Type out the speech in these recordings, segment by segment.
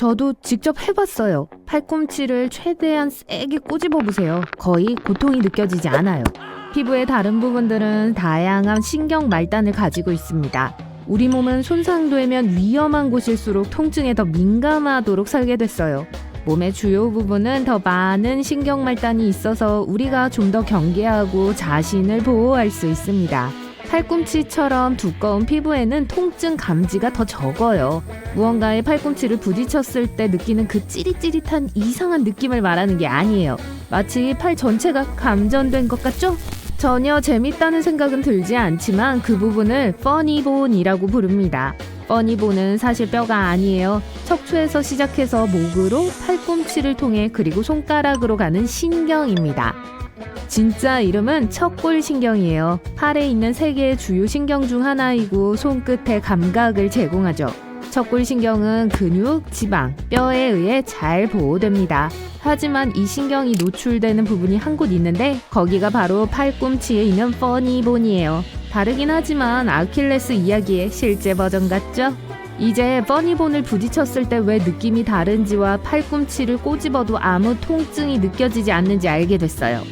저도 직접 해봤어요. 팔꿈치를 최대한 세게 꼬집어 보세요. 거의 고통이 느껴지지 않아요. 피부의 다른 부분들은 다양한 신경 말단을 가지고 있습니다. 우리 몸은 손상되면 위험한 곳일수록 통증에 더 민감하도록 설계됐어요. 몸의 주요 부분은 더 많은 신경 말단이 있어서 우리가 좀 더 경계하고 자신을 보호할 수 있습니다. 팔꿈치처럼 두꺼운 피부에는 통증 감지가 더 적어요. 무언가에 팔꿈치를 부딪혔을 때 느끼는 그 찌릿찌릿한 이상한 느낌을 말하는 게 아니에요. 마치 팔 전체가 감전된 것 같죠? 전혀 재밌다는 생각은 들지 않지만 그 부분을 퍼니본이라고 부릅니다. 퍼니본은 사실 뼈가 아니에요. 척추에서 시작해서 목으로 팔꿈치를 통해 그리고 손가락으로 가는 신경입니다. 진짜 이름은 척골신경이에요. 팔에 있는 3개의 주요 신경 중 하나이고 손끝의 감각을 제공하죠. 척골신경은 근육, 지방, 뼈에 의해 잘 보호됩니다. 하지만 이 신경이 노출되는 부분이 한 곳 있는데 거기가 바로 팔꿈치에 있는 퍼니본이에요. 다르긴 하지만 아킬레스 이야기의 실제 버전 같죠? 이제 퍼니본을 부딪혔을 때 왜 느낌이 다른지와 팔꿈치를 꼬집어도 아무 통증이 느껴지지 않는지 알게 됐어요.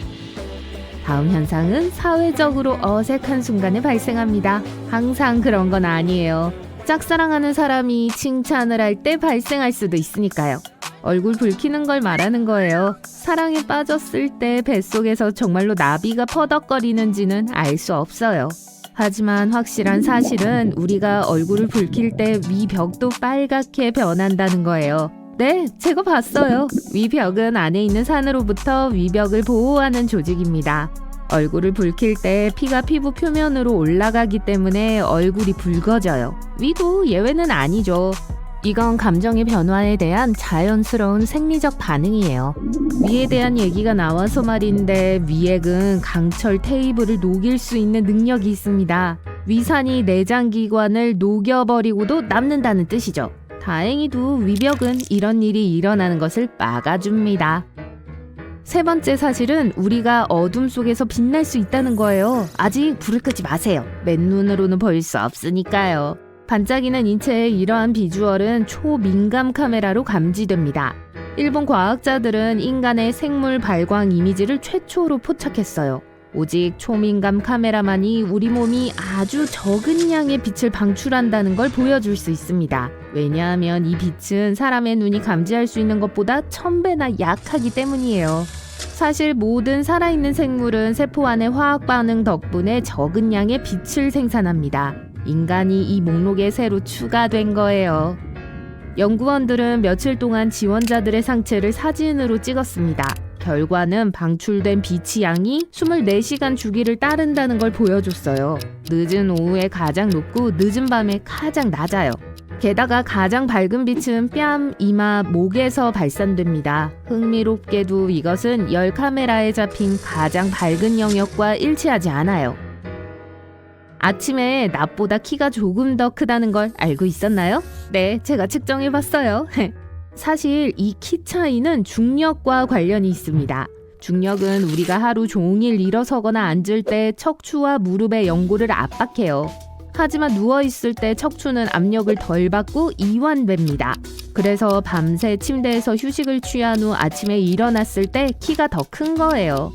다음 현상은 사회적으로 어색한 순간에 발생합니다. 항상 그런 건 아니에요. 짝사랑하는 사람이 칭찬을 할 때 발생할 수도 있으니까요. 얼굴 붉히는 걸 말하는 거예요. 사랑에 빠졌을 때 뱃속에서 정말로 나비가 퍼덕거리는지는 알 수 없어요. 하지만 확실한 사실은 우리가 얼굴을 붉힐 때 위벽도 빨갛게 변한다는 거예요. 네, 제가 봤어요. 위벽은 안에 있는 산으로부터 위벽을 보호하는 조직입니다. 얼굴을 붉힐 때 피가 피부 표면으로 올라가기 때문에 얼굴이 붉어져요. 위도 예외는 아니죠. 이건 감정의 변화에 대한 자연스러운 생리적 반응이에요. 위에 대한 얘기가 나와서 말인데 위액은 강철 테이블을 녹일 수 있는 능력이 있습니다. 위산이 내장기관을 녹여버리고도 남는다는 뜻이죠. 다행히도 위벽은 이런 일이 일어나는 것을 막아줍니다. 3번째 사실은 우리가 어둠 속에서 빛날 수 있다는 거예요. 아직 불을 끄지 마세요. 맨눈으로는 볼 수 없으니까요. 반짝이는 인체의 이러한 비주얼은 초민감 카메라로 감지됩니다. 일본 과학자들은 인간의 생물 발광 이미지를 최초로 포착했어요. 오직 초민감 카메라만이 우리 몸이 아주 적은 양의 빛을 방출한다는 걸 보여줄 수 있습니다. 왜냐하면 이 빛은 사람의 눈이 감지할 수 있는 것보다 1000배나 약하기 때문이에요. 사실 모든 살아있는 생물은 세포 안의 화학 반응 덕분에 적은 양의 빛을 생산합니다. 인간이 이 목록에 새로 추가된 거예요. 연구원들은 며칠 동안 지원자들의 상체를 사진으로 찍었습니다. 결과는 방출된 빛의 양이 24시간 주기를 따른다는 걸 보여줬어요. 늦은 오후에 가장 높고 늦은 밤에 가장 낮아요. 게다가 가장 밝은 빛은 뺨, 이마, 목에서 발산됩니다. 흥미롭게도 이것은 열 카메라에 잡힌 가장 밝은 영역과 일치하지 않아요. 아침에 낮보다 키가 조금 더 크다는 걸 알고 있었나요? 네, 제가 측정해봤어요. 사실 이 키 차이는 중력과 관련이 있습니다. 중력은 우리가 하루 종일 일어서거나 앉을 때 척추와 무릎의 연골을 압박해요. 하지만 누워있을 때 척추는 압력을 덜 받고 이완됩니다. 그래서 밤새 침대에서 휴식을 취한 후 아침에 일어났을 때 키가 더 큰 거예요.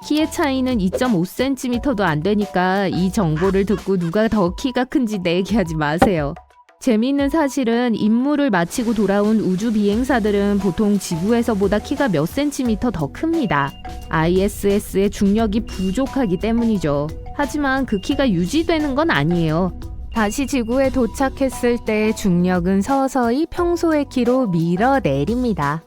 키의 차이는 2.5cm도 안 되니까 이 정보를 듣고 누가 더 키가 큰지 내기하지 마세요. 재미있는 사실은 임무를 마치고 돌아온 우주 비행사들은 보통 지구에서보다 키가 몇 센티미터 더 큽니다. ISS의 중력이 부족하기 때문이죠. 하지만 그 키가 유지되는 건 아니에요. 다시 지구에 도착했을 때 중력은 서서히 평소의 키로 밀어내립니다.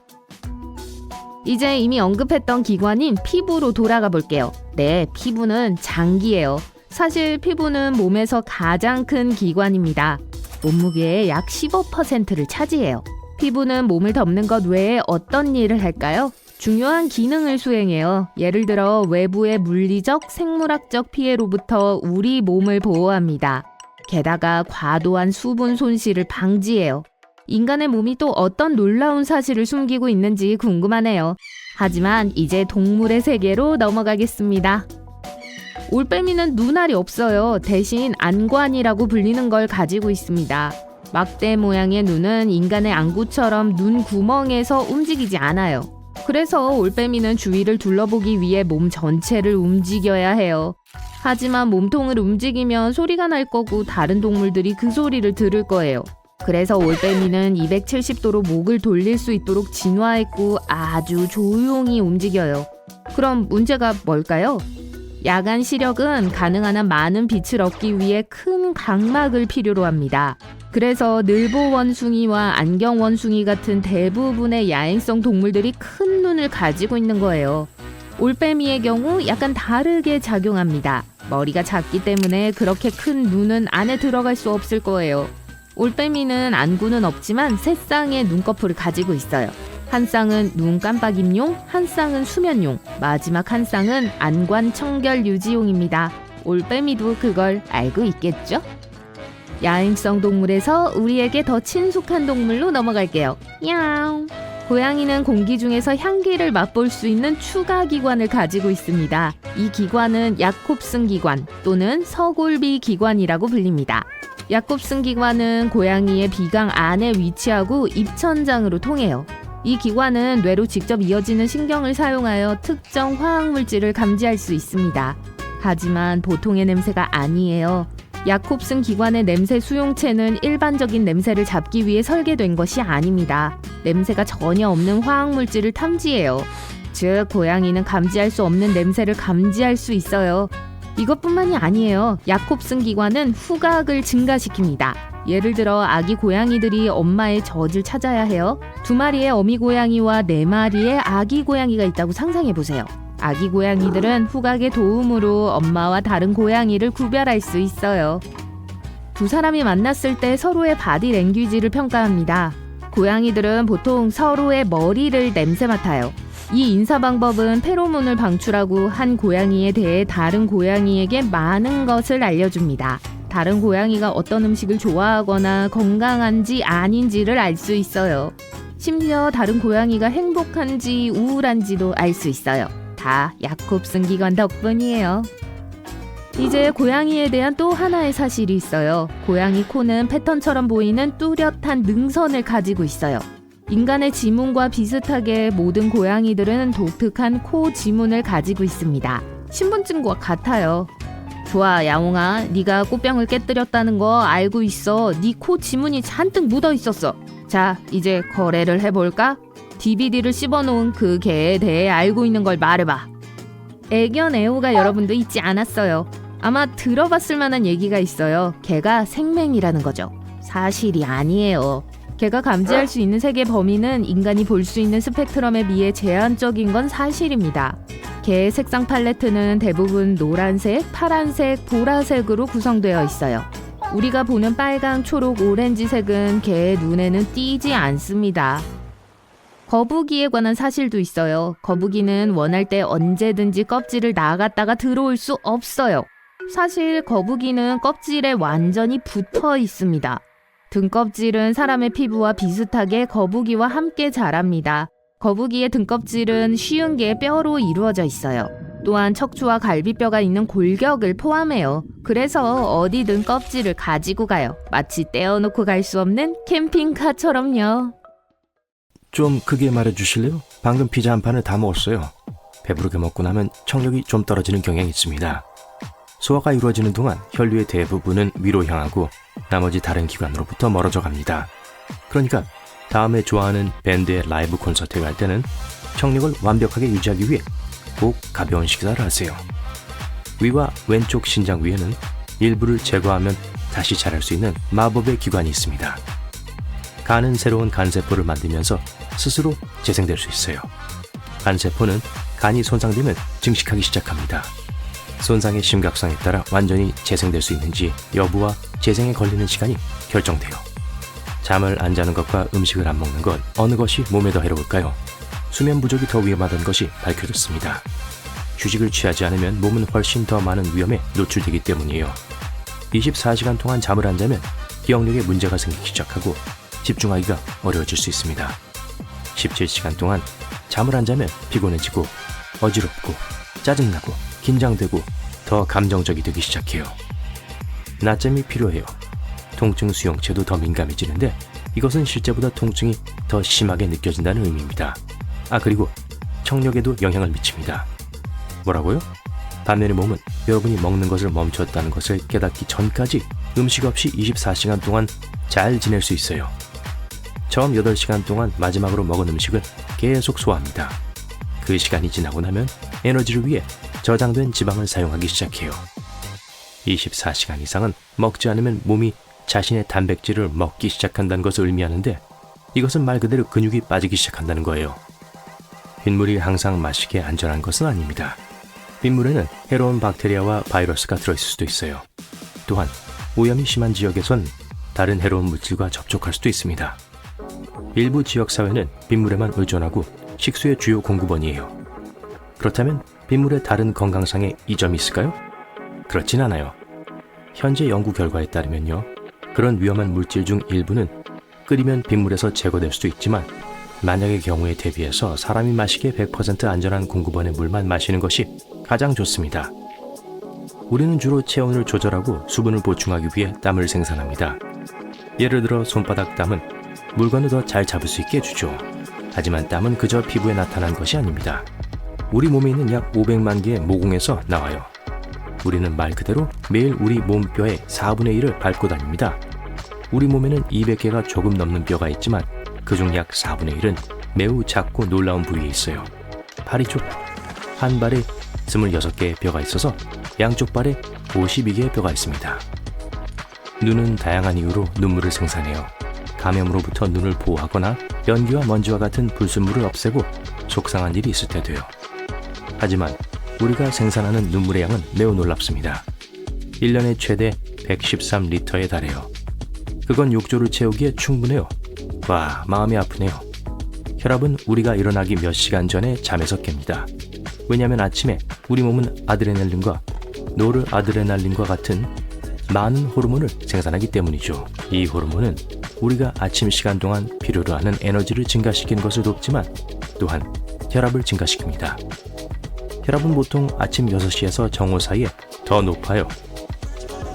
이제 이미 언급했던 기관인 피부로 돌아가 볼게요. 네, 피부는 장기예요. 사실 피부는 몸에서 가장 큰 기관입니다. 몸무게의 약 15%를 차지해요. 피부는 몸을 덮는 것 외에 어떤 일을 할까요? 중요한 기능을 수행해요. 예를 들어 외부의 물리적, 생물학적 피해로부터 우리 몸을 보호합니다. 게다가 과도한 수분 손실을 방지해요. 인간의 몸이 또 어떤 놀라운 사실을 숨기고 있는지 궁금하네요. 하지만 이제 동물의 세계로 넘어가겠습니다. 올빼미는 눈알이 없어요. 대신 안관이라고 불리는 걸 가지고 있습니다. 막대 모양의 눈은 인간의 안구처럼 눈 구멍에서 움직이지 않아요. 그래서 올빼미는 주위를 둘러보기 위해 몸 전체를 움직여야 해요. 하지만 몸통을 움직이면 소리가 날 거고 다른 동물들이 그 소리를 들을 거예요. 그래서 올빼미는 270도로 목을 돌릴 수 있도록 진화했고 아주 조용히 움직여요. 그럼 문제가 뭘까요? 야간 시력은 가능한 한 많은 빛을 얻기 위해 큰 각막을 필요로 합니다. 그래서 늘보 원숭이와 안경 원숭이 같은 대부분의 야행성 동물들이 큰 눈을 가지고 있는 거예요. 올빼미의 경우 약간 다르게 작용합니다. 머리가 작기 때문에 그렇게 큰 눈은 안에 들어갈 수 없을 거예요. 올빼미는 안구는 없지만 세 쌍의 눈꺼풀을 가지고 있어요. 한 쌍은 눈 깜빡임용, 한 쌍은 수면용, 마지막 한 쌍은 안관 청결 유지용입니다. 올빼미도 그걸 알고 있겠죠? 야행성 동물에서 우리에게 더 친숙한 동물로 넘어갈게요. 야옹. 고양이는 공기 중에서 향기를 맛볼 수 있는 추가 기관을 가지고 있습니다. 이 기관은 야콥슨 기관 또는 서골비 기관이라고 불립니다. 야콥슨 기관은 고양이의 비강 안에 위치하고 입천장으로 통해요. 이 기관은 뇌로 직접 이어지는 신경을 사용하여 특정 화학물질을 감지할 수 있습니다. 하지만 보통의 냄새가 아니에요. 야콥슨 기관의 냄새 수용체는 일반적인 냄새를 잡기 위해 설계된 것이 아닙니다. 냄새가 전혀 없는 화학물질을 탐지해요. 즉, 고양이는 감지할 수 없는 냄새를 감지할 수 있어요. 이것뿐만이 아니에요. 야콥슨 기관은 후각을 증가시킵니다. 예를 들어 아기 고양이들이 엄마의 젖을 찾아야 해요. 2마리의 어미 고양이와 4마리의 아기 고양이가 있다고 상상해보세요. 아기 고양이들은 후각의 도움으로 엄마와 다른 고양이를 구별할 수 있어요. 두 사람이 만났을 때 서로의 바디 랭귀지를 평가합니다. 고양이들은 보통 서로의 머리를 냄새 맡아요. 이 인사 방법은 페로몬을 방출하고 한 고양이에 대해 다른 고양이에게 많은 것을 알려줍니다. 다른 고양이가 어떤 음식을 좋아하거나 건강한지 아닌지를 알 수 있어요. 심지어 다른 고양이가 행복한지 우울한지도 알 수 있어요. 다 야콥슨 기관 덕분이에요. 이제 고양이에 대한 또 하나의 사실이 있어요. 고양이 코는 패턴처럼 보이는 뚜렷한 능선을 가지고 있어요. 인간의 지문과 비슷하게 모든 고양이들은 독특한 코 지문을 가지고 있습니다. 신분증과 같아요. 좋아, 야옹아, 네가 꽃병을 깨뜨렸다는 거 알고 있어. 네 코 지문이 잔뜩 묻어 있었어. 자, 이제 거래를 해볼까? DVD를 씹어놓은 그 개에 대해 알고 있는 걸 말해봐. 애견 애호가 여러분도 잊지 않았어요. 아마 들어봤을 만한 얘기가 있어요. 개가 생맹이라는 거죠. 사실이 아니에요. 개가 감지할 수 있는 색의 범위는 인간이 볼 수 있는 스펙트럼에 비해 제한적인 건 사실입니다. 개의 색상 팔레트는 대부분 노란색, 파란색, 보라색으로 구성되어 있어요. 우리가 보는 빨강, 초록, 오렌지색은 개의 눈에는 띄지 않습니다. 거북이에 관한 사실도 있어요. 거북이는 원할 때 언제든지 껍질을 나갔다가 들어올 수 없어요. 사실 거북이는 껍질에 완전히 붙어 있습니다. 등껍질은 사람의 피부와 비슷하게 거북이와 함께 자랍니다. 거북이의 등껍질은 50개의 뼈로 이루어져 있어요. 또한 척추와 갈비뼈가 있는 골격을 포함해요. 그래서 어디든 껍질을 가지고 가요. 마치 떼어놓고 갈 수 없는 캠핑카처럼요. 좀 크게 말해주실래요? 방금 피자 한 판을 다 먹었어요. 배부르게 먹고 나면 청력이 좀 떨어지는 경향이 있습니다. 소화가 이루어지는 동안 혈류의 대부분은 위로 향하고 나머지 다른 기관으로부터 멀어져 갑니다. 그러니까 다음에 좋아하는 밴드의 라이브 콘서트에 갈 때는 청력을 완벽하게 유지하기 위해 꼭 가벼운 식사를 하세요. 위와 왼쪽 신장 위에는 일부를 제거하면 다시 자랄 수 있는 마법의 기관이 있습니다. 간은 새로운 간세포를 만들면서 스스로 재생될 수 있어요. 간세포는 간이 손상되면 증식하기 시작합니다. 손상의 심각성에 따라 완전히 재생될 수 있는지 여부와 재생에 걸리는 시간이 결정돼요. 잠을 안 자는 것과 음식을 안 먹는 것, 어느 것이 몸에 더 해로울까요? 수면 부족이 더 위험하다는 것이 밝혀졌습니다. 휴식을 취하지 않으면 몸은 훨씬 더 많은 위험에 노출되기 때문이에요. 24시간 동안 잠을 안 자면 기억력에 문제가 생기기 시작하고 집중하기가 어려워질 수 있습니다. 17시간 동안 잠을 안 자면 피곤해지고 어지럽고 짜증나고 긴장되고 더 감정적이 되기 시작해요. 낮잠이 필요해요. 통증 수용체도 더 민감해지는데 이것은 실제보다 통증이 더 심하게 느껴진다는 의미입니다. 그리고 청력에도 영향을 미칩니다. 뭐라고요? 반면에 몸은 여러분이 먹는 것을 멈췄다는 것을 깨닫기 전까지 음식 없이 24시간 동안 잘 지낼 수 있어요. 처음 8시간 동안 마지막으로 먹은 음식은 계속 소화합니다. 그 시간이 지나고 나면 에너지를 위해 저장된 지방을 사용하기 시작해요. 24시간 이상은 먹지 않으면 몸이 자신의 단백질을 먹기 시작한다는 것을 의미하는데 이것은 말 그대로 근육이 빠지기 시작한다는 거예요. 빗물이 항상 마시기에 안전한 것은 아닙니다. 빗물에는 해로운 박테리아와 바이러스가 들어있을 수도 있어요. 또한 오염이 심한 지역에선 다른 해로운 물질과 접촉할 수도 있습니다. 일부 지역사회는 빗물에만 의존하고 식수의 주요 공급원이에요. 그렇다면 빗물의 다른 건강상의 이점이 있을까요? 그렇진 않아요. 현재 연구 결과에 따르면요. 그런 위험한 물질 중 일부는 끓이면 빗물에서 제거될 수도 있지만 만약의 경우에 대비해서 사람이 마시기에 100% 안전한 공급원의 물만 마시는 것이 가장 좋습니다. 우리는 주로 체온을 조절하고 수분을 보충하기 위해 땀을 생산합니다. 예를 들어 손바닥 땀은 물건을 더 잘 잡을 수 있게 해주죠. 하지만 땀은 그저 피부에 나타난 것이 아닙니다. 우리 몸에 있는 약 500만 개의 모공에서 나와요. 우리는 말 그대로 매일 우리 몸뼈의 4분의 1을 밟고 다닙니다. 우리 몸에는 200개가 조금 넘는 뼈가 있지만 그중 약 4분의 1은 매우 작고 놀라운 부위에 있어요. 발이죠. 한 발에 26개의 뼈가 있어서 양쪽 발에 52개의 뼈가 있습니다. 눈은 다양한 이유로 눈물을 생산해요. 감염으로부터 눈을 보호하거나 연기와 먼지와 같은 불순물을 없애고 속상한 일이 있을 때 돼요. 하지만 우리가 생산하는 눈물의 양은 매우 놀랍습니다. 1년에 최대 113리터에 달해요. 그건 욕조를 채우기에 충분해요. 와, 마음이 아프네요. 혈압은 우리가 일어나기 몇 시간 전에 잠에서 깹니다. 왜냐하면 아침에 우리 몸은 아드레날린과 노르아드레날린과 같은 많은 호르몬을 생산하기 때문이죠. 이 호르몬은 우리가 아침 시간 동안 필요로 하는 에너지를 증가시키는 것을 돕지만 또한 혈압을 증가시킵니다. 혈압은 보통 아침 6시에서 정오 사이에 더 높아요.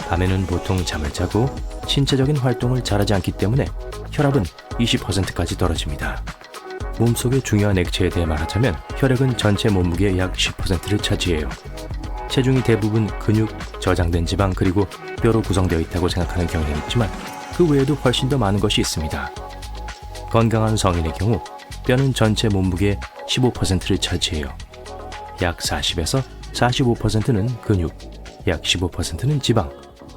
밤에는 보통 잠을 자고 신체적인 활동을 잘하지 않기 때문에 혈압은 20%까지 떨어집니다. 몸속의 중요한 액체에 대해 말하자면 혈액은 전체 몸무게의 약 10%를 차지해요. 체중이 대부분 근육, 저장된 지방 그리고 뼈로 구성되어 있다고 생각하는 경향이 있지만 그 외에도 훨씬 더 많은 것이 있습니다. 건강한 성인의 경우 뼈는 전체 몸무게의 15%를 차지해요. 약 40에서 45%는 근육, 약 15%는 지방,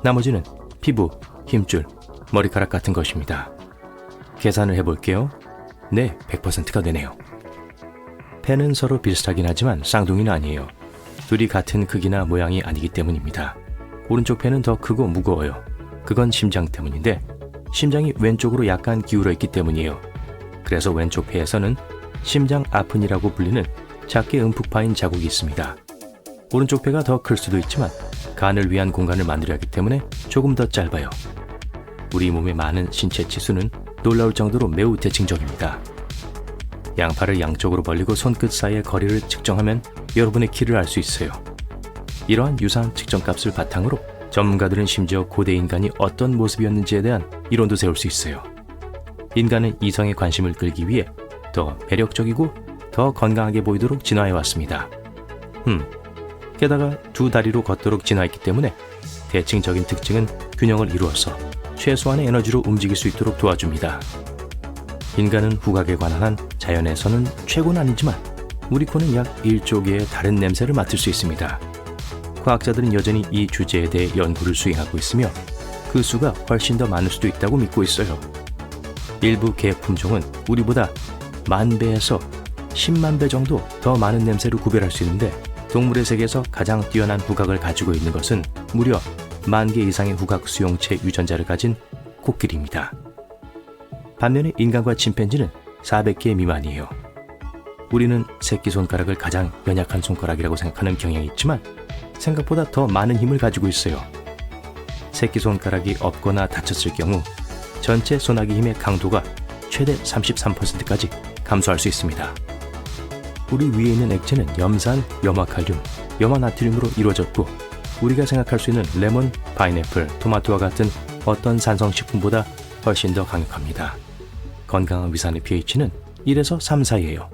나머지는 피부, 힘줄, 머리카락 같은 것입니다. 계산을 해볼게요. 네, 100%가 되네요. 폐는 서로 비슷하긴 하지만 쌍둥이는 아니에요. 둘이 같은 크기나 모양이 아니기 때문입니다. 오른쪽 폐는 더 크고 무거워요. 그건 심장 때문인데 심장이 왼쪽으로 약간 기울어 있기 때문이에요. 그래서 왼쪽 폐에서는 심장 아픈이라고 불리는 작게 움푹 파인 자국이 있습니다. 오른쪽 폐가 더 클 수도 있지만 간을 위한 공간을 만들어야 하기 때문에 조금 더 짧아요. 우리 몸의 많은 신체 치수는 놀라울 정도로 매우 대칭적입니다. 양팔을 양쪽으로 벌리고 손끝 사이의 거리를 측정하면 여러분의 키를 알 수 있어요. 이러한 유사한 측정값을 바탕으로 전문가들은 심지어 고대 인간이 어떤 모습이었는지에 대한 이론도 세울 수 있어요. 인간은 이성의 관심을 끌기 위해 더 매력적이고 더 건강하게 보이도록 진화해왔습니다. 게다가 두 다리로 걷도록 진화했기 때문에 대칭적인 특징은 균형을 이루어서 최소한의 에너지로 움직일 수 있도록 도와줍니다. 인간은 후각에 관한 한 자연에서는 최고는 아니지만 우리 코는 약 1조 개의 다른 냄새를 맡을 수 있습니다. 과학자들은 여전히 이 주제에 대해 연구를 수행하고 있으며 그 수가 훨씬 더 많을 수도 있다고 믿고 있어요. 일부 개 품종은 우리보다 10,000배에서 10만 배 정도 더 많은 냄새를 구별할 수 있는데 동물의 세계에서 가장 뛰어난 후각을 가지고 있는 것은 무려 10,000개 이상의 후각 수용체 유전자를 가진 코끼리입니다. 반면에 인간과 침팬지는 400개 미만이에요. 우리는 새끼손가락을 가장 연약한 손가락이라고 생각하는 경향이 있지만 생각보다 더 많은 힘을 가지고 있어요. 새끼손가락이 없거나 다쳤을 경우 전체 소나기 힘의 강도가 최대 33%까지 감소할 수 있습니다. 우리 위에 있는 액체는 염산, 염화칼륨, 염화나트륨으로 이루어졌고 우리가 생각할 수 있는 레몬, 파인애플, 토마토와 같은 어떤 산성식품보다 훨씬 더 강력합니다. 건강한 위산의 pH는 1에서 3 사이예요.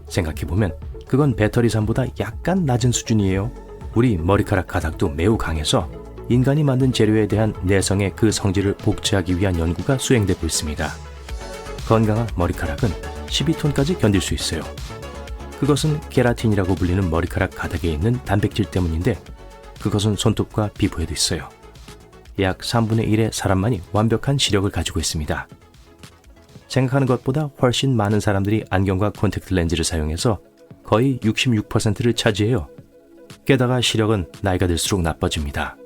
생각해보면 그건 배터리산보다 약간 낮은 수준이에요. 우리 머리카락 가닥도 매우 강해서 인간이 만든 재료에 대한 내성의 그 성질을 복제하기 위한 연구가 수행되고 있습니다. 건강한 머리카락은 12톤까지 견딜 수 있어요. 그것은 게라틴이라고 불리는 머리카락 가닥에 있는 단백질 때문인데 그것은 손톱과 피부에도 있어요. 약 3분의 1의 사람만이 완벽한 시력을 가지고 있습니다. 생각하는 것보다 훨씬 많은 사람들이 안경과 콘택트 렌즈를 사용해서 거의 66%를 차지해요. 게다가 시력은 나이가 들수록 나빠집니다.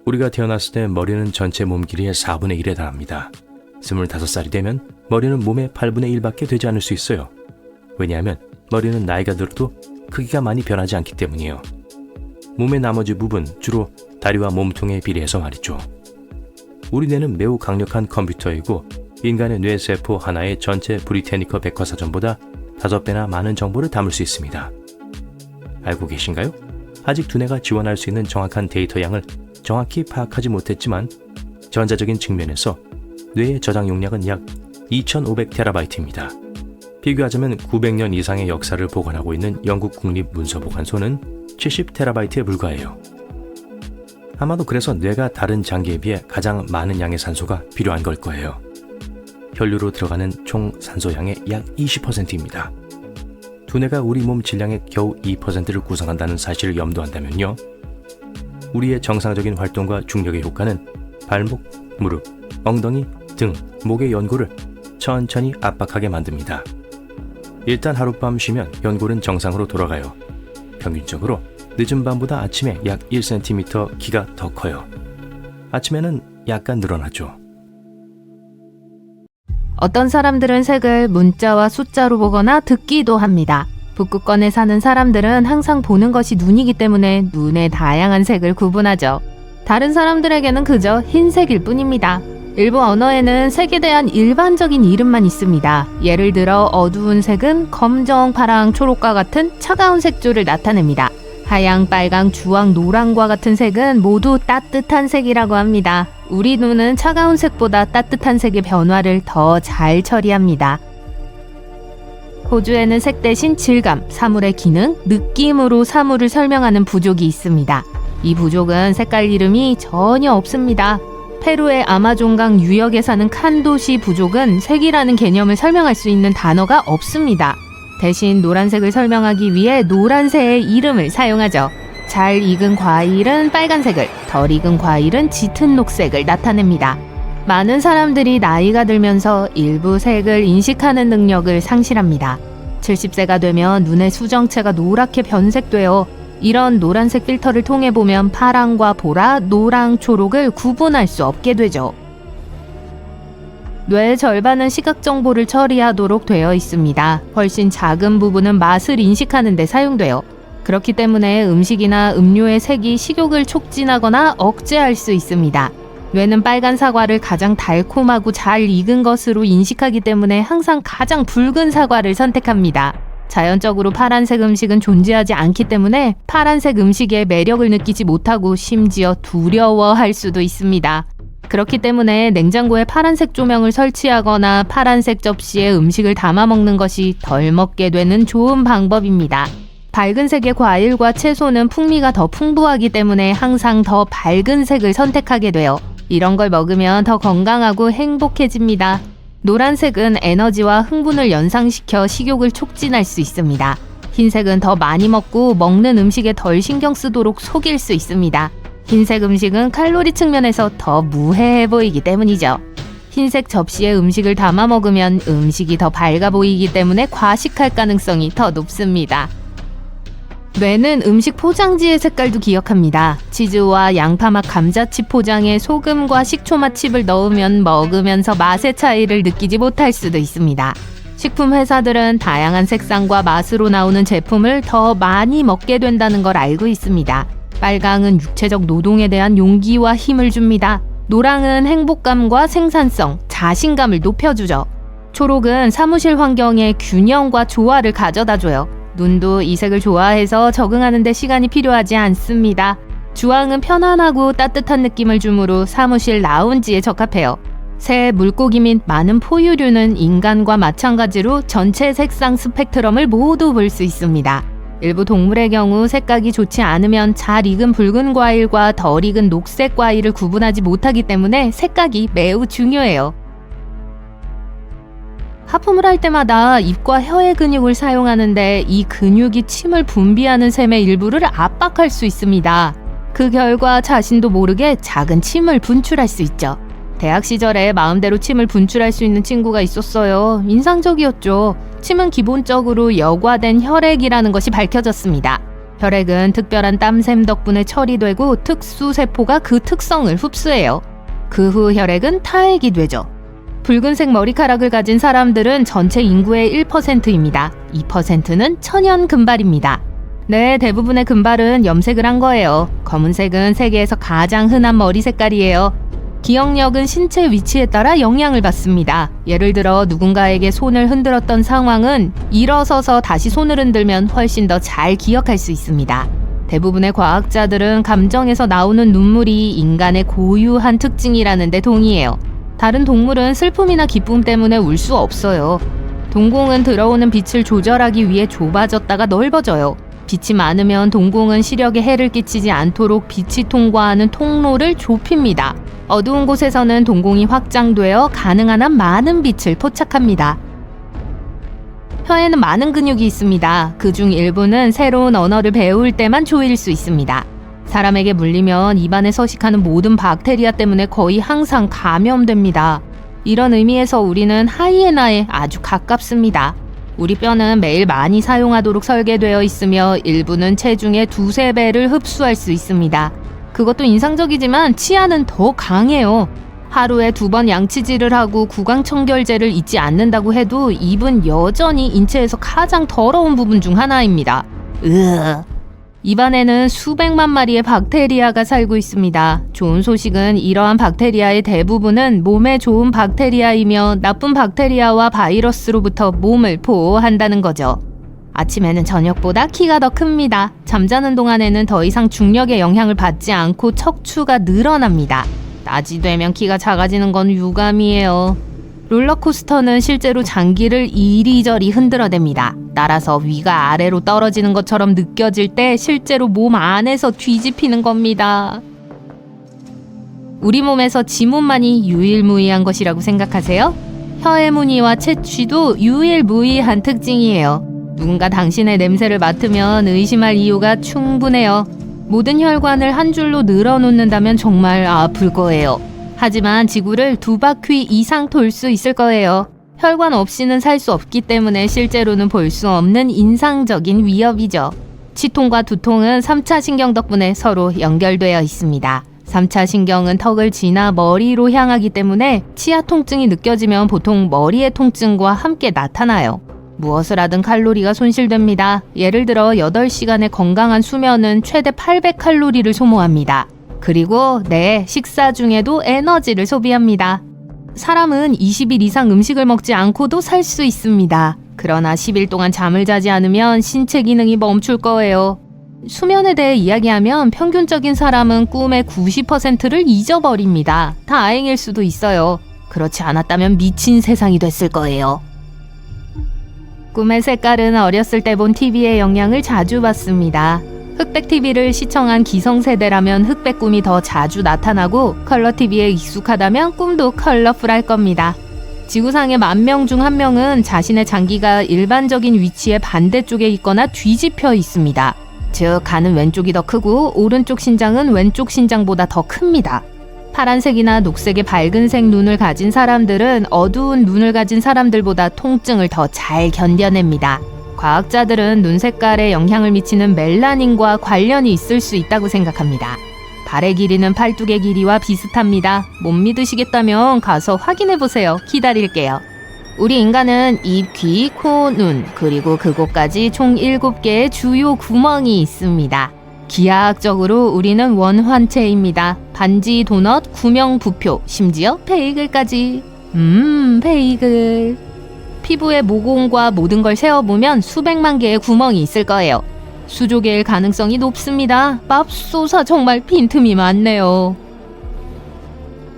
우리가 태어났을 때 머리는 전체 몸 길이의 4분의 1에 달합니다. 25살이 되면 머리는 몸의 8분의 1밖에 되지 않을 수 있어요. 왜냐하면 머리는 나이가 들어도 크기가 많이 변하지 않기 때문이에요. 몸의 나머지 부분, 주로 다리와 몸통에 비례해서 말이죠. 우리 뇌는 매우 강력한 컴퓨터이고 인간의 뇌세포 하나의 전체 브리테니커 백과사전보다 5배나 많은 정보를 담을 수 있습니다. 알고 계신가요? 아직 두뇌가 지원할 수 있는 정확한 데이터 양을 정확히 파악하지 못했지만 전자적인 측면에서 뇌의 저장 용량은 약 2500TB입니다. 비교하자면 900년 이상의 역사를 보관하고 있는 영국 국립문서보관소는 70TB에 불과해요. 아마도 그래서 뇌가 다른 장기에 비해 가장 많은 양의 산소가 필요한 걸 거예요. 혈류로 들어가는 총 산소량의 약 20%입니다. 두뇌가 우리 몸 질량의 겨우 2%를 구성한다는 사실을 염두한다면요. 우리의 정상적인 활동과 중력의 효과는 발목, 무릎, 엉덩이, 등, 목의 연골을 천천히 압박하게 만듭니다. 일단 하룻밤 쉬면 연골은 정상으로 돌아가요. 평균적으로 늦은 밤보다 아침에 약 1cm 키가 더 커요. 아침에는 약간 늘어나죠. 어떤 사람들은 색을 문자와 숫자로 보거나 듣기도 합니다. 북극권에 사는 사람들은 항상 보는 것이 눈이기 때문에 눈의 다양한 색을 구분하죠. 다른 사람들에게는 그저 흰색일 뿐입니다. 일부 언어에는 색에 대한 일반적인 이름만 있습니다. 예를 들어 어두운 색은 검정, 파랑, 초록과 같은 차가운 색조를 나타냅니다. 하양, 빨강, 주황, 노랑과 같은 색은 모두 따뜻한 색이라고 합니다. 우리 눈은 차가운 색보다 따뜻한 색의 변화를 더 잘 처리합니다. 호주에는 색 대신 질감, 사물의 기능, 느낌으로 사물을 설명하는 부족이 있습니다. 이 부족은 색깔 이름이 전혀 없습니다. 페루의 아마존강 유역에 사는 칸도시 부족은 색이라는 개념을 설명할 수 있는 단어가 없습니다. 대신 노란색을 설명하기 위해 노란새의 이름을 사용하죠. 잘 익은 과일은 빨간색을, 덜 익은 과일은 짙은 녹색을 나타냅니다. 많은 사람들이 나이가 들면서 일부 색을 인식하는 능력을 상실합니다. 70세가 되면 눈의 수정체가 노랗게 변색되어 이런 노란색 필터를 통해 보면 파랑과 보라, 노랑, 초록을 구분할 수 없게 되죠. 뇌의 절반은 시각 정보를 처리하도록 되어 있습니다. 훨씬 작은 부분은 맛을 인식하는 데 사용돼요. 그렇기 때문에 음식이나 음료의 색이 식욕을 촉진하거나 억제할 수 있습니다. 뇌는 빨간 사과를 가장 달콤하고 잘 익은 것으로 인식하기 때문에 항상 가장 붉은 사과를 선택합니다. 자연적으로 파란색 음식은 존재하지 않기 때문에 파란색 음식의 매력을 느끼지 못하고 심지어 두려워할 수도 있습니다. 그렇기 때문에 냉장고에 파란색 조명을 설치하거나 파란색 접시에 음식을 담아 먹는 것이 덜 먹게 되는 좋은 방법입니다. 밝은 색의 과일과 채소는 풍미가 더 풍부하기 때문에 항상 더 밝은 색을 선택하게 돼요. 이런 걸 먹으면 더 건강하고 행복해집니다. 노란색은 에너지와 흥분을 연상시켜 식욕을 촉진할 수 있습니다. 흰색은 더 많이 먹고 먹는 음식에 덜 신경 쓰도록 속일 수 있습니다. 흰색 음식은 칼로리 측면에서 더 무해해 보이기 때문이죠. 흰색 접시에 음식을 담아 먹으면 음식이 더 밝아 보이기 때문에 과식할 가능성이 더 높습니다. 뇌는 음식 포장지의 색깔도 기억합니다. 치즈와 양파맛 감자칩 포장에 소금과 식초맛 칩을 넣으면 먹으면서 맛의 차이를 느끼지 못할 수도 있습니다. 식품 회사들은 다양한 색상과 맛으로 나오는 제품을 더 많이 먹게 된다는 걸 알고 있습니다. 빨강은 육체적 노동에 대한 용기와 힘을 줍니다. 노랑은 행복감과 생산성, 자신감을 높여주죠. 초록은 사무실 환경에 균형과 조화를 가져다줘요. 눈도 이 색을 좋아해서 적응하는 데 시간이 필요하지 않습니다. 주황은 편안하고 따뜻한 느낌을 주므로 사무실 라운지에 적합해요. 새 물고기 및 많은 포유류는 인간과 마찬가지로 전체 색상 스펙트럼을 모두 볼 수 있습니다. 일부 동물의 경우 색깔이 좋지 않으면 잘 익은 붉은 과일과 덜 익은 녹색 과일을 구분하지 못하기 때문에 색깔이 매우 중요해요. 하품을 할 때마다 입과 혀의 근육을 사용하는데 이 근육이 침을 분비하는 샘의 일부를 압박할 수 있습니다. 그 결과 자신도 모르게 작은 침을 분출할 수 있죠. 대학 시절에 마음대로 침을 분출할 수 있는 친구가 있었어요. 인상적이었죠. 침은 기본적으로 여과된 혈액이라는 것이 밝혀졌습니다. 혈액은 특별한 땀샘 덕분에 처리되고 특수세포가 그 특성을 흡수해요. 그 후 혈액은 타액이 되죠. 붉은색 머리카락을 가진 사람들은 전체 인구의 1%입니다. 2%는 천연 금발입니다. 네, 대부분의 금발은 염색을 한 거예요. 검은색은 세계에서 가장 흔한 머리 색깔이에요. 기억력은 신체 위치에 따라 영향을 받습니다. 예를 들어 누군가에게 손을 흔들었던 상황은 일어서서 다시 손을 흔들면 훨씬 더 잘 기억할 수 있습니다. 대부분의 과학자들은 감정에서 나오는 눈물이 인간의 고유한 특징이라는 데 동의해요. 다른 동물은 슬픔이나 기쁨 때문에 울 수 없어요. 동공은 들어오는 빛을 조절하기 위해 좁아졌다가 넓어져요. 빛이 많으면 동공은 시력에 해를 끼치지 않도록 빛이 통과하는 통로를 좁힙니다. 어두운 곳에서는 동공이 확장되어 가능한 한 많은 빛을 포착합니다. 혀에는 많은 근육이 있습니다. 그중 일부는 새로운 언어를 배울 때만 조일 수 있습니다. 사람에게 물리면 입안에 서식하는 모든 박테리아 때문에 거의 항상 감염됩니다. 이런 의미에서 우리는 하이에나에 아주 가깝습니다. 우리 뼈는 매일 많이 사용하도록 설계되어 있으며 일부는 체중의 2~3배를 흡수할 수 있습니다. 그것도 인상적이지만 치아는 더 강해요. 하루에 2번 양치질을 하고 구강청결제를 잊지 않는다고 해도 입은 여전히 인체에서 가장 더러운 부분 중 하나입니다. 입안에는 수백만 마리의 박테리아가 살고 있습니다. 좋은 소식은 이러한 박테리아의 대부분은 몸에 좋은 박테리아이며 나쁜 박테리아와 바이러스로부터 몸을 보호한다는 거죠. 아침에는 저녁보다 키가 더 큽니다. 잠자는 동안에는 더 이상 중력의 영향을 받지 않고 척추가 늘어납니다. 낮이 되면 키가 작아지는 건 유감이에요. 롤러코스터는 실제로 장기를 이리저리 흔들어댑니다. 따라서 위가 아래로 떨어지는 것처럼 느껴질 때 실제로 몸 안에서 뒤집히는 겁니다. 우리 몸에서 지문만이 유일무이한 것이라고 생각하세요? 혀의 무늬와 채취도 유일무이한 특징이에요. 누군가 당신의 냄새를 맡으면 의심할 이유가 충분해요. 모든 혈관을 한 줄로 늘어놓는다면 정말 아플 거예요. 하지만 지구를 2바퀴 이상 돌 수 있을 거예요. 혈관 없이는 살 수 없기 때문에 실제로는 볼 수 없는 인상적인 위협이죠. 치통과 두통은 3차 신경 덕분에 서로 연결되어 있습니다. 3차 신경은 턱을 지나 머리로 향하기 때문에 치아 통증이 느껴지면 보통 머리의 통증과 함께 나타나요. 무엇을 하든 칼로리가 손실됩니다. 예를 들어 8시간의 건강한 수면은 최대 800칼로리를 소모합니다. 그리고 식사 중에도 에너지를 소비합니다. 사람은 20일 이상 음식을 먹지 않고도 살 수 있습니다. 그러나 10일 동안 잠을 자지 않으면 신체 기능이 멈출 거예요. 수면에 대해 이야기하면 평균적인 사람은 꿈의 90%를 잊어버립니다. 다행일 수도 있어요. 그렇지 않았다면 미친 세상이 됐을 거예요. 꿈의 색깔은 어렸을 때 본 TV의 영향을 자주 받습니다. 흑백 TV를 시청한 기성세대라면 흑백 꿈이 더 자주 나타나고 컬러 TV에 익숙하다면 꿈도 컬러풀할 겁니다. 지구상의 10,000명 중 1명은 자신의 장기가 일반적인 위치의 반대쪽에 있거나 뒤집혀 있습니다. 즉 간은 왼쪽이 더 크고 오른쪽 신장은 왼쪽 신장보다 더 큽니다. 파란색이나 녹색의 밝은색 눈을 가진 사람들은 어두운 눈을 가진 사람들보다 통증을 더 잘 견뎌냅니다. 과학자들은 눈 색깔에 영향을 미치는 멜라닌과 관련이 있을 수 있다고 생각합니다. 발의 길이는 팔뚝의 길이와 비슷합니다. 못 믿으시겠다면 가서 확인해보세요. 기다릴게요. 우리 인간은 입, 귀, 코, 눈, 그리고 그곳까지 총 7개의 주요 구멍이 있습니다. 기하학적으로 우리는 원환체입니다. 반지, 도넛, 구명, 부표, 심지어 베이글까지. 베이글. 피부의 모공과 모든 걸 세어보면 수백만 개의 구멍이 있을 거예요. 수족일 가능성이 높습니다. 맙소사 정말 빈틈이 많네요.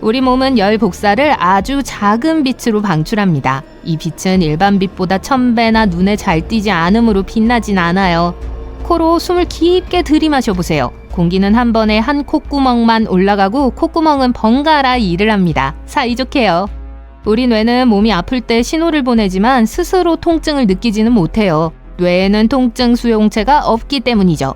우리 몸은 열 복사를 아주 작은 빛으로 방출합니다. 이 빛은 일반 빛보다 1000배나 눈에 잘 띄지 않으므로 빛나진 않아요. 코로 숨을 깊게 들이마셔 보세요. 공기는 한 번에 한 콧구멍만 올라가고 콧구멍은 번갈아 일을 합니다. 사이좋게요. 우리 뇌는 몸이 아플 때 신호를 보내지만 스스로 통증을 느끼지는 못해요. 뇌에는 통증 수용체가 없기 때문이죠.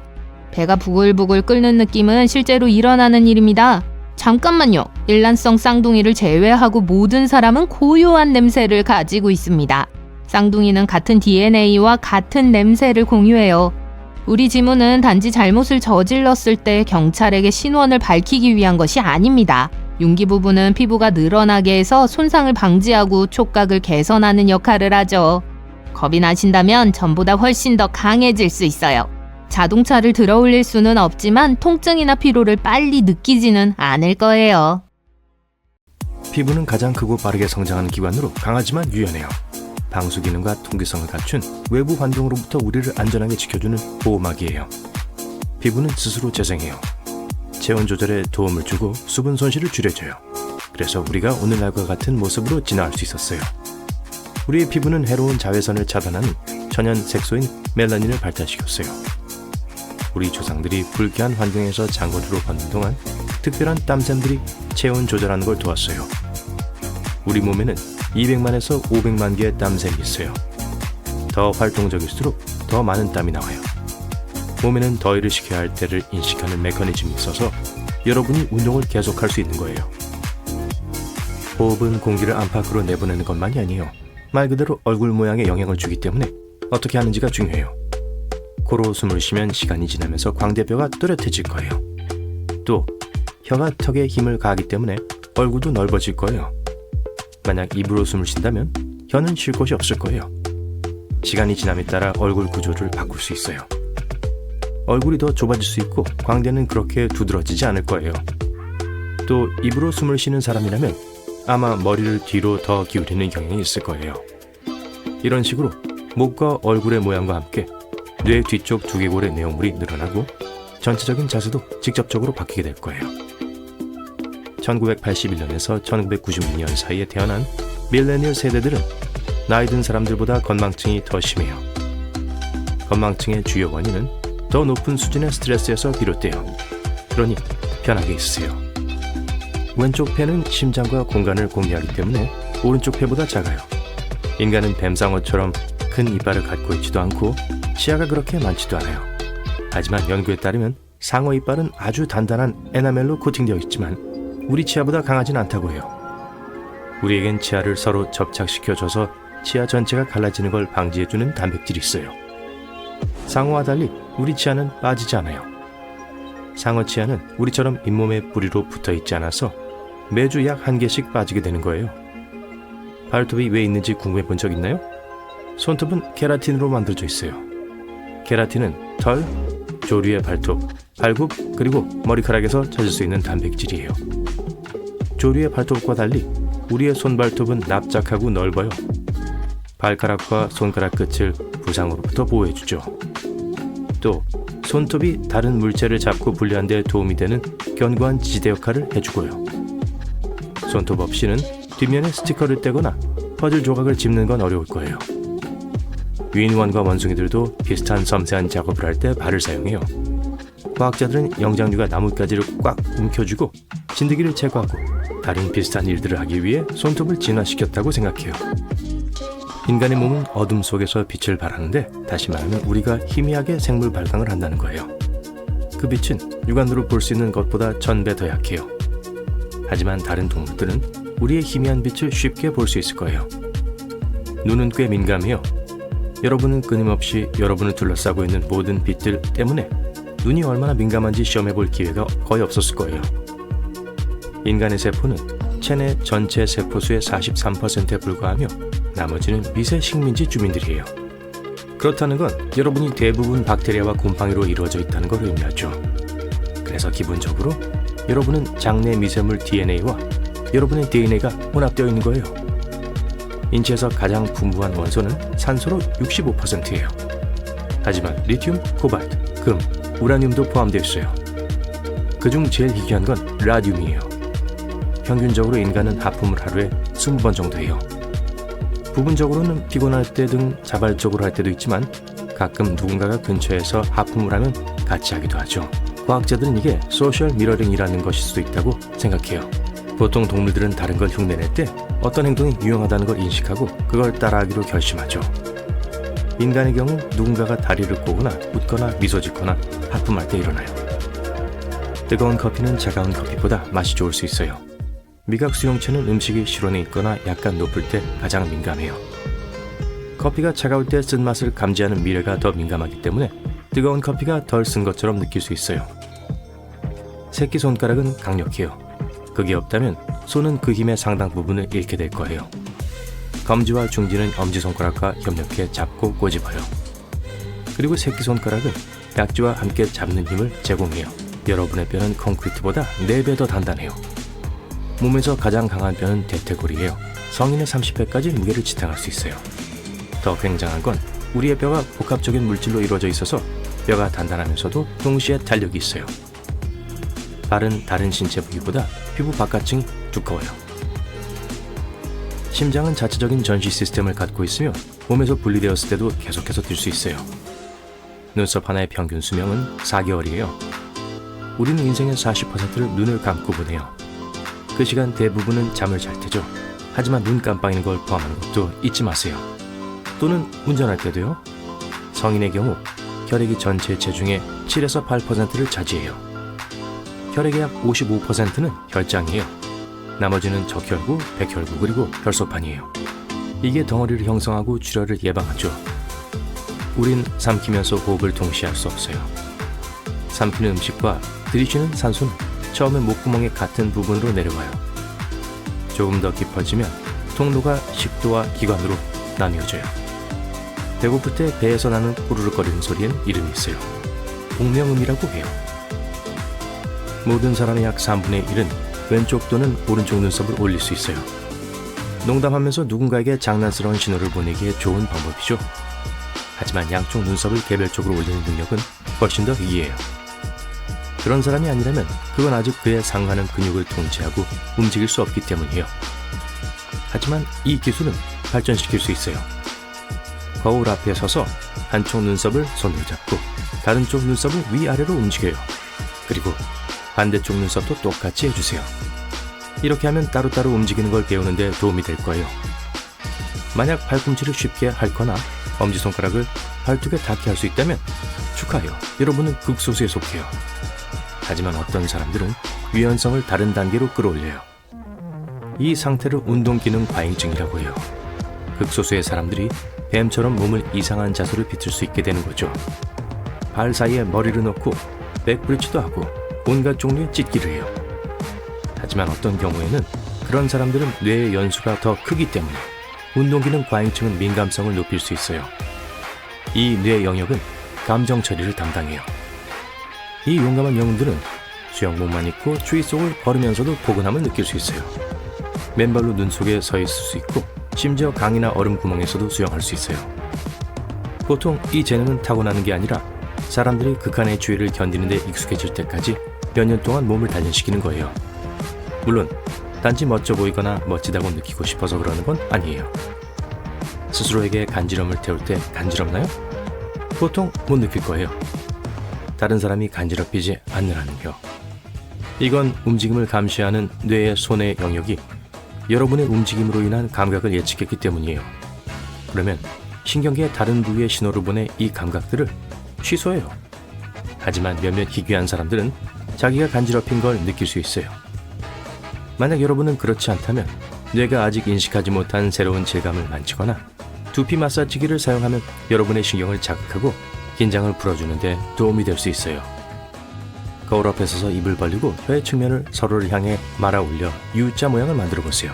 배가 부글부글 끓는 느낌은 실제로 일어나는 일입니다. 잠깐만요. 일란성 쌍둥이를 제외하고 모든 사람은 고유한 냄새를 가지고 있습니다. 쌍둥이는 같은 DNA와 같은 냄새를 공유해요. 우리 지문은 단지 잘못을 저질렀을 때 경찰에게 신원을 밝히기 위한 것이 아닙니다. 윤기 부분은 피부가 늘어나게 해서 손상을 방지하고 촉각을 개선하는 역할을 하죠. 겁이 나신다면 전보다 훨씬 더 강해질 수 있어요. 자동차를 들어올릴 수는 없지만 통증이나 피로를 빨리 느끼지는 않을 거예요. 피부는 가장 크고 빠르게 성장하는 기관으로 강하지만 유연해요. 방수 기능과 통기성을 갖춘 외부 환경으로부터 우리를 안전하게 지켜주는 보호막이에요. 피부는 스스로 재생해요. 체온 조절에 도움을 주고 수분 손실을 줄여줘요. 그래서 우리가 오늘날과 같은 모습으로 진화할 수 있었어요. 우리의 피부는 해로운 자외선을 차단하는 천연 색소인 멜라닌을 발달시켰어요. 우리 조상들이 불쾌한 환경에서 장거리로 걷는 동안 특별한 땀샘들이 체온 조절하는 걸 도왔어요. 우리 몸에는 200만에서 500만 개의 땀샘이 있어요. 더 활동적일수록 더 많은 땀이 나와요. 몸에는 더위를 식혀야 할 때를 인식하는 메커니즘이 있어서 여러분이 운동을 계속할 수 있는 거예요. 호흡은 공기를 안팎으로 내보내는 것만이 아니에요. 말 그대로 얼굴 모양에 영향을 주기 때문에 어떻게 하는지가 중요해요. 코로 숨을 쉬면 시간이 지나면서 광대뼈가 또렷해질 거예요. 또 혀가 턱에 힘을 가하기 때문에 얼굴도 넓어질 거예요. 만약 입으로 숨을 쉰다면 혀는 쉴 곳이 없을 거예요. 시간이 지남에 따라 얼굴 구조를 바꿀 수 있어요. 얼굴이 더 좁아질 수 있고 광대는 그렇게 두드러지지 않을 거예요. 또 입으로 숨을 쉬는 사람이라면 아마 머리를 뒤로 더 기울이는 경향이 있을 거예요. 이런 식으로 목과 얼굴의 모양과 함께 뇌 뒤쪽 두개골의 내용물이 늘어나고 전체적인 자세도 직접적으로 바뀌게 될 거예요. 1981년에서 1996년 사이에 태어난 밀레니얼 세대들은 나이 든 사람들보다 건망증이 더 심해요. 건망증의 주요 원인은 더 높은 수준의 스트레스에서 비롯돼요. 그러니 편하게 있으세요. 왼쪽 폐는 심장과 공간을 공유하기 때문에 오른쪽 폐보다 작아요. 인간은 뱀상어처럼 큰 이빨을 갖고 있지도 않고 치아가 그렇게 많지도 않아요. 하지만 연구에 따르면 상어 이빨은 아주 단단한 에나멜로 코팅되어 있지만 우리 치아보다 강하진 않다고 해요. 우리에겐 치아를 서로 접착시켜줘서 치아 전체가 갈라지는 걸 방지해주는 단백질이 있어요. 상어와 달리 우리 치아는 빠지지 않아요. 상어 치아는 우리처럼 잇몸에 뿌리로 붙어있지 않아서 매주 약 1개씩 빠지게 되는 거예요. 발톱이 왜 있는지 궁금해 본 적 있나요? 손톱은 케라틴으로 만들어져 있어요. 케라틴은 털, 조류의 발톱, 발굽, 그리고 머리카락에서 찾을 수 있는 단백질이에요. 조류의 발톱과 달리 우리의 손발톱은 납작하고 넓어요. 발가락과 손가락 끝을 부상으로부터 보호해주죠. 또 손톱이 다른 물체를 잡고 분리하는 데 도움이 되는 견고한 지지대 역할을 해주고요. 손톱 없이는 뒷면에 스티커를 떼거나 퍼즐 조각을 짚는 건 어려울 거예요. 유인원과 원숭이들도 비슷한 섬세한 작업을 할 때 발을 사용해요. 과학자들은 영장류가 나뭇가지를 꽉 움켜쥐고 진드기를 제거하고 다른 비슷한 일들을 하기 위해 손톱을 진화시켰다고 생각해요. 인간의 몸은 어둠 속에서 빛을 발하는데, 다시 말하면 우리가 희미하게 생물 발광을 한다는 거예요. 그 빛은 육안으로 볼 수 있는 것보다 1000배 더 약해요. 하지만 다른 동물들은 우리의 희미한 빛을 쉽게 볼 수 있을 거예요. 눈은 꽤 민감해요. 여러분은 끊임없이 여러분을 둘러싸고 있는 모든 빛들 때문에 눈이 얼마나 민감한지 시험해 볼 기회가 거의 없었을 거예요. 인간의 세포는 체내 전체 세포수의 43%에 불과하며 나머지는 미세 식민지 주민들이에요. 그렇다는 건 여러분이 대부분 박테리아와 곰팡이로 이루어져 있다는 걸 의미하죠. 그래서 기본적으로 여러분은 장내 미세물 DNA와 여러분의 DNA가 혼합되어 있는 거예요. 인체에서 가장 풍부한 원소는 산소로 65%예요. 하지만 리튬, 코발트, 금, 우라늄도 포함되어 있어요. 그중 제일 희귀한 건 라듐이에요. 평균적으로 인간은 하품을 하루에 20번 정도 해요. 부분적으로는 피곤할 때 등 자발적으로 할 때도 있지만 가끔 누군가가 근처에서 하품을 하면 같이 하기도 하죠. 과학자들은 이게 소셜 미러링이라는 것일 수도 있다고 생각해요. 보통 동물들은 다른 걸 흉내낼 때 어떤 행동이 유용하다는 걸 인식하고 그걸 따라하기로 결심하죠. 인간의 경우 누군가가 다리를 꼬거나 웃거나 미소 짓거나 하품할 때 일어나요. 뜨거운 커피는 차가운 커피보다 맛이 좋을 수 있어요. 미각 수용체는 음식이 실온에 있거나 약간 높을 때 가장 민감해요. 커피가 차가울 때 쓴맛을 감지하는 미래가 더 민감하기 때문에 뜨거운 커피가 덜 쓴 것처럼 느낄 수 있어요. 새끼손가락은 강력해요. 그게 없다면 손은 그 힘의 상당 부분을 잃게 될 거예요. 검지와 중지는 엄지손가락과 협력해 잡고 꼬집어요. 그리고 새끼손가락은 약지와 함께 잡는 힘을 제공해요. 여러분의 뼈는 콘크리트보다 4배 더 단단해요. 몸에서 가장 강한 뼈는 대퇴골이에요. 성인의 30회까지 무게를 지탱할 수 있어요. 더 굉장한 건 우리의 뼈가 복합적인 물질로 이루어져 있어서 뼈가 단단하면서도 동시에 탄력이 있어요. 발은 다른 신체 부위보다 피부 바깥층이 두꺼워요. 심장은 자체적인 전시 시스템을 갖고 있으며 몸에서 분리되었을 때도 계속해서 뛸 수 있어요. 눈썹 하나의 평균 수명은 4개월이에요. 우리는 인생의 40%를 눈을 감고 보내요. 그 시간 대부분은 잠을 잘 테죠. 하지만 눈 깜빡이는 걸 포함하는 것도 잊지 마세요. 또는 운전할 때도요. 성인의 경우 혈액이 전체 체중의 7에서 8%를 차지해요. 혈액의 약 55%는 혈장이에요. 나머지는 적혈구, 백혈구, 그리고 혈소판이에요. 이게 덩어리를 형성하고 출혈을 예방하죠. 우린 삼키면서 호흡을 동시에 할 수 없어요. 삼키는 음식과 들이쉬는 산소는 처음에 목구멍의 같은 부분으로 내려와요. 조금 더 깊어지면 통로가 식도와 기관으로 나뉘어져요. 배고플 때 배에서 나는 꾸르륵거리는 소리엔 이름이 있어요. 복명음이라고 해요. 모든 사람의 약 3분의 1은 왼쪽 또는 오른쪽 눈썹을 올릴 수 있어요. 농담하면서 누군가에게 장난스러운 신호를 보내기에 좋은 방법이죠. 하지만 양쪽 눈썹을 개별적으로 올리는 능력은 훨씬 더 희귀해요. 그런 사람이 아니라면 그건 아직 그에 상하는 근육을 통제하고 움직일 수 없기 때문이에요. 하지만 이 기술은 발전시킬 수 있어요. 거울 앞에 서서 한쪽 눈썹을 손으로 잡고 다른 쪽 눈썹을 위아래로 움직여요. 그리고 반대쪽 눈썹도 똑같이 해주세요. 이렇게 하면 따로따로 움직이는 걸 배우는데 도움이 될 거예요. 만약 발꿈치를 쉽게 핥거나 엄지손가락을 발톱에 닿게 할 수 있다면 축하해요. 여러분은 극소수에 속해요. 하지만 어떤 사람들은 유연성을 다른 단계로 끌어올려요. 이 상태를 운동기능 과잉증이라고 해요. 극소수의 사람들이 뱀처럼 몸을 이상한 자세로 비틀 수 있게 되는 거죠. 발 사이에 머리를 넣고 백브리지도 하고 온갖 종류의 찢기를 해요. 하지만 어떤 경우에는 그런 사람들은 뇌의 연수가 더 크기 때문에 운동기능 과잉증은 민감성을 높일 수 있어요. 이 뇌 영역은 감정 처리를 담당해요. 이 용감한 영웅들은 수영복만 입고 추위 속을 걸으면서도 포근함을 느낄 수 있어요. 맨발로 눈 속에 서 있을 수 있고 심지어 강이나 얼음 구멍에서도 수영할 수 있어요. 보통 이 재능은 타고나는 게 아니라 사람들이 극한의 추위를 견디는 데 익숙해질 때까지 몇 년 동안 몸을 단련시키는 거예요. 물론 단지 멋져 보이거나 멋지다고 느끼고 싶어서 그러는 건 아니에요. 스스로에게 간지럼을 태울 때 간지럽나요? 보통 못 느낄 거예요. 다른 사람이 간지럽히지 않느라는요. 이건 움직임을 감시하는 뇌의 손의 영역이 여러분의 움직임으로 인한 감각을 예측했기 때문이에요. 그러면 신경계의 다른 부위에 신호를 보내 이 감각들을 취소해요. 하지만 몇몇 희귀한 사람들은 자기가 간지럽힌 걸 느낄 수 있어요. 만약 여러분은 그렇지 않다면 뇌가 아직 인식하지 못한 새로운 질감을 만지거나 두피 마사지기를 사용하면 여러분의 신경을 자극하고 긴장을 풀어주는 데 도움이 될 수 있어요. 거울 앞에 서서 입을 벌리고 혀의 측면을 서로를 향해 말아 올려 U자 모양을 만들어 보세요.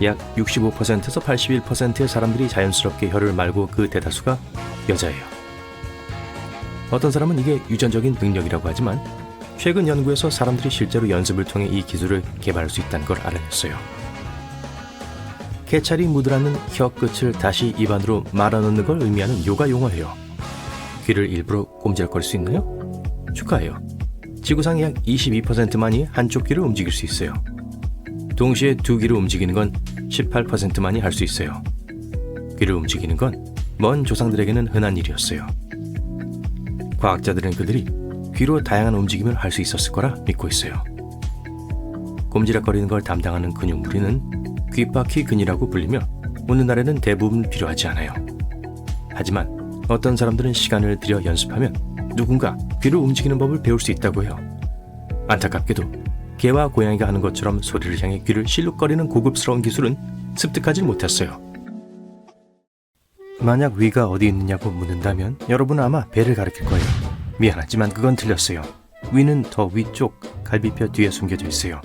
약 65%에서 81%의 사람들이 자연스럽게 혀를 말고 그 대다수가 여자예요. 어떤 사람은 이게 유전적인 능력이라고 하지만 최근 연구에서 사람들이 실제로 연습을 통해 이 기술을 개발할 수 있다는 걸 알아냈어요. 케찰이 묻어나는 혀 끝을 다시 입안으로 말아넣는 걸 의미하는 요가 용어예요. 귀를 일부러 꼼지락거릴 수 있나요? 축하해요. 지구상 약 22%만이 한쪽 귀를 움직일 수 있어요. 동시에 두 귀를 움직이는 건 18%만이 할 수 있어요. 귀를 움직이는 건 먼 조상들에게는 흔한 일이었어요. 과학자들은 그들이 귀로 다양한 움직임을 할 수 있었을 거라 믿고 있어요. 꼼지락거리는 걸 담당하는 근육무리는 귓바퀴근이라고 불리며 오늘날에는 대부분 필요하지 않아요. 하지만 어떤 사람들은 시간을 들여 연습하면 누군가 귀를 움직이는 법을 배울 수 있다고 해요. 안타깝게도 개와 고양이가 하는 것처럼 소리를 향해 귀를 실룩거리는 고급스러운 기술은 습득하지 못했어요. 만약 위가 어디 있느냐고 묻는다면 여러분은 아마 배를 가리킬 거예요. 미안하지만 그건 틀렸어요. 위는 더 위쪽 갈비뼈 뒤에 숨겨져 있어요.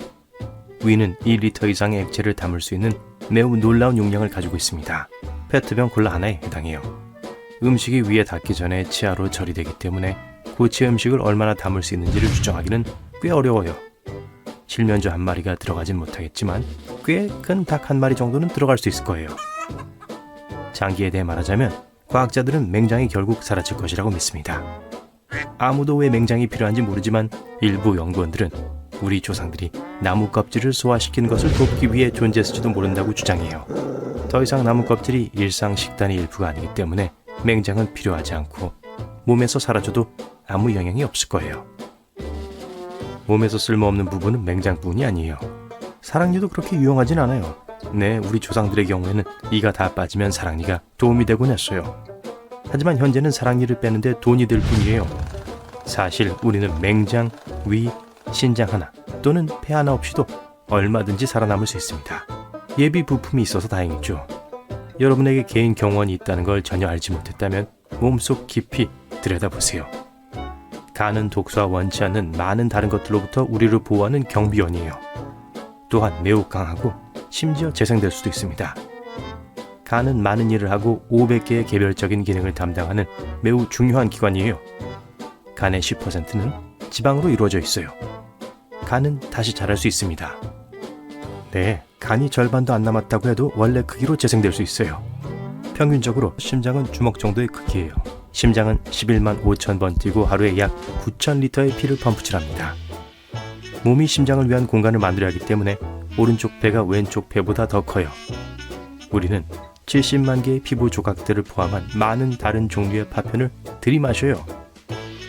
위는 2리터 이상의 액체를 담을 수 있는 매우 놀라운 용량을 가지고 있습니다. 페트병 콜라 하나에 해당해요. 음식이 위에 닿기 전에 치아로 처리되기 때문에 고체 음식을 얼마나 담을 수 있는지를 추정하기는 꽤 어려워요. 실면조 한 마리가 들어가진 못하겠지만 꽤 큰 닭 한 마리 정도는 들어갈 수 있을 거예요. 장기에 대해 말하자면 과학자들은 맹장이 결국 사라질 것이라고 믿습니다. 아무도 왜 맹장이 필요한지 모르지만 일부 연구원들은 우리 조상들이 나무 껍질을 소화시키는 것을 돕기 위해 존재했을지도 모른다고 주장해요. 더 이상 나무 껍질이 일상 식단의 일부가 아니기 때문에 맹장은 필요하지 않고 몸에서 사라져도 아무 영향이 없을 거예요. 몸에서 쓸모없는 부분은 맹장 부분이 아니에요. 사랑니도 그렇게 유용하진 않아요. 네, 우리 조상들의 경우에는 이가 다 빠지면 사랑니가 도움이 되곤 했어요. 하지만 현재는 사랑니를 빼는데 돈이 들 뿐이에요. 사실 우리는 맹장, 위, 신장 하나 또는 폐 하나 없이도 얼마든지 살아남을 수 있습니다. 예비 부품이 있어서 다행이죠. 여러분에게 개인 경원이 있다는 걸 전혀 알지 못했다면 몸속 깊이 들여다보세요. 간은 독소와 원치 않는 많은 다른 것들로부터 우리를 보호하는 경비원이에요. 또한 매우 강하고 심지어 재생될 수도 있습니다. 간은 많은 일을 하고 500개의 개별적인 기능을 담당하는 매우 중요한 기관이에요. 간의 10%는 지방으로 이루어져 있어요. 간은 다시 자랄 수 있습니다. 네, 간이 절반도 안 남았다고 해도 원래 크기로 재생될 수 있어요. 평균적으로 심장은 주먹 정도의 크기예요. 심장은 11만 5천 번 뛰고 하루에 약 9천 리터의 피를 펌프질합니다. 몸이 심장을 위한 공간을 만들어야 하기 때문에 오른쪽 배가 왼쪽 배보다 더 커요. 우리는 70만 개의 피부 조각들을 포함한 많은 다른 종류의 파편을 들이마셔요.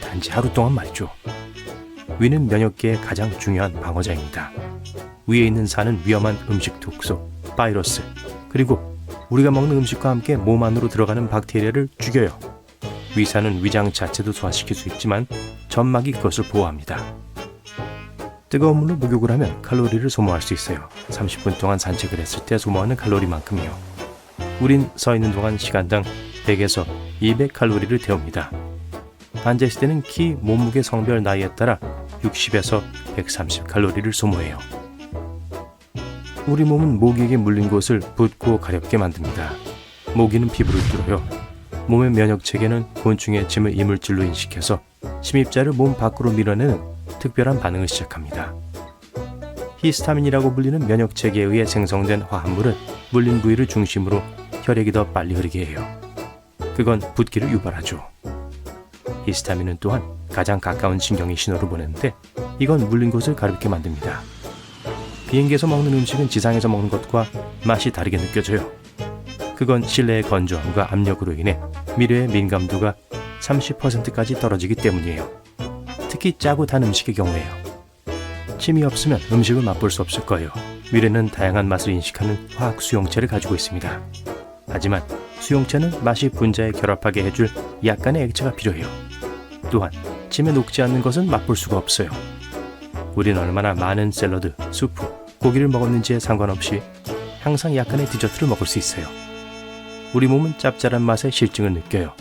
단지 하루 동안 말이죠. 위는 면역계의 가장 중요한 방어자입니다. 위에 있는 산은 위험한 음식 독소, 바이러스, 그리고 우리가 먹는 음식과 함께 몸 안으로 들어가는 박테리아를 죽여요. 위산은 위장 자체도 소화시킬 수 있지만 점막이 그것을 보호합니다. 뜨거운 물로 목욕을 하면 칼로리를 소모할 수 있어요. 30분 동안 산책을 했을 때 소모하는 칼로리만큼이요. 우린 서 있는 동안 시간당 100에서 200칼로리를 태웁니다. 앉아있을 때는 키, 몸무게, 성별, 나이에 따라 60에서 130칼로리를 소모해요. 우리 몸은 모기에게 물린 곳을 붓고 가렵게 만듭니다. 모기는 피부를 뚫어요. 몸의 면역체계는 곤충의 침을 이물질로 인식해서 침입자를 몸 밖으로 밀어내는 특별한 반응을 시작합니다. 히스타민이라고 불리는 면역체계에 의해 생성된 화합물은 물린 부위를 중심으로 혈액이 더 빨리 흐르게 해요. 그건 붓기를 유발하죠. 히스타민은 또한 가장 가까운 신경의 신호를 보내는데 이건 물린 곳을 가렵게 만듭니다. 비행기에서 먹는 음식은 지상에서 먹는 것과 맛이 다르게 느껴져요. 그건 실내의 건조함과 압력으로 인해 미뢰의 민감도가 30%까지 떨어지기 때문이에요. 특히 짜고 단 음식의 경우에요. 침이 없으면 음식을 맛볼 수 없을 거예요. 미뢰는 다양한 맛을 인식하는 화학 수용체를 가지고 있습니다. 하지만 수용체는 맛이 분자에 결합하게 해줄 약간의 액체가 필요해요. 또한 침에 녹지 않는 것은 맛볼 수가 없어요. 우린 얼마나 많은 샐러드, 수프, 고기를 먹었는지에 상관없이 항상 약간의 디저트를 먹을 수 있어요. 우리 몸은 짭짤한 맛에 실증을 느껴요.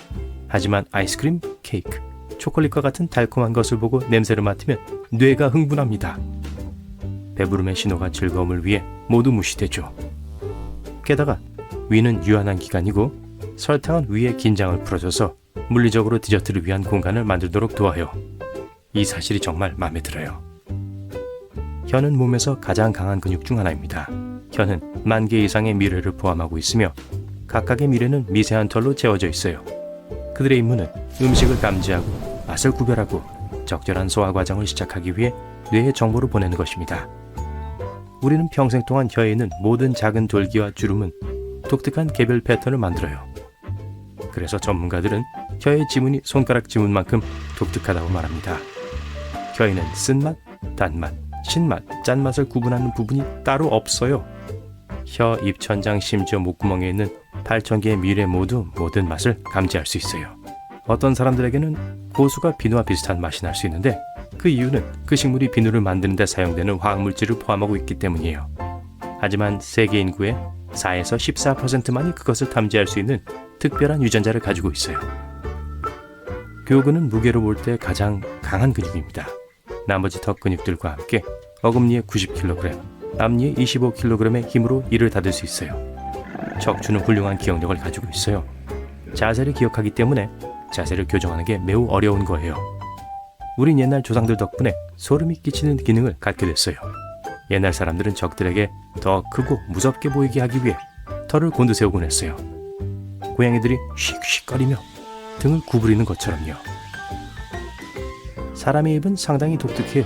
하지만 아이스크림, 케이크, 초콜릿과 같은 달콤한 것을 보고 냄새를 맡으면 뇌가 흥분합니다. 배부름의 신호가 즐거움을 위해 모두 무시되죠. 게다가 위는 유한한 기관이고 설탕은 위의 긴장을 풀어줘서 물리적으로 디저트를 위한 공간을 만들도록 도와요. 이 사실이 정말 마음에 들어요. 혀는 몸에서 가장 강한 근육 중 하나입니다. 혀는 10,000개 이상의 미뢰를 포함하고 있으며 각각의 미뢰는 미세한 털로 채워져 있어요. 그 그들의 임무는 음식을 감지하고 맛을 구별하고 적절한 소화 과정을 시작하기 위해 뇌에 정보를 보내는 것입니다. 우리는 평생 동안 혀에 있는 모든 작은 돌기와 주름은 독특한 개별 패턴을 만들어요. 그래서 전문가들은 혀의 지문이 손가락 지문만큼 독특하다고 말합니다. 혀에는 쓴맛, 단맛, 신맛, 짠맛을 구분하는 부분이 따로 없어요. 혀, 입천장, 심지어 목구멍에 있는 8,000개의 밀에 모두 모든 맛을 감지할 수 있어요. 어떤 사람들에게는 고수가 비누와 비슷한 맛이 날 수 있는데 그 이유는 그 식물이 비누를 만드는 데 사용되는 화학물질을 포함하고 있기 때문이에요. 하지만 세계 인구의 4에서 14%만이 그것을 탐지할 수 있는 특별한 유전자를 가지고 있어요. 교근은 무게로 볼 때 가장 강한 근육입니다. 나머지 턱 근육들과 함께 어금니의 90kg, 앞니의 25kg의 힘으로 이를 닫을 수 있어요. 척추는 훌륭한 기억력을 가지고 있어요. 자세를 기억하기 때문에 자세를 교정하는 게 매우 어려운 거예요. 우린 옛날 조상들 덕분에 소름이 끼치는 기능을 갖게 됐어요. 옛날 사람들은 적들에게 더 크고 무섭게 보이게 하기 위해 털을 곤두세우곤 했어요. 고양이들이 쉿쉿거리며 등을 구부리는 것처럼요. 사람의 입은 상당히 독특해요.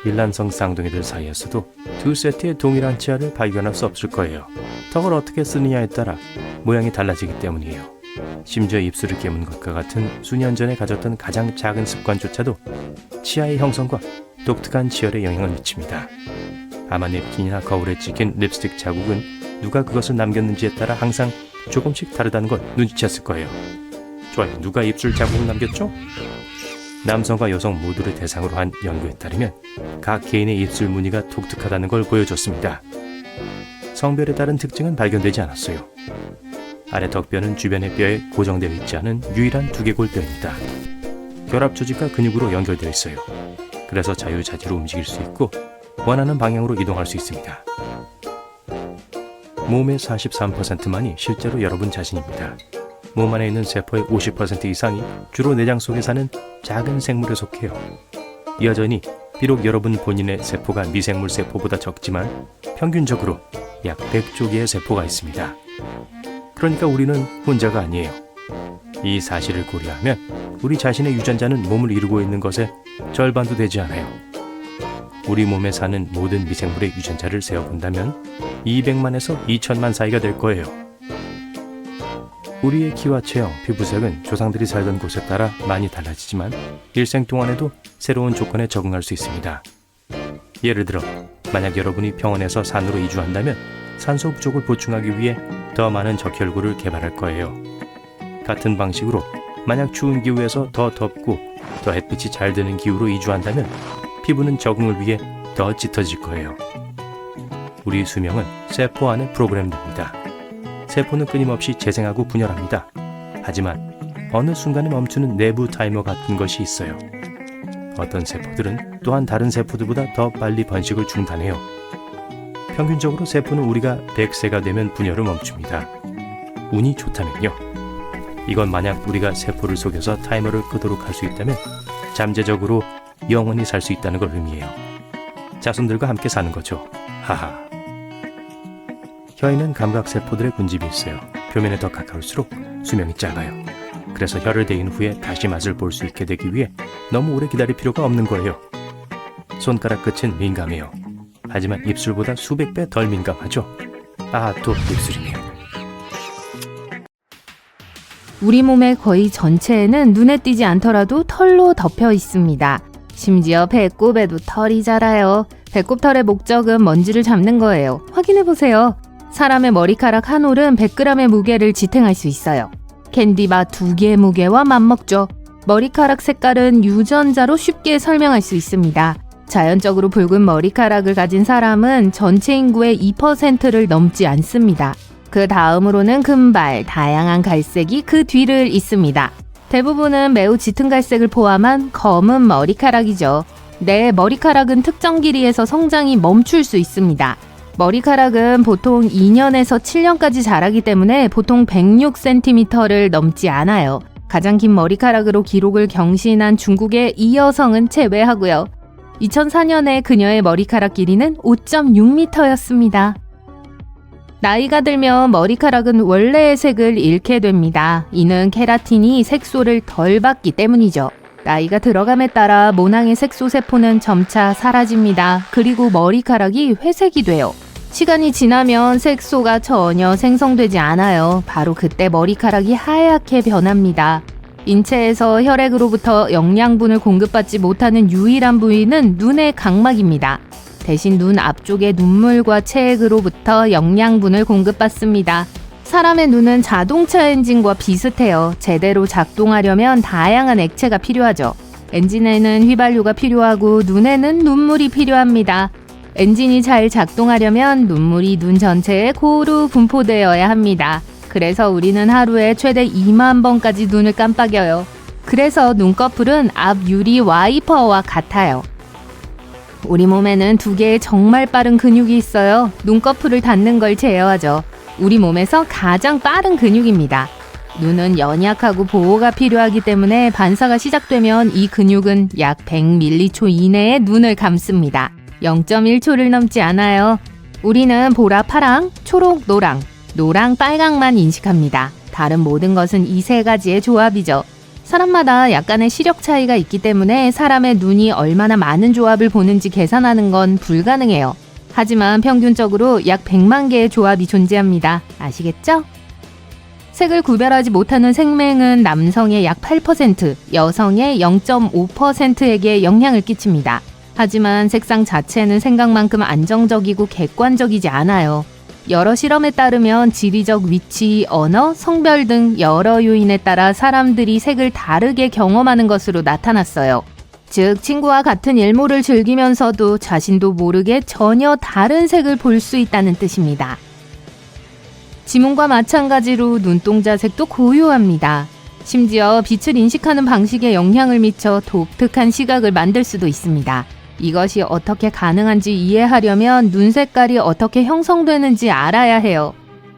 일란성 쌍둥이들 사이에서도 두 세트의 동일한 치아를 발견할 수 없을 거예요. 턱을 어떻게 쓰느냐에 따라 모양이 달라지기 때문이에요. 심지어 입술을 깨문 것과 같은 수년 전에 가졌던 가장 작은 습관조차도 치아의 형성과 독특한 치열에 영향을 미칩니다. 아마 냅킨이나 거울에 찍힌 립스틱 자국은 누가 그것을 남겼는지에 따라 항상 조금씩 다르다는 걸 눈치챘을 거예요. 좋아요. 누가 입술 자국을 남겼죠? 남성과 여성 모두를 대상으로 한 연구에 따르면 각 개인의 입술 무늬가 독특하다는 걸 보여줬습니다. 성별에 따른 특징은 발견되지 않았어요. 아래 턱뼈는 주변의 뼈에 고정되어 있지 않은 유일한 두개골뼈입니다. 결합 조직과 근육으로 연결되어 있어요. 그래서 자유자재로 움직일 수 있고 원하는 방향으로 이동할 수 있습니다. 몸의 43%만이 실제로 여러분 자신입니다. 몸 안에 있는 세포의 50% 이상이 주로 내장 속에 사는 작은 생물에 속해요. 여전히 비록 여러분 본인의 세포가 미생물 세포보다 적지만 평균적으로 약 100조 개의 세포가 있습니다. 그러니까 우리는 혼자가 아니에요. 이 사실을 고려하면 우리 자신의 유전자는 몸을 이루고 있는 것의 절반도 되지 않아요. 우리 몸에 사는 모든 미생물의 유전자를 세어본다면 200만에서 2천만 사이가 될 거예요. 우리의 키와 체형, 피부색은 조상들이 살던 곳에 따라 많이 달라지지만 일생 동안에도 새로운 조건에 적응할 수 있습니다. 예를 들어 만약 여러분이 평원에서 산으로 이주한다면 산소 부족을 보충하기 위해 더 많은 적혈구를 개발할 거예요. 같은 방식으로 만약 추운 기후에서 더 덥고 더 햇빛이 잘 드는 기후로 이주한다면 피부는 적응을 위해 더 짙어질 거예요. 우리 수명은 세포 안에 프로그램됩니다. 세포는 끊임없이 재생하고 분열합니다. 하지만 어느 순간에 멈추는 내부 타이머 같은 것이 있어요. 어떤 세포들은 또한 다른 세포들보다 더 빨리 번식을 중단해요. 평균적으로 세포는 우리가 100세가 되면 분열을 멈춥니다. 운이 좋다면요. 이건 만약 우리가 세포를 속여서 타이머를 끄도록 할 수 있다면 잠재적으로 영원히 살 수 있다는 걸 의미해요. 자손들과 함께 사는 거죠. 하하. 혀에는 감각세포들의 군집이 있어요. 표면에 더 가까울수록 수명이 짧아요. 그래서 혀를 대인 후에 다시 맛을 볼 수 있게 되기 위해 너무 오래 기다릴 필요가 없는 거예요. 손가락 끝은 민감해요. 하지만 입술보다 수백 배 덜 민감하죠. 또 입술이네요. 우리 몸의 거의 전체에는 눈에 띄지 않더라도 털로 덮여 있습니다. 심지어 배꼽에도 털이 자라요. 배꼽털의 목적은 먼지를 잡는 거예요. 확인해보세요. 사람의 머리카락 한 올은 100g의 무게를 지탱할 수 있어요. 캔디바 2개의 무게와 맞먹죠. 머리카락 색깔은 유전자로 쉽게 설명할 수 있습니다. 자연적으로 붉은 머리카락을 가진 사람은 전체 인구의 2%를 넘지 않습니다. 그 다음으로는 금발, 다양한 갈색이 그 뒤를 잇습니다. 대부분은 매우 짙은 갈색을 포함한 검은 머리카락이죠. 내 머리카락은 특정 길이에서 성장이 멈출 수 있습니다. 머리카락은 보통 2년에서 7년까지 자라기 때문에 보통 106cm를 넘지 않아요. 가장 긴 머리카락으로 기록을 경신한 중국의 이 여성은 제외하고요. 2004년에 그녀의 머리카락 길이는 5.6m였습니다. 나이가 들면 머리카락은 원래의 색을 잃게 됩니다. 이는 케라틴이 색소를 덜 받기 때문이죠. 나이가 들어감에 따라 모낭의 색소 세포는 점차 사라집니다. 그리고 머리카락이 회색이 돼요. 시간이 지나면 색소가 전혀 생성되지 않아요. 바로 그때 머리카락이 하얗게 변합니다. 인체에서 혈액으로부터 영양분을 공급받지 못하는 유일한 부위는 눈의 각막입니다. 대신 눈 앞쪽의 눈물과 체액으로부터 영양분을 공급받습니다. 사람의 눈은 자동차 엔진과 비슷해요. 제대로 작동하려면 다양한 액체가 필요하죠. 엔진에는 휘발유가 필요하고 눈에는 눈물이 필요합니다. 엔진이 잘 작동하려면 눈물이 눈 전체에 고루 분포되어야 합니다. 그래서 우리는 하루에 최대 2만 번까지 눈을 깜빡여요. 그래서 눈꺼풀은 앞 유리 와이퍼와 같아요. 우리 몸에는 두 개의 정말 빠른 근육이 있어요. 눈꺼풀을 닫는 걸 제어하죠. 우리 몸에서 가장 빠른 근육입니다. 눈은 연약하고 보호가 필요하기 때문에 반사가 시작되면 이 근육은 약 100m초 이내에 눈을 감습니다. 0.1초를 넘지 않아요. 우리는 보라, 파랑, 초록, 노랑, 노랑, 빨강만 인식합니다. 다른 모든 것은 이 세 가지의 조합이죠. 사람마다 약간의 시력 차이가 있기 때문에 사람의 눈이 얼마나 많은 조합을 보는지 계산하는 건 불가능해요. 하지만 평균적으로 약 100만 개의 조합이 존재합니다. 아시겠죠? 색을 구별하지 못하는 생맹은 남성의 약 8%, 여성의 0.5%에게 영향을 끼칩니다. 하지만 색상 자체는 생각만큼 안정적이고 객관적이지 않아요. 여러 실험에 따르면 지리적 위치, 언어, 성별 등 여러 요인에 따라 사람들이 색을 다르게 경험하는 것으로 나타났어요. 즉, 친구와 같은 일몰을 즐기면서도 자신도 모르게 전혀 다른 색을 볼 수 있다는 뜻입니다. 지문과 마찬가지로 눈동자 색도 고유합니다. 심지어 빛을 인식하는 방식에 영향을 미쳐 독특한 시각을 만들 수도 있습니다. 이것이 어떻게 가능한지 이해하려면 눈 색깔이 어떻게 형성되는지 알아야 해요.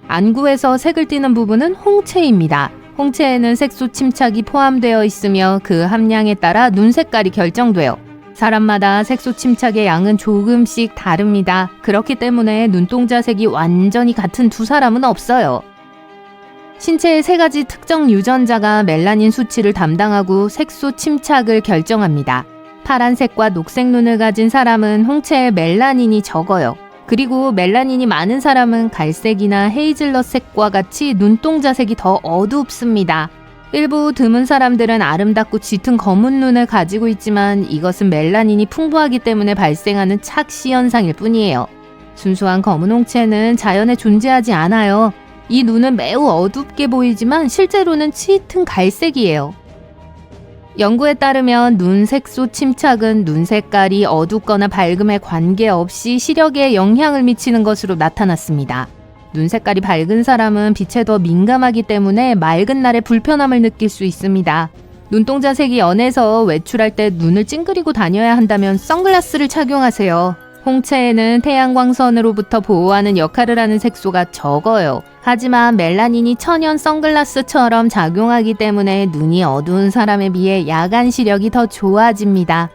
안구에서 색을 띠는 부분은 홍채입니다. 홍채에는 색소 침착이 포함되어 있으며 그 함량에 따라 눈 색깔이 결정돼요. 사람마다 색소 침착의 양은 조금씩 다릅니다. 그렇기 때문에 눈동자 색이 완전히 같은 두 사람은 없어요. 신체의 세 가지 특정 유전자가 멜라닌 수치를 담당하고 색소 침착을 결정합니다. 파란색과 녹색 눈을 가진 사람은 홍채에 멜라닌이 적어요. 그리고 멜라닌이 많은 사람은 갈색이나 헤이즐넛색과 같이 눈동자 색이 더 어둡습니다. 일부 드문 사람들은 아름답고 짙은 검은 눈을 가지고 있지만 이것은 멜라닌이 풍부하기 때문에 발생하는 착시 현상일 뿐이에요. 순수한 검은 홍채는 자연에 존재하지 않아요. 이 눈은 매우 어둡게 보이지만 실제로는 짙은 갈색이에요. 연구에 따르면 눈 색소 침착은 눈 색깔이 어둡거나 밝음에 관계없이 시력에 영향을 미치는 것으로 나타났습니다. 눈 색깔이 밝은 사람은 빛에 더 민감하기 때문에 맑은 날에 불편함을 느낄 수 있습니다. 눈동자 색이 연해서 외출할 때 눈을 찡그리고 다녀야 한다면 선글라스를 착용하세요. 홍채에는 태양광선으로부터 보호하는 역할을 하는 색소가 적어요. 하지만 멜라닌이 천연 선글라스처럼 작용하기 때문에 눈이 어두운 사람에 비해 야간 시력이 더 좋아집니다.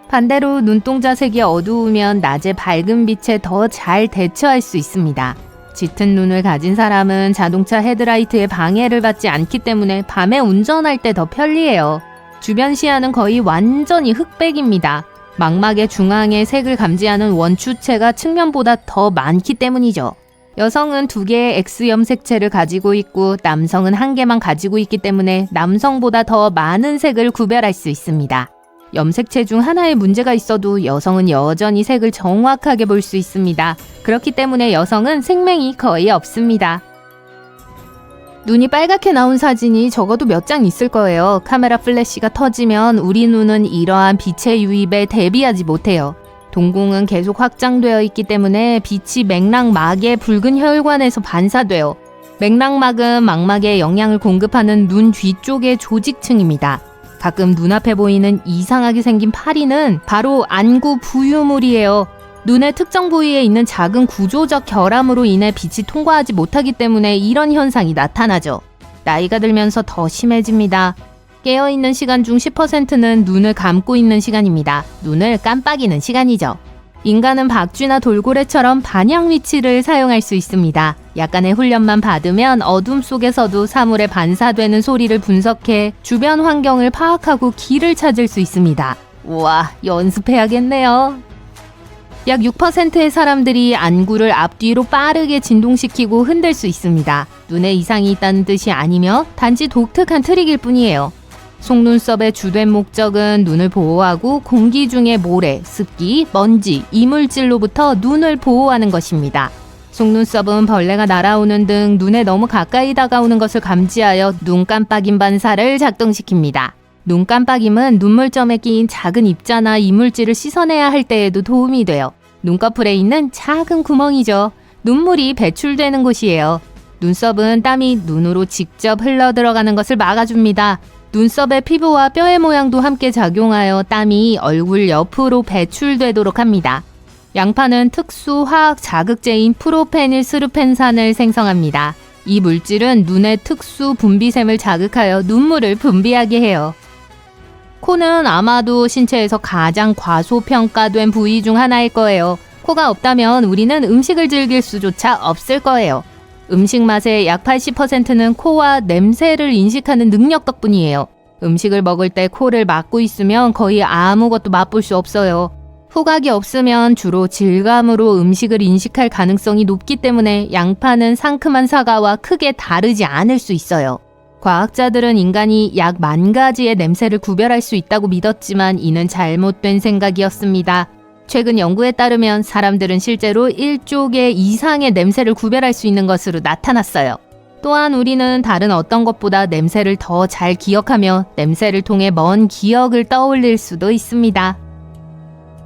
반대로 눈동자 색이 어두우면 낮에 밝은 빛에 더 잘 대처할 수 있습니다. 짙은 눈을 가진 사람은 자동차 헤드라이트에 방해를 받지 않기 때문에 밤에 운전할 때 더 편리해요. 주변 시야는 거의 완전히 흑백입니다. 망막의 중앙에 색을 감지하는 원추체가 측면보다 더 많기 때문이죠. 여성은 2개의 X 염색체를 가지고 있고 남성은 1개만 가지고 있기 때문에 남성보다 더 많은 색을 구별할 수 있습니다. 염색체 중 하나에 문제가 있어도 여성은 여전히 색을 정확하게 볼 수 있습니다. 그렇기 때문에 여성은 색맹이 거의 없습니다. 눈이 빨갛게 나온 사진이 적어도 몇 장 있을 거예요. 카메라 플래시가 터지면 우리 눈은 이러한 빛의 유입에 대비하지 못해요. 동공은 계속 확장되어 있기 때문에 빛이 맥락막의 붉은 혈관에서 반사돼요. 맥락막은 망막에 영양을 공급하는 눈 뒤쪽의 조직층입니다. 가끔 눈앞에 보이는 이상하게 생긴 파리는 바로 안구 부유물이에요. 눈의 특정 부위에 있는 작은 구조적 결함으로 인해 빛이 통과하지 못하기 때문에 이런 현상이 나타나죠. 나이가 들면서 더 심해집니다. 깨어있는 시간 중 10%는 눈을 감고 있는 시간입니다. 눈을 깜빡이는 시간이죠. 인간은 박쥐나 돌고래처럼 반향 위치를 사용할 수 있습니다. 약간의 훈련만 받으면 어둠 속에서도 사물에 반사되는 소리를 분석해 주변 환경을 파악하고 길을 찾을 수 있습니다. 우와, 연습해야겠네요. 약 6%의 사람들이 안구를 앞뒤로 빠르게 진동시키고 흔들 수 있습니다. 눈에 이상이 있다는 뜻이 아니며 단지 독특한 트릭일 뿐이에요. 속눈썹의 주된 목적은 눈을 보호하고 공기 중의 모래, 습기, 먼지, 이물질로부터 눈을 보호하는 것입니다. 속눈썹은 벌레가 날아오는 등 눈에 너무 가까이 다가오는 것을 감지하여 눈깜빡임 반사를 작동시킵니다. 눈깜빡임은 눈물점에 끼인 작은 입자나 이물질을 씻어내야 할 때에도 도움이 돼요. 눈꺼풀에 있는 작은 구멍이죠. 눈물이 배출되는 곳이에요. 눈썹은 땀이 눈으로 직접 흘러들어가는 것을 막아줍니다. 눈썹의 피부와 뼈의 모양도 함께 작용하여 땀이 얼굴 옆으로 배출되도록 합니다. 양파는 특수 화학 자극제인 프로페닐스루펜산을 생성합니다. 이 물질은 눈의 특수 분비샘을 자극하여 눈물을 분비하게 해요. 코는 아마도 신체에서 가장 과소평가된 부위 중 하나일 거예요. 코가 없다면 우리는 음식을 즐길 수조차 없을 거예요. 음식 맛의 약 80%는 코와 냄새를 인식하는 능력 덕분이에요. 음식을 먹을 때 코를 막고 있으면 거의 아무것도 맛볼 수 없어요. 후각이 없으면 주로 질감으로 음식을 인식할 가능성이 높기 때문에 양파는 상큼한 사과와 크게 다르지 않을 수 있어요. 과학자들은 인간이 약 10,000가지의 냄새를 구별할 수 있다고 믿었지만 이는 잘못된 생각이었습니다. 최근 연구에 따르면 사람들은 실제로 1조 개 이상의 냄새를 구별할 수 있는 것으로 나타났어요. 또한 우리는 다른 어떤 것보다 냄새를 더 잘 기억하며 냄새를 통해 먼 기억을 떠올릴 수도 있습니다.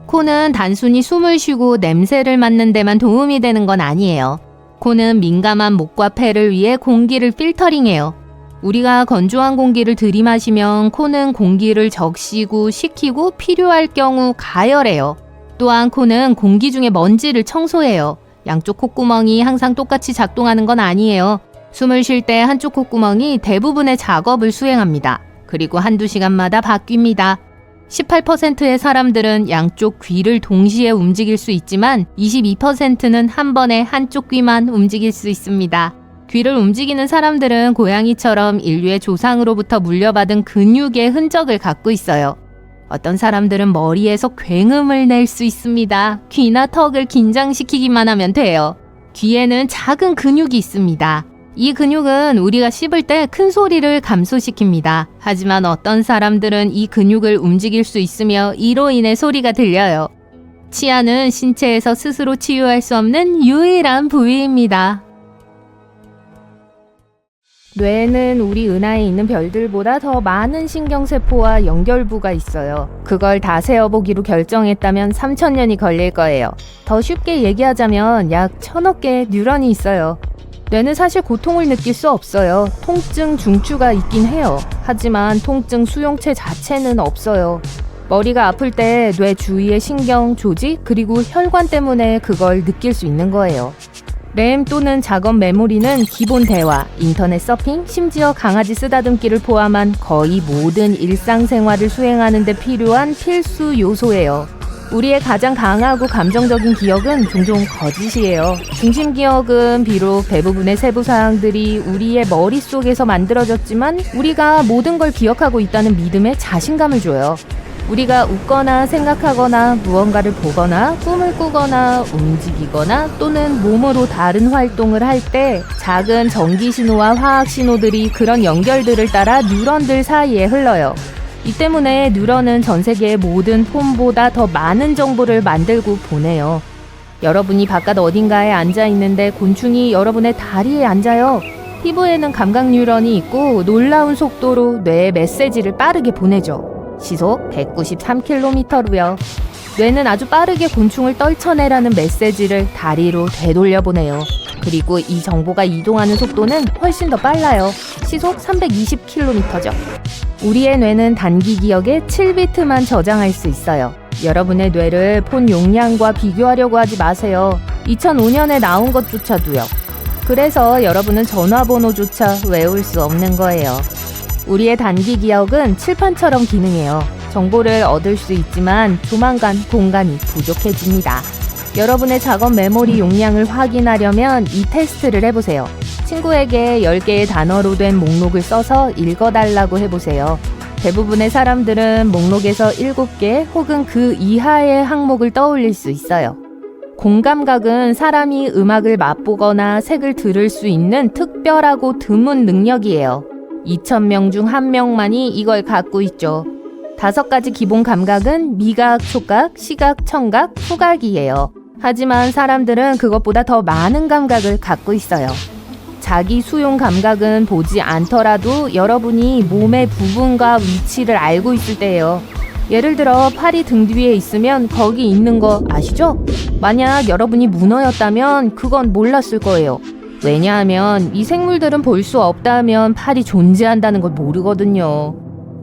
코는 단순히 숨을 쉬고 냄새를 맡는 데만 도움이 되는 건 아니에요. 코는 민감한 목과 폐를 위해 공기를 필터링해요. 우리가 건조한 공기를 들이마시면 코는 공기를 적시고 식히고 필요할 경우 가열해요. 또한 코는 공기 중에 먼지를 청소해요. 양쪽 콧구멍이 항상 똑같이 작동하는 건 아니에요. 숨을 쉴 때 한쪽 콧구멍이 대부분의 작업을 수행합니다. 그리고 한두 시간마다 바뀝니다. 18%의 사람들은 양쪽 귀를 동시에 움직일 수 있지만 22%는 한 번에 한쪽 귀만 움직일 수 있습니다. 귀를 움직이는 사람들은 고양이처럼 인류의 조상으로부터 물려받은 근육의 흔적을 갖고 있어요. 어떤 사람들은 머리에서 굉음을 낼 수 있습니다. 귀나 턱을 긴장시키기만 하면 돼요. 귀에는 작은 근육이 있습니다. 이 근육은 우리가 씹을 때 큰 소리를 감소시킵니다. 하지만 어떤 사람들은 이 근육을 움직일 수 있으며 이로 인해 소리가 들려요. 치아는 신체에서 스스로 치유할 수 없는 유일한 부위입니다. 뇌에는 우리 은하에 있는 별들보다 더 많은 신경세포와 연결부가 있어요. 그걸 다 세어보기로 결정했다면 3,000년이 걸릴 거예요. 더 쉽게 얘기하자면 약 1,000억 개의 뉴런이 있어요. 뇌는 사실 고통을 느낄 수 없어요. 통증 중추가 있긴 해요. 하지만 통증 수용체 자체는 없어요. 머리가 아플 때 뇌 주위의 신경, 조직, 그리고 혈관 때문에 그걸 느낄 수 있는 거예요. 램 또는 작업 메모리는 기본 대화, 인터넷 서핑, 심지어 강아지 쓰다듬기를 포함한 거의 모든 일상생활을 수행하는 데 필요한 필수 요소예요. 우리의 가장 강하고 감정적인 기억은 종종 거짓이에요. 중심 기억은 비록 대부분의 세부 사항들이 우리의 머릿속에서 만들어졌지만 우리가 모든 걸 기억하고 있다는 믿음에 자신감을 줘요. 우리가 웃거나 생각하거나 무언가를 보거나 꿈을 꾸거나 움직이거나 또는 몸으로 다른 활동을 할 때 작은 전기 신호와 화학 신호들이 그런 연결들을 따라 뉴런들 사이에 흘러요. 이 때문에 뉴런은 전 세계의 모든 폰보다 더 많은 정보를 만들고 보내요. 여러분이 바깥 어딘가에 앉아 있는데 곤충이 여러분의 다리에 앉아요. 피부에는 감각 뉴런이 있고 놀라운 속도로 뇌에 메시지를 빠르게 보내죠. 시속 193km로요. 뇌는 아주 빠르게 곤충을 떨쳐내라는 메시지를 다리로 되돌려보내요. 그리고 이 정보가 이동하는 속도는 훨씬 더 빨라요. 시속 320km죠. 우리의 뇌는 단기 기억에 7비트만 저장할 수 있어요. 여러분의 뇌를 폰 용량과 비교하려고 하지 마세요. 2005년에 나온 것조차도요. 그래서 여러분은 전화번호조차 외울 수 없는 거예요. 우리의 단기 기억은 칠판처럼 기능해요. 정보를 얻을 수 있지만 조만간 공간이 부족해집니다. 여러분의 작업 메모리 용량을 확인하려면 이 테스트를 해보세요. 친구에게 10개의 단어로 된 목록을 써서 읽어달라고 해보세요. 대부분의 사람들은 목록에서 7개 혹은 그 이하의 항목을 떠올릴 수 있어요. 공감각은 사람이 음악을 맛보거나 색을 들을 수 있는 특별하고 드문 능력이에요. 2,000명 중 1명만이 이걸 갖고 있죠. 5가지 기본 감각은 미각, 촉각, 시각, 청각, 후각이에요. 하지만 사람들은 그것보다 더 많은 감각을 갖고 있어요. 자기 수용 감각은 보지 않더라도 여러분이 몸의 부분과 위치를 알고 있을 때예요. 예를 들어 팔이 등 뒤에 있으면 거기 있는 거 아시죠? 만약 여러분이 문어였다면 그건 몰랐을 거예요. 왜냐하면 이 생물들은 볼 수 없다면 팔이 존재한다는 걸 모르거든요.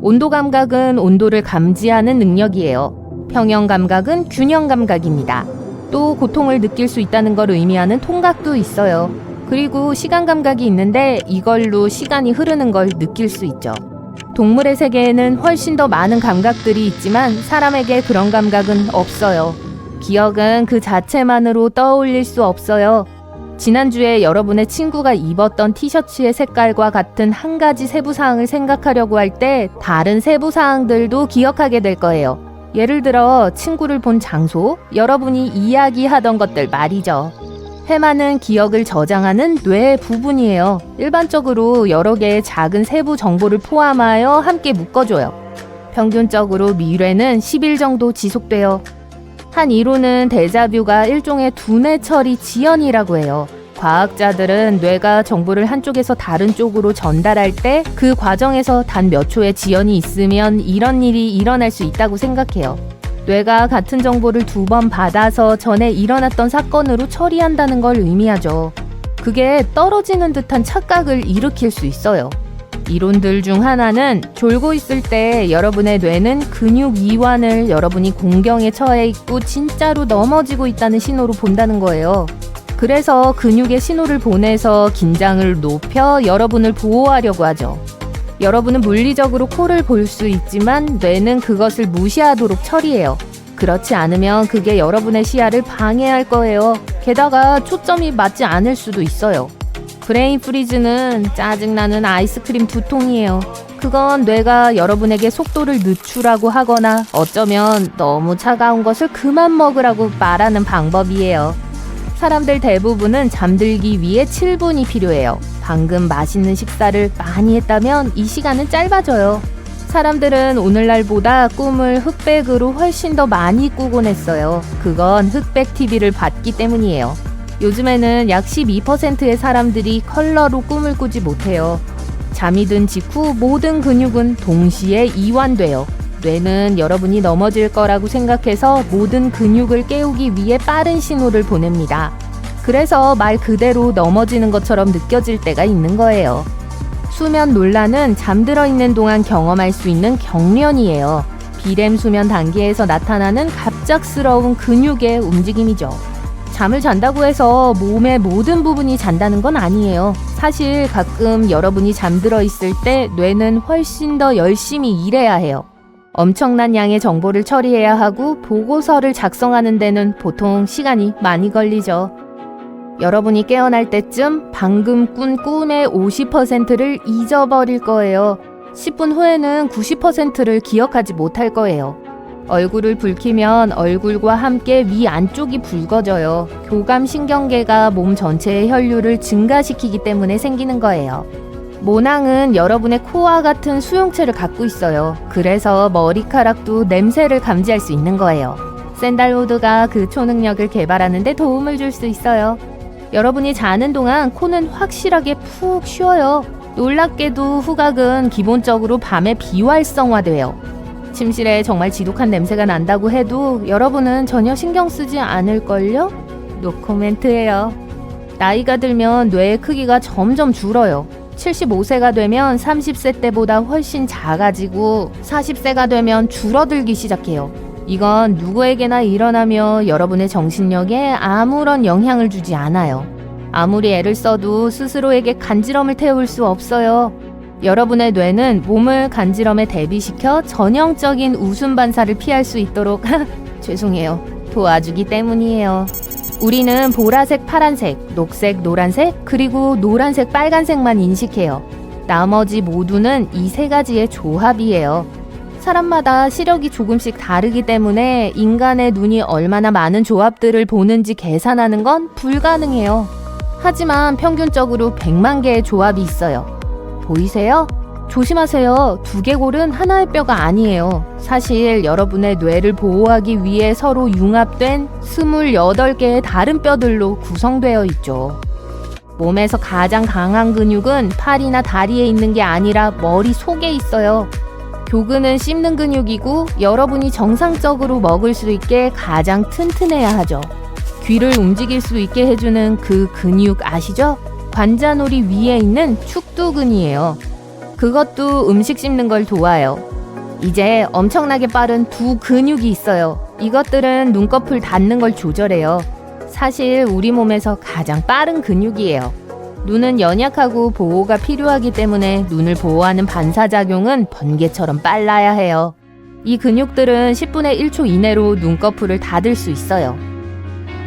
온도 감각은 온도를 감지하는 능력이에요. 평형 감각은 균형 감각입니다. 또 고통을 느낄 수 있다는 걸 의미하는 통각도 있어요. 그리고 시간 감각이 있는데 이걸로 시간이 흐르는 걸 느낄 수 있죠. 동물의 세계에는 훨씬 더 많은 감각들이 있지만 사람에게 그런 감각은 없어요. 기억은 그 자체만으로 떠올릴 수 없어요. 지난주에 여러분의 친구가 입었던 티셔츠의 색깔과 같은 한 가지 세부사항을 생각하려고 할 때 다른 세부사항들도 기억하게 될 거예요. 예를 들어 친구를 본 장소, 여러분이 이야기하던 것들 말이죠. 해마는 기억을 저장하는 뇌의 부분이에요. 일반적으로 여러 개의 작은 세부 정보를 포함하여 함께 묶어줘요. 평균적으로 미래는 10일 정도 지속돼요. 한 이론은 데자뷰가 일종의 두뇌 처리 지연이라고 해요. 과학자들은 뇌가 정보를 한쪽에서 다른 쪽으로 전달할 때 그 과정에서 단 몇 초의 지연이 있으면 이런 일이 일어날 수 있다고 생각해요. 뇌가 같은 정보를 2번 받아서 전에 일어났던 사건으로 처리한다는 걸 의미하죠. 그게 떨어지는 듯한 착각을 일으킬 수 있어요. 이론들 중 하나는 졸고 있을 때 여러분의 뇌는 근육 이완을 여러분이 공경에 처해 있고 진짜로 넘어지고 있다는 신호로 본다는 거예요. 그래서 근육에 신호를 보내서 긴장을 높여 여러분을 보호하려고 하죠. 여러분은 물리적으로 코를 볼 수 있지만 뇌는 그것을 무시하도록 처리해요. 그렇지 않으면 그게 여러분의 시야를 방해할 거예요. 게다가 초점이 맞지 않을 수도 있어요. 브레인 프리즈는 짜증나는 아이스크림 2통이에요. 그건 뇌가 여러분에게 속도를 늦추라고 하거나 어쩌면 너무 차가운 것을 그만 먹으라고 말하는 방법이에요. 사람들 대부분은 잠들기 위해 7분이 필요해요. 방금 맛있는 식사를 많이 했다면 이 시간은 짧아져요. 사람들은 오늘날보다 꿈을 흑백으로 훨씬 더 많이 꾸곤 했어요. 그건 흑백 TV를 봤기 때문이에요. 요즘에는 약 12%의 사람들이 컬러로 꿈을 꾸지 못해요. 잠이 든 직후 모든 근육은 동시에 이완돼요. 뇌는 여러분이 넘어질 거라고 생각해서 모든 근육을 깨우기 위해 빠른 신호를 보냅니다. 그래서 말 그대로 넘어지는 것처럼 느껴질 때가 있는 거예요. 수면 논란은 잠들어 있는 동안 경험할 수 있는 경련이에요. 비렘 수면 단계에서 나타나는 갑작스러운 근육의 움직임이죠. 잠을 잔다고 해서 몸의 모든 부분이 잔다는 건 아니에요. 사실 가끔 여러분이 잠들어 있을 때 뇌는 훨씬 더 열심히 일해야 해요. 엄청난 양의 정보를 처리해야 하고 보고서를 작성하는 데는 보통 시간이 많이 걸리죠. 여러분이 깨어날 때쯤 방금 꾼 꿈의 50%를 잊어버릴 거예요. 10분 후에는 90%를 기억하지 못할 거예요. 얼굴을 붉히면 얼굴과 함께 위 안쪽이 붉어져요. 교감신경계가 몸 전체의 혈류를 증가시키기 때문에 생기는 거예요. 모낭은 여러분의 코와 같은 수용체를 갖고 있어요. 그래서 머리카락도 냄새를 감지할 수 있는 거예요. 샌달우드가 그 초능력을 개발하는 데 도움을 줄 수 있어요. 여러분이 자는 동안 코는 확실하게 푹 쉬어요. 놀랍게도 후각은 기본적으로 밤에 비활성화돼요. 침실에 정말 지독한 냄새가 난다고 해도 여러분은 전혀 신경 쓰지 않을걸요? 노코멘트예요. 나이가 들면 뇌의 크기가 점점 줄어요. 75세가 되면 30세 때보다 훨씬 작아지고 40세가 되면 줄어들기 시작해요. 이건 누구에게나 일어나며 여러분의 정신력에 아무런 영향을 주지 않아요. 아무리 애를 써도 스스로에게 간지럼을 태울 수 없어요. 여러분의 뇌는 몸을 간지럼에 대비시켜 전형적인 웃음 반사를 피할 수 있도록 죄송해요. 도와주기 때문이에요. 우리는 보라색, 파란색, 녹색, 노란색, 그리고 노란색, 빨간색만 인식해요. 나머지 모두는 이 세 가지의 조합이에요. 사람마다 시력이 조금씩 다르기 때문에 인간의 눈이 얼마나 많은 조합들을 보는지 계산하는 건 불가능해요. 하지만 평균적으로 100만 개의 조합이 있어요. 보이세요? 조심하세요. 두개골은 하나의 뼈가 아니에요. 사실 여러분의 뇌를 보호하기 위해 서로 융합된 28개의 다른 뼈들로 구성되어 있죠. 몸에서 가장 강한 근육은 팔이나 다리에 있는 게 아니라 머리 속에 있어요. 교근은 씹는 근육이고 여러분이 정상적으로 먹을 수 있게 가장 튼튼해야 하죠. 귀를 움직일 수 있게 해주는 그 근육 아시죠? 관자놀이 위에 있는 축두근이에요. 그것도 음식 씹는 걸 도와요. 이제 엄청나게 빠른 두 근육이 있어요. 이것들은 눈꺼풀 닫는 걸 조절해요. 사실 우리 몸에서 가장 빠른 근육이에요. 눈은 연약하고 보호가 필요하기 때문에 눈을 보호하는 반사작용은 번개처럼 빨라야 해요. 이 근육들은 10분의 1초 이내로 눈꺼풀을 닫을 수 있어요.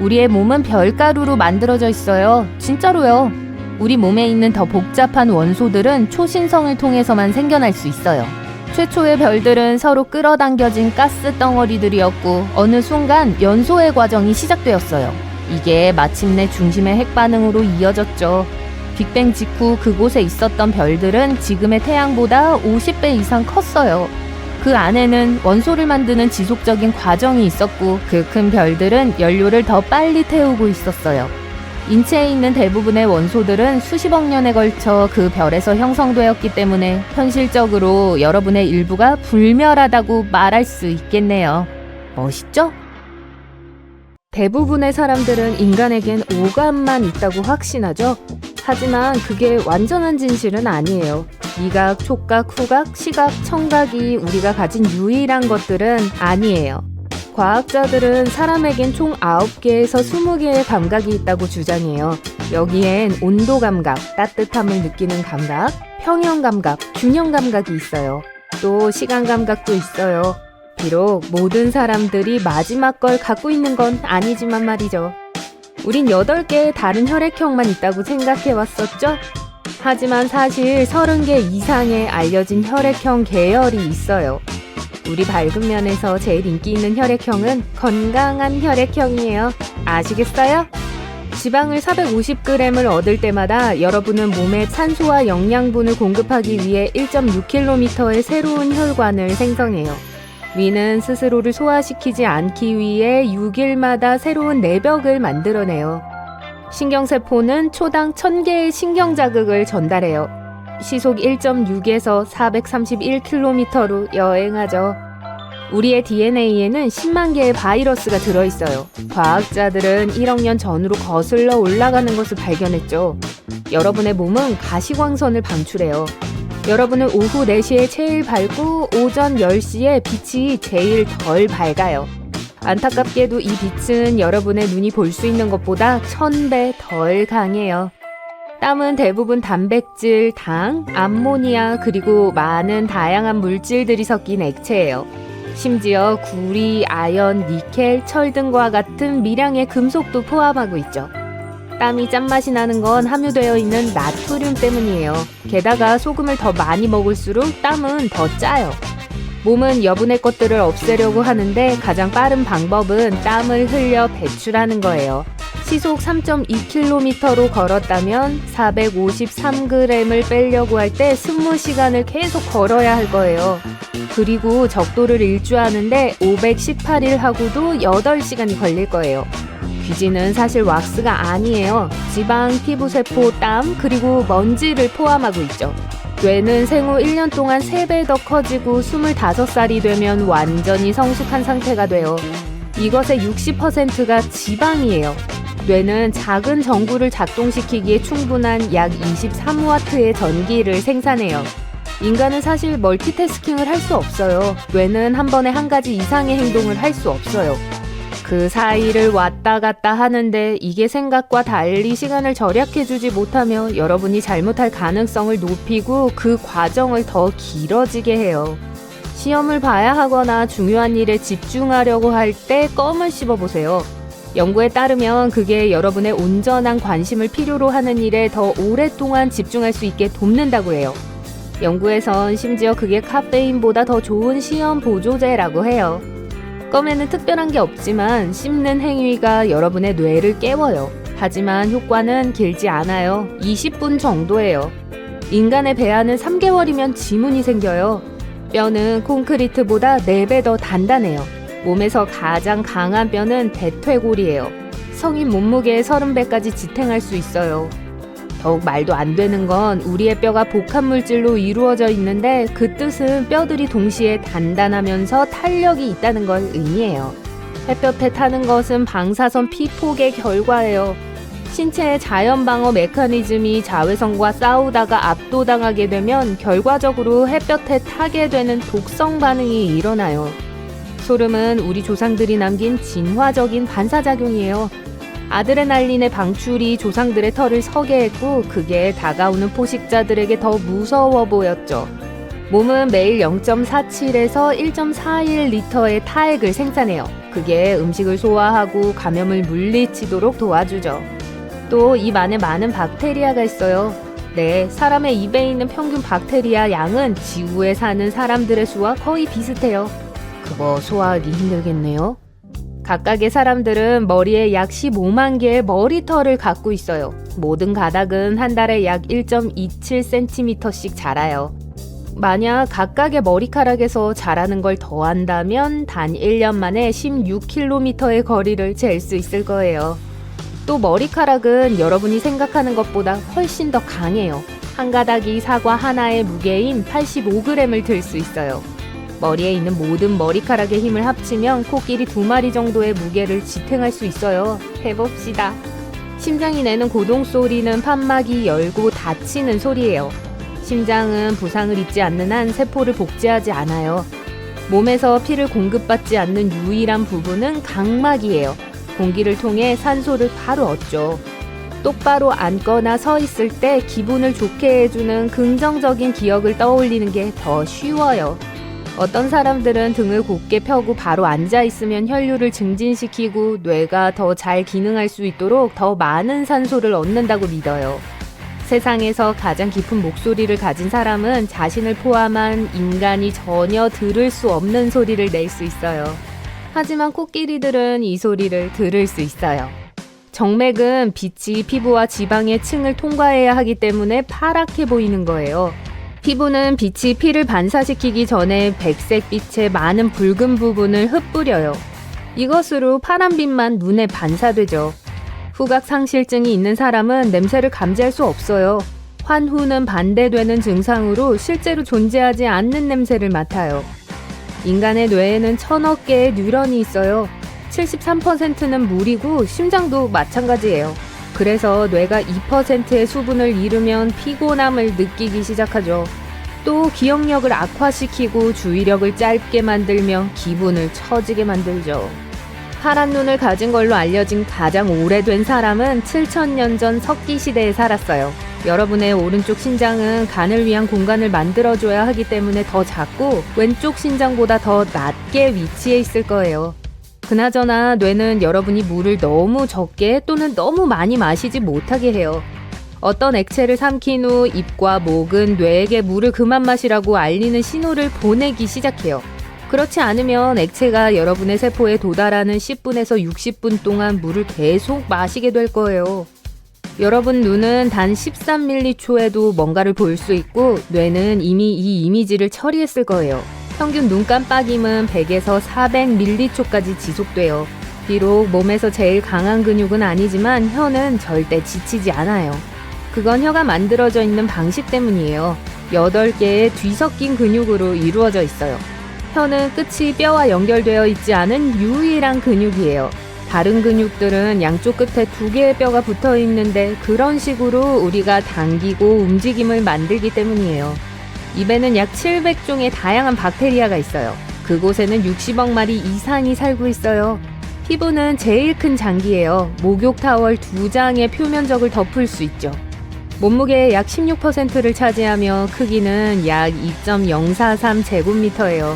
우리의 몸은 별가루로 만들어져 있어요. 진짜로요. 우리 몸에 있는 더 복잡한 원소들은 초신성을 통해서만 생겨날 수 있어요. 최초의 별들은 서로 끌어당겨진 가스 덩어리들이었고 어느 순간 연소의 과정이 시작되었어요. 이게 마침내 중심의 핵반응으로 이어졌죠. 빅뱅 직후 그곳에 있었던 별들은 지금의 태양보다 50배 이상 컸어요. 그 안에는 원소를 만드는 지속적인 과정이 있었고 그 큰 별들은 연료를 더 빨리 태우고 있었어요. 인체에 있는 대부분의 원소들은 수십억 년에 걸쳐 그 별에서 형성되었기 때문에 현실적으로 여러분의 일부가 불멸하다고 말할 수 있겠네요. 멋있죠? 대부분의 사람들은 인간에겐 오감만 있다고 확신하죠. 하지만 그게 완전한 진실은 아니에요. 미각, 촉각, 후각, 시각, 청각이 우리가 가진 유일한 것들은 아니에요. 과학자들은 사람에겐 총 9개에서 20개의 감각이 있다고 주장해요. 여기엔 온도 감각, 따뜻함을 느끼는 감각, 평형 감각, 균형 감각이 있어요. 또 시간 감각도 있어요. 비록 모든 사람들이 마지막 걸 갖고 있는 건 아니지만 말이죠. 우린 8개의 다른 혈액형만 있다고 생각해왔었죠? 하지만 사실 30개 이상의 알려진 혈액형 계열이 있어요. 우리 밝은 면에서 제일 인기 있는 혈액형은 건강한 혈액형이에요. 아시겠어요? 지방을 450g을 얻을 때마다 여러분은 몸에 산소와 영양분을 공급하기 위해 1.6km의 새로운 혈관을 생성해요. 위는 스스로를 소화시키지 않기 위해 6일마다 새로운 내벽을 만들어내요. 신경세포는 초당 1000개의 신경자극을 전달해요. 시속 1.6에서 431km로 여행하죠. 우리의 DNA에는 10만 개의 바이러스가 들어있어요. 과학자들은 1억 년 전으로 거슬러 올라가는 것을 발견했죠. 여러분의 몸은 가시광선을 방출해요. 여러분은 오후 4시에 제일 밝고 오전 10시에 빛이 제일 덜 밝아요. 안타깝게도 이 빛은 여러분의 눈이 볼 수 있는 것보다 1000배 덜 강해요. 땀은 대부분 단백질, 당, 암모니아 그리고 많은 다양한 물질들이 섞인 액체예요. 심지어 구리, 아연, 니켈, 철 등과 같은 미량의 금속도 포함하고 있죠. 땀이 짠맛이 나는 건 함유되어 있는 나트륨 때문이에요. 게다가 소금을 더 많이 먹을수록 땀은 더 짜요. 몸은 여분의 것들을 없애려고 하는데 가장 빠른 방법은 땀을 흘려 배출하는 거예요. 시속 3.2km로 걸었다면 453g을 빼려고 할 때 20시간을 계속 걸어야 할 거예요. 그리고 적도를 일주하는데 518일 하고도 8시간이 걸릴 거예요. 귀지는 사실 왁스가 아니에요. 지방, 피부세포, 땀, 그리고 먼지를 포함하고 있죠. 뇌는 생후 1년 동안 3배 더 커지고 25살이 되면 완전히 성숙한 상태가 돼요. 이것의 60%가 지방이에요. 뇌는 작은 전구를 작동시키기에 충분한 약 23W의 전기를 생산해요. 인간은 사실 멀티태스킹을 할 수 없어요. 뇌는 한 번에 한 가지 이상의 행동을 할 수 없어요. 그 사이를 왔다 갔다 하는데 이게 생각과 달리 시간을 절약해주지 못하며 여러분이 잘못할 가능성을 높이고 그 과정을 더 길어지게 해요. 시험을 봐야 하거나 중요한 일에 집중하려고 할 때 껌을 씹어보세요. 연구에 따르면 그게 여러분의 온전한 관심을 필요로 하는 일에 더 오랫동안 집중할 수 있게 돕는다고 해요. 연구에선 심지어 그게 카페인보다 더 좋은 시험 보조제라고 해요. 껌에는 특별한 게 없지만 씹는 행위가 여러분의 뇌를 깨워요. 하지만 효과는 길지 않아요. 20분 정도예요. 인간의 배아는 3개월이면 지문이 생겨요. 뼈는 콘크리트보다 4배 더 단단해요. 몸에서 가장 강한 뼈는 대퇴골이에요. 성인 몸무게의 30배까지 지탱할 수 있어요. 더욱 말도 안 되는 건 우리의 뼈가 복합물질로 이루어져 있는데 그 뜻은 뼈들이 동시에 단단하면서 탄력이 있다는 걸 의미해요. 햇볕에 타는 것은 방사선 피폭의 결과예요. 신체의 자연 방어 메커니즘이 자외선과 싸우다가 압도당하게 되면 결과적으로 햇볕에 타게 되는 독성 반응이 일어나요. 소름은 우리 조상들이 남긴 진화적인 반사작용이에요. 아드레날린의 방출이 조상들의 털을 서게 했고 그게 다가오는 포식자들에게 더 무서워 보였죠. 몸은 매일 0.47에서 1.41리터의 타액을 생산해요. 그게 음식을 소화하고 감염을 물리치도록 도와주죠. 또 입 안에 많은 박테리아가 있어요. 네, 사람의 입에 있는 평균 박테리아 양은 지구에 사는 사람들의 수와 거의 비슷해요. 그거 소화하기 힘들겠네요. 각각의 사람들은 머리에 약 15만 개의 머리털을 갖고 있어요. 모든 가닥은 한 달에 약 1.27cm씩 자라요. 만약 각각의 머리카락에서 자라는 걸 더한다면 단 1년 만에 16km의 거리를 잴 수 있을 거예요. 또 머리카락은 여러분이 생각하는 것보다 훨씬 더 강해요. 한 가닥이 사과 하나의 무게인 85g을 들 수 있어요. 머리에 있는 모든 머리카락의 힘을 합치면 코끼리 2마리 정도의 무게를 지탱할 수 있어요. 해봅시다. 심장이 내는 고동 소리는 판막이 열고 닫히는 소리예요. 심장은 부상을 입지 않는 한 세포를 복제하지 않아요. 몸에서 피를 공급받지 않는 유일한 부분은 각막이에요. 공기를 통해 산소를 바로 얻죠. 똑바로 앉거나 서 있을 때 기분을 좋게 해주는 긍정적인 기억을 떠올리는 게 더 쉬워요. 어떤 사람들은 등을 곧게 펴고 바로 앉아 있으면 혈류를 증진시키고 뇌가 더 잘 기능할 수 있도록 더 많은 산소를 얻는다고 믿어요. 세상에서 가장 깊은 목소리를 가진 사람은 자신을 포함한 인간이 전혀 들을 수 없는 소리를 낼 수 있어요. 하지만 코끼리들은 이 소리를 들을 수 있어요. 정맥은 빛이 피부와 지방의 층을 통과해야 하기 때문에 파랗게 보이는 거예요. 피부는 빛이 피를 반사시키기 전에 백색빛의 많은 붉은 부분을 흩뿌려요. 이것으로 파란빛만 눈에 반사되죠. 후각상실증이 있는 사람은 냄새를 감지할 수 없어요. 환후는 반대되는 증상으로 실제로 존재하지 않는 냄새를 맡아요. 인간의 뇌에는 1000억 개의 뉴런이 있어요. 73%는 물이고 심장도 마찬가지예요. 그래서 뇌가 2%의 수분을 잃으면 피곤함을 느끼기 시작하죠. 또 기억력을 악화시키고 주의력을 짧게 만들며 기분을 처지게 만들죠. 파란 눈을 가진 걸로 알려진 가장 오래된 사람은 7000년 전 석기 시대에 살았어요. 여러분의 오른쪽 신장은 간을 위한 공간을 만들어줘야 하기 때문에 더 작고 왼쪽 신장보다 더 낮게 위치해 있을 거예요. 그나저나 뇌는 여러분이 물을 너무 적게 또는 너무 많이 마시지 못하게 해요. 어떤 액체를 삼킨 후 입과 목은 뇌에게 물을 그만 마시라고 알리는 신호를 보내기 시작해요. 그렇지 않으면 액체가 여러분의 세포에 도달하는 10분에서 60분 동안 물을 계속 마시게 될 거예요. 여러분 눈은 단 13m초에도 뭔가를 볼 수 있고 뇌는 이미 이 이미지를 처리했을 거예요. 평균 눈 깜빡임은 100에서 400m초까지 지속돼요. 비록 몸에서 제일 강한 근육은 아니지만 혀는 절대 지치지 않아요. 그건 혀가 만들어져 있는 방식 때문이에요. 8개의 뒤섞인 근육으로 이루어져 있어요. 혀는 끝이 뼈와 연결되어 있지 않은 유일한 근육이에요. 다른 근육들은 양쪽 끝에 2개의 뼈가 붙어 있는데 그런 식으로 우리가 당기고 움직임을 만들기 때문이에요. 입에는 약 700종의 다양한 박테리아가 있어요. 그곳에는 60억 마리 이상이 살고 있어요. 피부는 제일 큰 장기예요. 목욕 타월 2장의 표면적을 덮을 수 있죠. 몸무게의 약 16%를 차지하며 크기는 약 2.043제곱미터예요.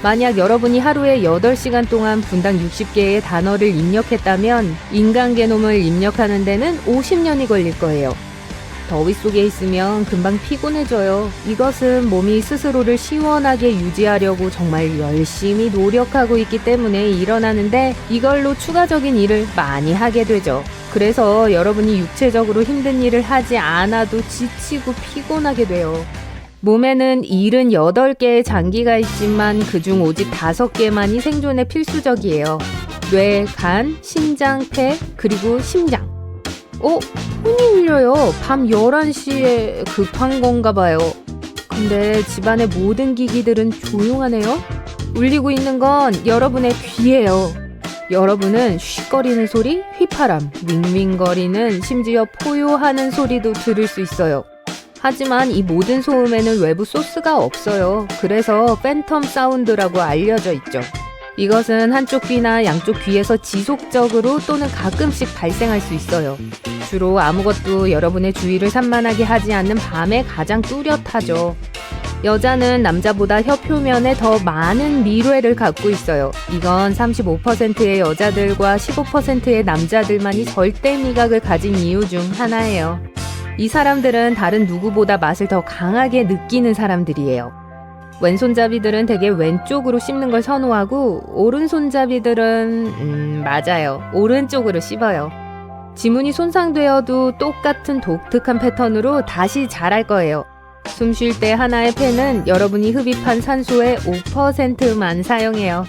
만약 여러분이 하루에 8시간 동안 분당 60개의 단어를 입력했다면 인간 게놈을 입력하는 데는 50년이 걸릴 거예요. 더위 속에 있으면 금방 피곤해져요. 이것은 몸이 스스로를 시원하게 유지하려고 정말 열심히 노력하고 있기 때문에 일어나는데 이걸로 추가적인 일을 많이 하게 되죠. 그래서 여러분이 육체적으로 힘든 일을 하지 않아도 지치고 피곤하게 돼요. 몸에는 78개의 장기가 있지만 그중 오직 5개만이 생존에 필수적이에요. 뇌, 간, 심장, 폐, 그리고 심장. 손이 울려요. 밤 11시에 급한 건가 봐요. 근데 집안의 모든 기기들은 조용하네요. 울리고 있는 건 여러분의 귀예요. 여러분은 쉿거리는 소리, 휘파람, 윙윙거리는 심지어 포효하는 소리도 들을 수 있어요. 하지만 이 모든 소음에는 외부 소스가 없어요. 그래서 팬텀 사운드라고 알려져 있죠. 이것은 한쪽 귀나 양쪽 귀에서 지속적으로 또는 가끔씩 발생할 수 있어요. 주로 아무것도 여러분의 주의를 산만하게 하지 않는 밤에 가장 뚜렷하죠. 여자는 남자보다 혀 표면에 더 많은 미뢰를 갖고 있어요. 이건 35%의 여자들과 15%의 남자들만이 절대 미각을 가진 이유 중 하나예요. 이 사람들은 다른 누구보다 맛을 더 강하게 느끼는 사람들이에요. 왼손잡이들은 대개 왼쪽으로 씹는 걸 선호하고 오른손잡이들은 맞아요. 오른쪽으로 씹어요. 지문이 손상되어도 똑같은 독특한 패턴으로 다시 자랄 거예요. 숨 쉴 때 하나의 펜은 여러분이 흡입한 산소의 5%만 사용해요.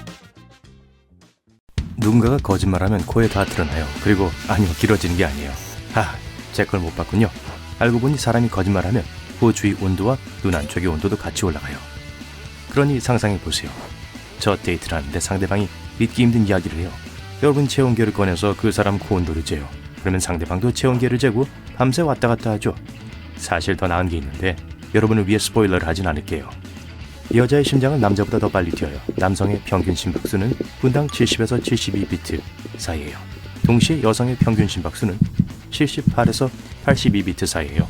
누군가가 거짓말하면 코에 다 드러나요. 그리고 아니요, 길어지는 게 아니에요. 제 걸 못 봤군요. 알고 보니 사람이 거짓말하면 코 주위 온도와 눈 안쪽의 온도도 같이 올라가요. 그러니 상상해 보세요. 저 데이트를 하는데 상대방이 믿기 힘든 이야기를 해요. 여러분 체온계를 꺼내서 그 사람 코 온도를 재요. 그러면 상대방도 체온계를 재고 밤새 왔다 갔다 하죠. 사실 더 나은 게 있는데 여러분을 위해 스포일러를 하진 않을게요. 여자의 심장은 남자보다 더 빨리 뛰어요. 남성의 평균 심박수는 분당 70에서 72비트 사이예요. 동시에 여성의 평균 심박수는 78에서 82비트 사이예요.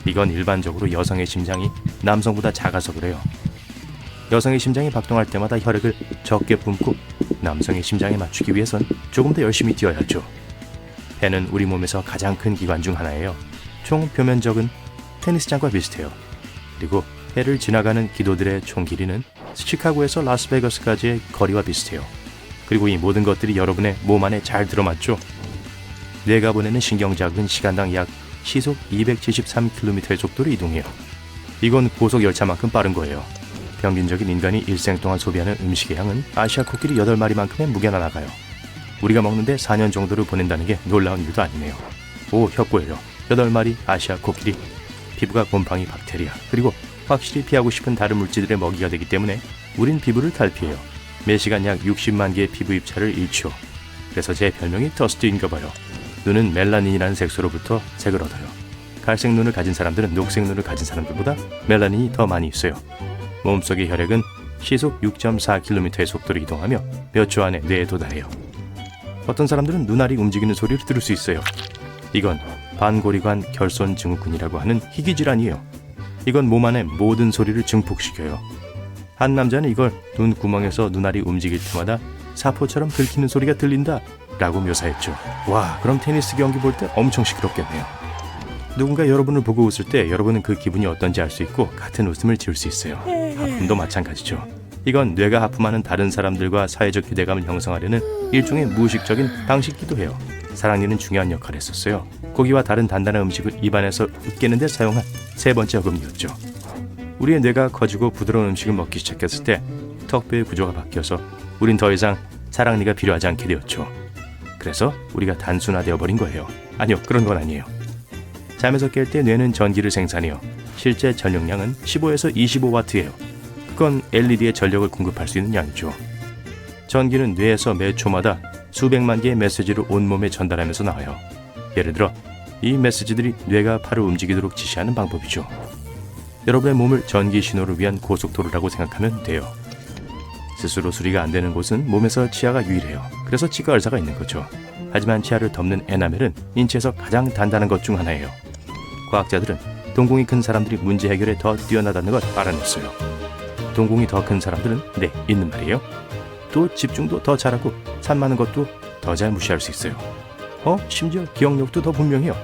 이건 일반적으로 여성의 심장이 남성보다 작아서 그래요. 여성의 심장이 박동할 때마다 혈액을 적게 뿜고 남성의 심장에 맞추기 위해선 조금 더 열심히 뛰어야 하죠. 폐는 우리 몸에서 가장 큰 기관 중 하나예요. 총 표면적은 테니스장과 비슷해요. 그리고 폐를 지나가는 기도들의 총 길이는 시카고에서 라스베가스까지의 거리와 비슷해요. 그리고 이 모든 것들이 여러분의 몸 안에 잘 들어맞죠. 뇌가 보내는 신경자극은 시간당 약 시속 273km의 속도로 이동해요. 이건 고속 열차만큼 빠른 거예요. 평균적인 인간이 일생 동안 소비하는 음식의 양은 아시아 코끼리 8마리만큼의 무게나 나가요. 우리가 먹는데 4년 정도를 보낸다는 게 놀라운 일도 아니네요. 혀꼬예요. 8마리 아시아 코끼리. 피부가 곰팡이, 박테리아, 그리고 확실히 피하고 싶은 다른 물질들의 먹이가 되기 때문에 우린 피부를 탈피해요. 매시간 약 60만 개의 피부 입자를 잃죠. 그래서 제 별명이 더스트인가 봐요. 눈은 멜라닌이라는 색소로부터 색을 얻어요. 갈색 눈을 가진 사람들은 녹색 눈을 가진 사람들보다 멜라닌이 더 많이 있어요. 몸속의 혈액은 시속 6.4km의 속도로 이동하며 몇 초 안에 뇌에 도달해요. 어떤 사람들은 눈알이 움직이는 소리를 들을 수 있어요. 이건 반고리관 결손 증후군이라고 하는 희귀 질환이에요. 이건 몸 안의 모든 소리를 증폭시켜요. 한 남자는 이걸 눈구멍에서 눈알이 움직일 때마다 사포처럼 긁히는 소리가 들린다 라고 묘사했죠. 와, 그럼 테니스 경기 볼 때 엄청 시끄럽겠네요. 누군가 여러분을 보고 웃을 때 여러분은 그 기분이 어떤지 알 수 있고 같은 웃음을 지을 수 있어요. 하품도 마찬가지죠. 이건 뇌가 하품하는 다른 사람들과 사회적 유대감을 형성하려는 일종의 무의식적인 방식이기도 해요. 사랑니는 중요한 역할을 했었어요. 고기와 다른 단단한 음식을 입안에서 으깨는 데 사용한 세 번째 어금니였죠. 우리의 뇌가 커지고 부드러운 음식을 먹기 시작했을 때 턱뼈의 구조가 바뀌어서 우린 더 이상 사랑니가 필요하지 않게 되었죠. 그래서 우리가 단순화되어 버린 거예요. 아니요, 그런 건 아니에요. 잠에서 깰 때 뇌는 전기를 생산해요. 실제 전력량은 15에서 25와트예요. 그건 LED에 전력을 공급할 수 있는 양이죠. 전기는 뇌에서 매 초마다 수백만 개의 메시지를 온몸에 전달하면서 나와요. 예를 들어 이 메시지들이 뇌가 팔을 움직이도록 지시하는 방법이죠. 여러분의 몸을 전기 신호를 위한 고속도로라고 생각하면 돼요. 스스로 수리가 안 되는 곳은 몸에서 치아가 유일해요. 그래서 치과 의사가 있는 거죠. 하지만 치아를 덮는 에나멜은 인체에서 가장 단단한 것 중 하나예요. 과학자들은 동공이 큰 사람들이 문제 해결에 더 뛰어나다는 걸 알아냈어요. 동공이 더 큰 사람들은 네, 있는 말이에요. 또 집중도 더 잘하고 산 많은 것도 더 잘 무시할 수 있어요. 심지어 기억력도 더 분명해요.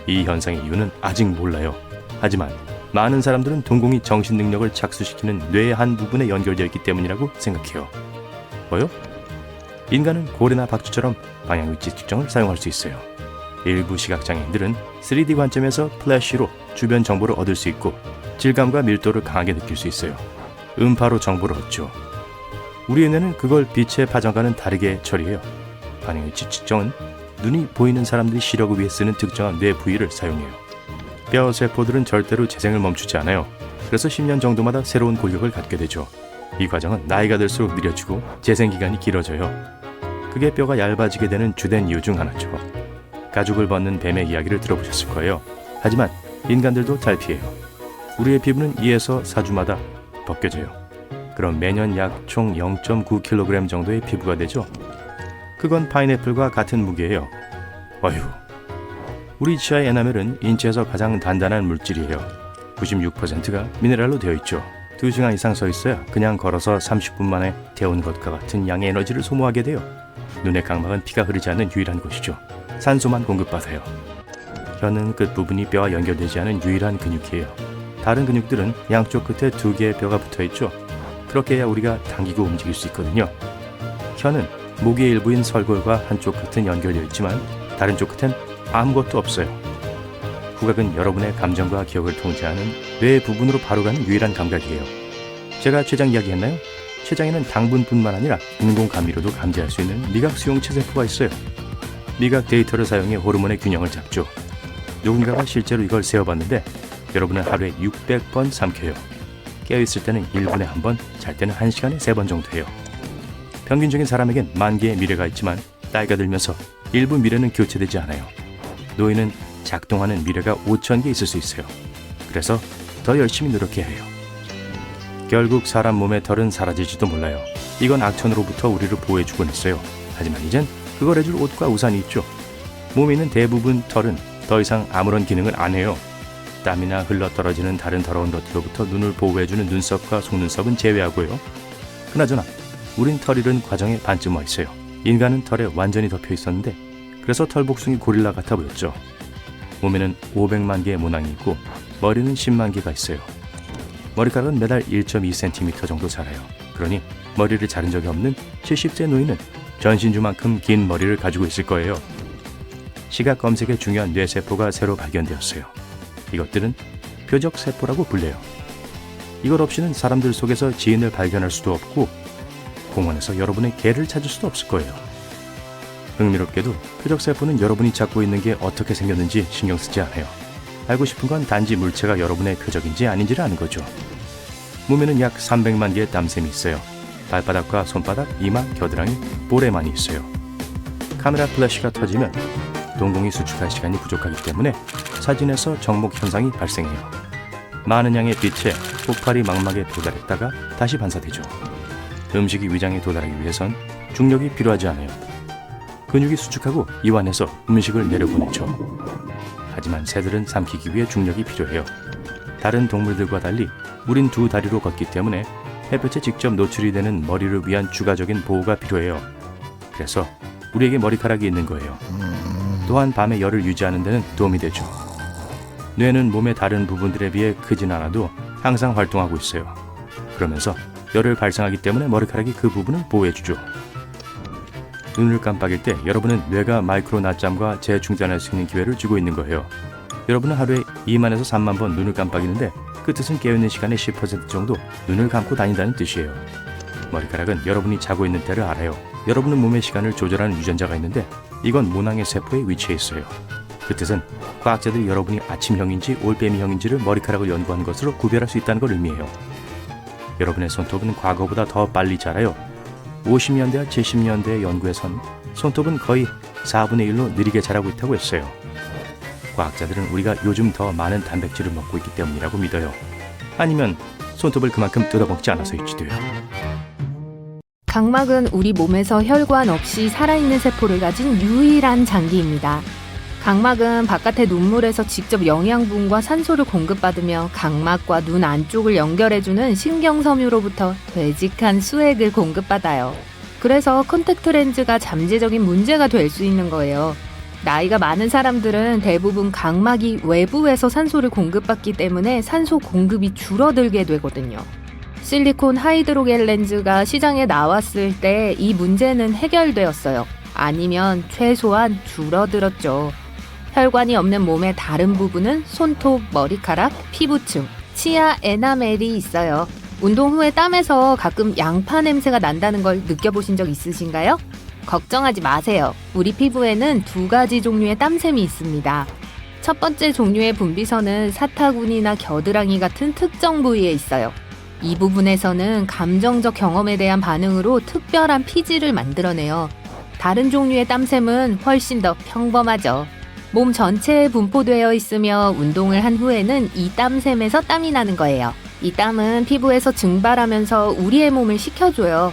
이 현상의 이유는 아직 몰라요. 하지만 많은 사람들은 동공이 정신 능력을 착수시키는 뇌의 한 부분에 연결되어 있기 때문이라고 생각해요. 뭐요? 인간은 고래나 박쥐처럼 방향위치 측정을 사용할 수 있어요. 일부 시각장애인들은 3D 관점에서 플래시로 주변 정보를 얻을 수 있고 질감과 밀도를 강하게 느낄 수 있어요. 음파로 정보를 얻죠. 우리의 뇌는 그걸 빛의 파장과는 다르게 처리해요. 방향위치 측정은 눈이 보이는 사람들이 시력을 위해 쓰는 특정한 뇌 부위를 사용해요. 뼈 세포들은 절대로 재생을 멈추지 않아요. 그래서 10년 정도마다 새로운 골격을 갖게 되죠. 이 과정은 나이가 들수록 느려지고 재생기간이 길어져요. 그게 뼈가 얇아지게 되는 주된 이유 중 하나죠. 가죽을 벗는 뱀의 이야기를 들어보셨을 거예요. 하지만 인간들도 잘 피해요. 우리의 피부는 2에서 4주마다 벗겨져요. 그럼 매년 약 총 0.9kg 정도의 피부가 되죠. 그건 파인애플과 같은 무게예요. 어휴. 우리 치아의 에나멜은 인체에서 가장 단단한 물질이에요. 96%가 미네랄로 되어 있죠. 2시간 이상 서 있어야 그냥 걸어서 30분 만에 데운 것과 같은 양의 에너지를 소모하게 돼요. 눈의 각막은 피가 흐르지 않는 유일한 곳이죠. 산소만 공급받아요. 혀는 끝부분이 뼈와 연결되지 않은 유일한 근육이에요. 다른 근육들은 양쪽 끝에 2개의 뼈가 붙어있죠. 그렇게 해야 우리가 당기고 움직일 수 있거든요. 혀는 목의 일부인 설골과 한쪽 끝은 연결되어 있지만 다른 쪽 끝엔 아무것도 없어요. 후각은 여러분의 감정과 기억을 통제하는 뇌의 부분으로 바로 가는 유일한 감각이에요. 제가 췌장 이야기했나요? 췌장에는 당분뿐만 아니라 인공 감미료도 감지할 수 있는 미각 수용체 세포가 있어요. 미각 데이터를 사용해 호르몬의 균형을 잡죠. 누군가가 실제로 이걸 세어봤는데 여러분은 하루에 600번 삼켜요. 깨어있을 때는 1분에 1번, 잘 때는 1시간에 3번 정도 해요. 평균적인 사람에겐 10,000개의 미래가 있지만 나이가 들면서 일부 미래는 교체되지 않아요. 노인은 작동하는 미래가 5,000개 있을 수 있어요. 그래서 더 열심히 노력해야 해요. 결국 사람 몸의 털은 사라질지도 몰라요. 이건 악천후로부터 우리를 보호해주곤 했어요. 하지만 이젠 그걸 해줄 옷과 우산이 있죠. 몸에 있는 대부분 털은 더 이상 아무런 기능을 안 해요. 땀이나 흘러떨어지는 다른 더러운 것들로부터 눈을 보호해주는 눈썹과 속눈썹은 제외하고요. 그나저나 우린 털 잃은 과정에 반쯤 와 있어요. 인간은 털에 완전히 덮여 있었는데 그래서 털복숭이 고릴라 같아 보였죠. 몸에는 500만 개의 모낭이 있고 머리는 10만 개가 있어요. 머리카락은 매달 1.2cm 정도 자라요. 그러니 머리를 자른 적이 없는 70세 노인은 전신주만큼 긴 머리를 가지고 있을 거예요. 시각 검색에 중요한 뇌세포가 새로 발견되었어요. 이것들은 표적세포라고 불려요. 이것 없이는 사람들 속에서 지인을 발견할 수도 없고 공원에서 여러분의 개를 찾을 수도 없을 거예요. 흥미롭게도 표적세포는 여러분이 찾고 있는 게 어떻게 생겼는지 신경 쓰지 않아요. 알고 싶은 건 단지 물체가 여러분의 표적인지 아닌지를 아는 거죠. 몸에는 약 300만 개의 땀샘이 있어요. 발바닥과 손바닥, 이마, 겨드랑이, 볼에 많이 있어요. 카메라 플래시가 터지면 동공이 수축할 시간이 부족하기 때문에 사진에서 정목 현상이 발생해요. 많은 양의 빛에 폭발이 망막에 도달했다가 다시 반사되죠. 음식이 위장에 도달하기 위해선 중력이 필요하지 않아요. 근육이 수축하고 이완해서 음식을 내려보내죠. 하지만 새들은 삼키기 위해 중력이 필요해요. 다른 동물들과 달리 우린 2다리로 걷기 때문에 햇볕에 직접 노출이 되는 머리를 위한 추가적인 보호가 필요해요. 그래서 우리에게 머리카락이 있는 거예요. 또한 밤에 열을 유지하는 데는 도움이 되죠. 뇌는 몸의 다른 부분들에 비해 크진 않아도 항상 활동하고 있어요. 그러면서 열을 발생하기 때문에 머리카락이 그 부분을 보호해주죠. 눈을 깜빡일 때 여러분은 뇌가 마이크로 낮잠과 재충전할 수 있는 기회를 주고 있는 거예요. 여러분은 하루에 2만에서 3만 번 눈을 깜빡이는데 그 뜻은 깨어있는 시간의 10% 정도 눈을 감고 다닌다는 뜻이에요. 머리카락은 여러분이 자고 있는 때를 알아요. 여러분은 몸의 시간을 조절하는 유전자가 있는데 이건 모낭의 세포에 위치해 있어요. 그 뜻은 과학자들이 여러분이 아침형인지 올빼미형인지를 머리카락을 연구하는 것으로 구별할 수 있다는 걸 의미해요. 여러분의 손톱은 과거보다 더 빨리 자라요. 50년대와 70년대의 연구에선 손톱은 거의 4분의 1로 느리게 자라고 있다고 했어요. 과학자들은 우리가 요즘 더 많은 단백질을 먹고 있기 때문이라고 믿어요. 아니면 손톱을 그만큼 뜯어먹지 않아서일지도요. 각막은 우리 몸에서 혈관 없이 살아있는 세포를 가진 유일한 장기입니다. 각막은 바깥의 눈물에서 직접 영양분과 산소를 공급받으며 각막과 눈 안쪽을 연결해주는 신경섬유로부터 되직한 수액을 공급받아요. 그래서 컨택트 렌즈가 잠재적인 문제가 될 수 있는 거예요. 나이가 많은 사람들은 대부분 각막이 외부에서 산소를 공급받기 때문에 산소 공급이 줄어들게 되거든요. 실리콘 하이드로겔 렌즈가 시장에 나왔을 때 이 문제는 해결되었어요. 아니면 최소한 줄어들었죠. 혈관이 없는 몸의 다른 부분은 손톱, 머리카락, 피부층, 치아 에나멜이 있어요. 운동 후에 땀에서 가끔 양파 냄새가 난다는 걸 느껴보신 적 있으신가요? 걱정하지 마세요. 우리 피부에는 2가지 종류의 땀샘이 있습니다. 첫 번째 종류의 분비선은 사타구니나 겨드랑이 같은 특정 부위에 있어요. 이 부분에서는 감정적 경험에 대한 반응으로 특별한 피지를 만들어내요. 다른 종류의 땀샘은 훨씬 더 평범하죠. 몸 전체에 분포되어 있으며 운동을 한 후에는 이 땀샘에서 땀이 나는 거예요. 이 땀은 피부에서 증발하면서 우리의 몸을 식혀줘요.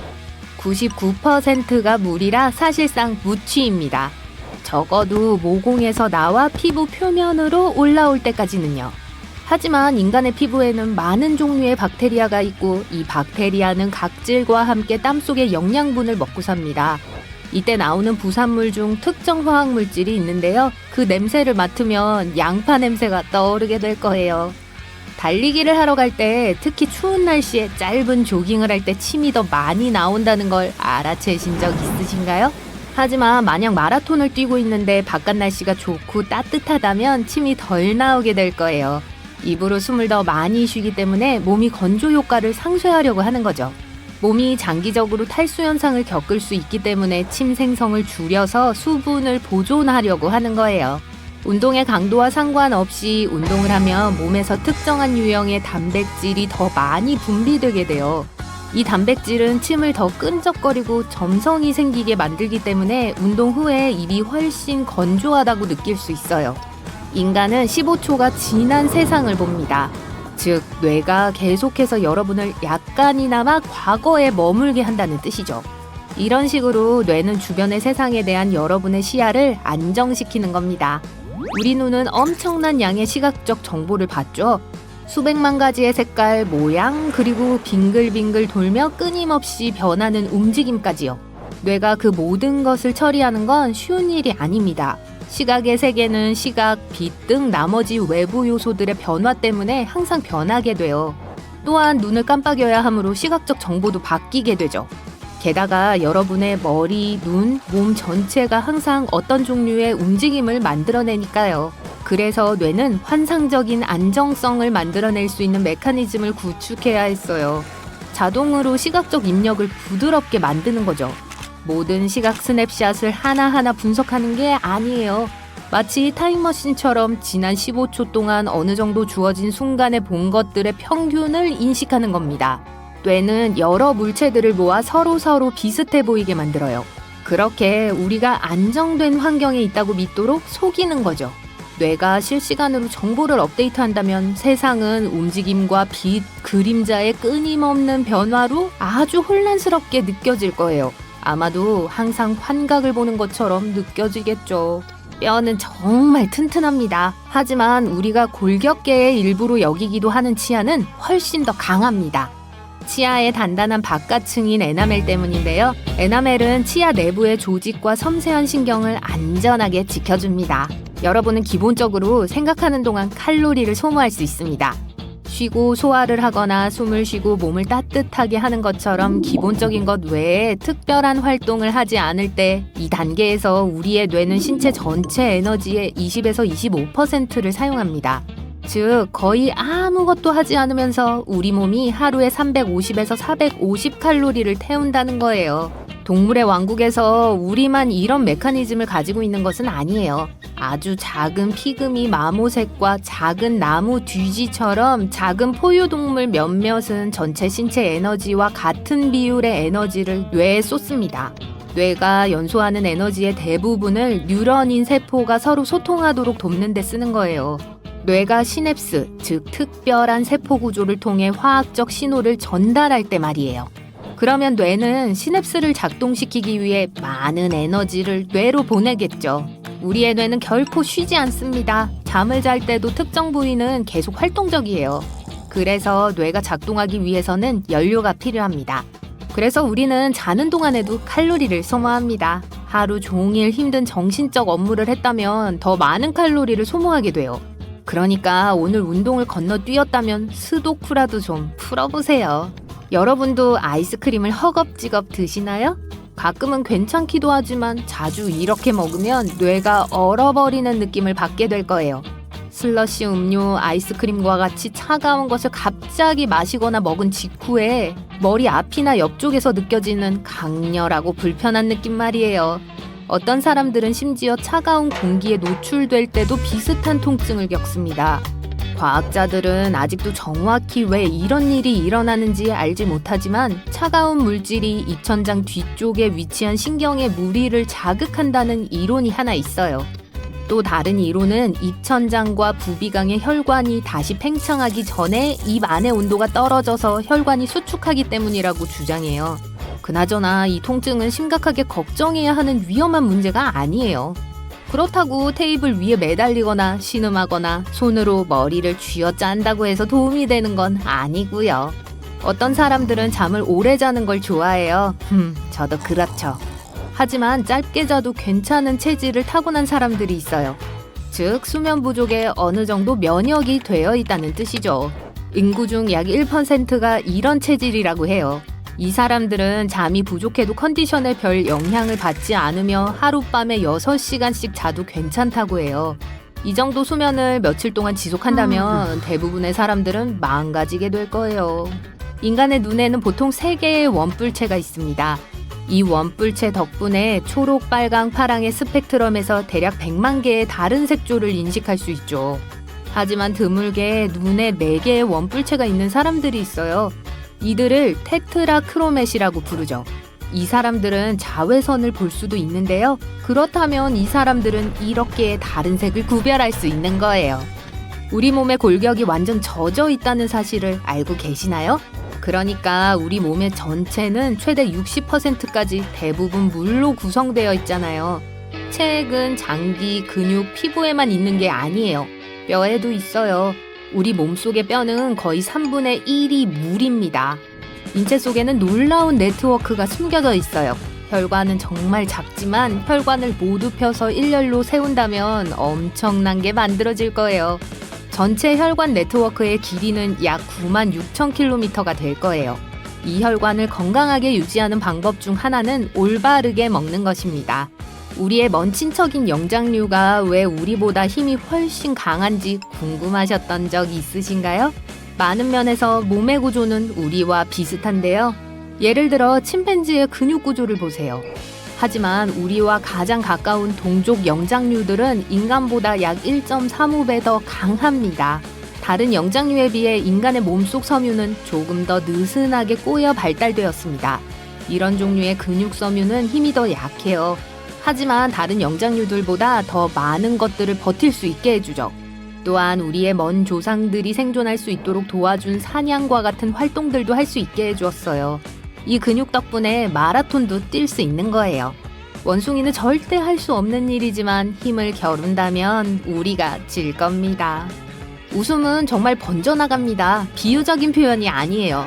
99%가 물이라 사실상 무취입니다. 적어도 모공에서 나와 피부 표면으로 올라올 때까지는요. 하지만 인간의 피부에는 많은 종류의 박테리아가 있고 이 박테리아는 각질과 함께 땀 속의 영양분을 먹고 삽니다. 이때 나오는 부산물 중 특정 화학물질이 있는데요. 그 냄새를 맡으면 양파 냄새가 떠오르게 될 거예요. 달리기를 하러 갈 때, 특히 추운 날씨에 짧은 조깅을 할 때 침이 더 많이 나온다는 걸 알아채신 적 있으신가요? 하지만 만약 마라톤을 뛰고 있는데 바깥 날씨가 좋고 따뜻하다면 침이 덜 나오게 될 거예요. 입으로 숨을 더 많이 쉬기 때문에 몸이 건조 효과를 상쇄하려고 하는 거죠. 몸이 장기적으로 탈수 현상을 겪을 수 있기 때문에 침 생성을 줄여서 수분을 보존하려고 하는 거예요. 운동의 강도와 상관없이 운동을 하면 몸에서 특정한 유형의 단백질이 더 많이 분비되게 돼요. 이 단백질은 침을 더 끈적거리고 점성이 생기게 만들기 때문에 운동 후에 입이 훨씬 건조하다고 느낄 수 있어요. 인간은 15초가 지난 세상을 봅니다. 즉, 뇌가 계속해서 여러분을 약간이나마 과거에 머물게 한다는 뜻이죠. 이런 식으로 뇌는 주변의 세상에 대한 여러분의 시야를 안정시키는 겁니다. 우리 눈은 엄청난 양의 시각적 정보를 받죠. 수백만 가지의 색깔, 모양, 그리고 빙글빙글 돌며 끊임없이 변하는 움직임까지요. 뇌가 그 모든 것을 처리하는 건 쉬운 일이 아닙니다. 시각의 세계는 시각, 빛 등 나머지 외부 요소들의 변화 때문에 항상 변하게 돼요. 또한 눈을 깜빡여야 하므로 시각적 정보도 바뀌게 되죠. 게다가 여러분의 머리, 눈, 몸 전체가 항상 어떤 종류의 움직임을 만들어내니까요. 그래서 뇌는 환상적인 안정성을 만들어낼 수 있는 메커니즘을 구축해야 했어요. 자동으로 시각적 입력을 부드럽게 만드는 거죠. 모든 시각 스냅샷을 하나하나 분석하는 게 아니에요. 마치 타임머신처럼 지난 15초 동안 어느 정도 주어진 순간에 본 것들의 평균을 인식하는 겁니다. 뇌는 여러 물체들을 모아 서로 비슷해 보이게 만들어요. 그렇게 우리가 안정된 환경에 있다고 믿도록 속이는 거죠. 뇌가 실시간으로 정보를 업데이트한다면 세상은 움직임과 빛, 그림자의 끊임없는 변화로 아주 혼란스럽게 느껴질 거예요. 아마도 항상 환각을 보는 것처럼 느껴지겠죠. 뼈는 정말 튼튼합니다. 하지만 우리가 골격계의 일부로 여기기도 하는 치아는 훨씬 더 강합니다. 치아의 단단한 바깥층인 에나멜 때문인데요. 에나멜은 치아 내부의 조직과 섬세한 신경을 안전하게 지켜줍니다. 여러분은 기본적으로 생각하는 동안 칼로리를 소모할 수 있습니다. 쉬고 소화를 하거나 숨을 쉬고 몸을 따뜻하게 하는 것처럼 기본적인 것 외에 특별한 활동을 하지 않을 때 이 단계에서 우리의 뇌는 신체 전체 에너지의 20에서 25%를 사용합니다. 즉 거의 아무것도 하지 않으면서 우리 몸이 하루에 350에서 450 칼로리를 태운다는 거예요. 동물의 왕국에서 우리만 이런 메커니즘을 가지고 있는 것은 아니에요. 아주 작은 피그미 마모색과 작은 나무 뒤지처럼 작은 포유동물 몇몇은 전체 신체 에너지와 같은 비율의 에너지를 뇌에 쏟습니다. 뇌가 연소하는 에너지의 대부분을 뉴런인 세포가 서로 소통하도록 돕는 데 쓰는 거예요. 뇌가 시냅스, 즉 특별한 세포 구조를 통해 화학적 신호를 전달할 때 말이에요. 그러면 뇌는 시냅스를 작동시키기 위해 많은 에너지를 뇌로 보내겠죠. 우리의 뇌는 결코 쉬지 않습니다. 잠을 잘 때도 특정 부위는 계속 활동적이에요. 그래서 뇌가 작동하기 위해서는 연료가 필요합니다. 그래서 우리는 자는 동안에도 칼로리를 소모합니다. 하루 종일 힘든 정신적 업무를 했다면 더 많은 칼로리를 소모하게 돼요. 그러니까 오늘 운동을 건너뛰었다면 스도쿠라도 좀 풀어보세요. 여러분도 아이스크림을 허겁지겁 드시나요? 가끔은 괜찮기도 하지만 자주 이렇게 먹으면 뇌가 얼어버리는 느낌을 받게 될 거예요. 슬러시 음료, 아이스크림과 같이 차가운 것을 갑자기 마시거나 먹은 직후에 머리 앞이나 옆쪽에서 느껴지는 강렬하고 불편한 느낌 말이에요. 어떤 사람들은 심지어 차가운 공기에 노출될 때도 비슷한 통증을 겪습니다. 과학자들은 아직도 정확히 왜 이런 일이 일어나는지 알지 못하지만 차가운 물질이 입천장 뒤쪽에 위치한 신경의 무리를 자극한다는 이론이 하나 있어요. 또 다른 이론은 입천장과 부비강의 혈관이 다시 팽창하기 전에 입 안의 온도가 떨어져서 혈관이 수축하기 때문이라고 주장해요. 그나저나 이 통증은 심각하게 걱정해야 하는 위험한 문제가 아니에요. 그렇다고 테이블 위에 매달리거나 신음하거나 손으로 머리를 쥐어짠다고 해서 도움이 되는 건 아니고요. 어떤 사람들은 잠을 오래 자는 걸 좋아해요. 저도 그렇죠. 하지만 짧게 자도 괜찮은 체질을 타고난 사람들이 있어요. 즉 수면 부족에 어느 정도 면역이 되어 있다는 뜻이죠. 인구 중 약 1%가 이런 체질이라고 해요. 이 사람들은 잠이 부족해도 컨디션에 별 영향을 받지 않으며 하룻밤에 6시간씩 자도 괜찮다고 해요. 이 정도 수면을 며칠 동안 지속한다면 대부분의 사람들은 망가지게 될 거예요. 인간의 눈에는 보통 3개의 원뿔체가 있습니다. 이 원뿔체 덕분에 초록, 빨강, 파랑의 스펙트럼에서 대략 100만 개의 다른 색조를 인식할 수 있죠. 하지만 드물게 눈에 4개의 원뿔체가 있는 사람들이 있어요. 이들을 테트라크로맷이라고 부르죠. 이 사람들은 자외선을 볼 수도 있는데요. 그렇다면 이 사람들은 이렇게 다른 색을 구별할 수 있는 거예요. 우리 몸의 골격이 완전 젖어 있다는 사실을 알고 계시나요? 그러니까 우리 몸의 전체는 최대 60%까지 대부분 물로 구성되어 있잖아요. 체액은 장기, 근육, 피부에만 있는 게 아니에요. 뼈에도 있어요. 우리 몸속의 뼈는 거의 3분의 1이 물입니다. 인체 속에는 놀라운 네트워크가 숨겨져 있어요. 혈관은 정말 작지만 혈관을 모두 펴서 일렬로 세운다면 엄청난 게 만들어질 거예요. 전체 혈관 네트워크의 길이는 약 96,000km가 될 거예요. 이 혈관을 건강하게 유지하는 방법 중 하나는 올바르게 먹는 것입니다. 우리의 먼 친척인 영장류가 왜 우리보다 힘이 훨씬 강한지 궁금하셨던 적 있으신가요? 많은 면에서 몸의 구조는 우리와 비슷한데요. 예를 들어 침팬지의 근육 구조를 보세요. 하지만 우리와 가장 가까운 동족 영장류들은 인간보다 약 1.35배 더 강합니다. 다른 영장류에 비해 인간의 몸속 섬유는 조금 더 느슨하게 꼬여 발달되었습니다. 이런 종류의 근육 섬유는 힘이 더 약해요. 하지만 다른 영장류들보다 더 많은 것들을 버틸 수 있게 해주죠. 또한 우리의 먼 조상들이 생존할 수 있도록 도와준 사냥과 같은 활동들도 할 수 있게 해주었어요. 이 근육 덕분에 마라톤도 뛸 수 있는 거예요. 원숭이는 절대 할 수 없는 일이지만 힘을 겨룬다면 우리가 질 겁니다. 웃음은 정말 번져나갑니다. 비유적인 표현이 아니에요.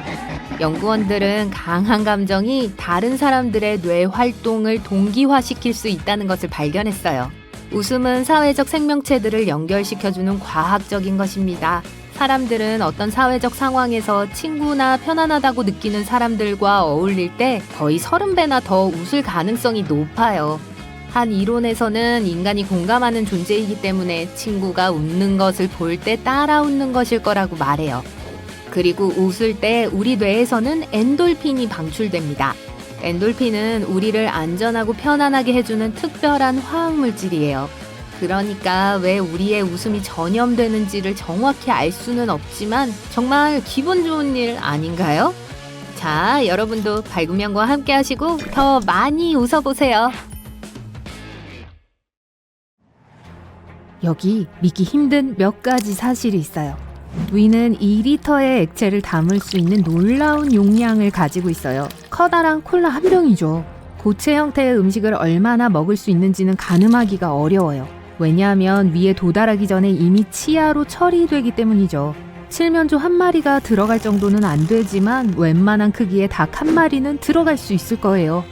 연구원들은 강한 감정이 다른 사람들의 뇌 활동을 동기화시킬 수 있다는 것을 발견했어요. 웃음은 사회적 생명체들을 연결시켜주는 과학적인 것입니다. 사람들은 어떤 사회적 상황에서 친구나 편안하다고 느끼는 사람들과 어울릴 때 거의 30배나 더 웃을 가능성이 높아요. 한 이론에서는 인간이 공감하는 존재이기 때문에 친구가 웃는 것을 볼 때 따라 웃는 것일 거라고 말해요. 그리고 웃을 때 우리 뇌에서는 엔돌핀이 방출됩니다. 엔돌핀은 우리를 안전하고 편안하게 해주는 특별한 화학물질이에요. 그러니까 왜 우리의 웃음이 전염되는지를 정확히 알 수는 없지만 정말 기분 좋은 일 아닌가요? 자, 여러분도 발구명과 함께 하시고 더 많이 웃어보세요. 여기 믿기 힘든 몇 가지 사실이 있어요. 위는 2리터의 액체를 담을 수 있는 놀라운 용량을 가지고 있어요. 커다란 콜라 한 병이죠. 고체 형태의 음식을 얼마나 먹을 수 있는지는 가늠하기가 어려워요. 왜냐하면 위에 도달하기 전에 이미 치아로 처리되기 때문이죠. 칠면조 한 마리가 들어갈 정도는 안 되지만 웬만한 크기의 닭 한 마리는 들어갈 수 있을 거예요.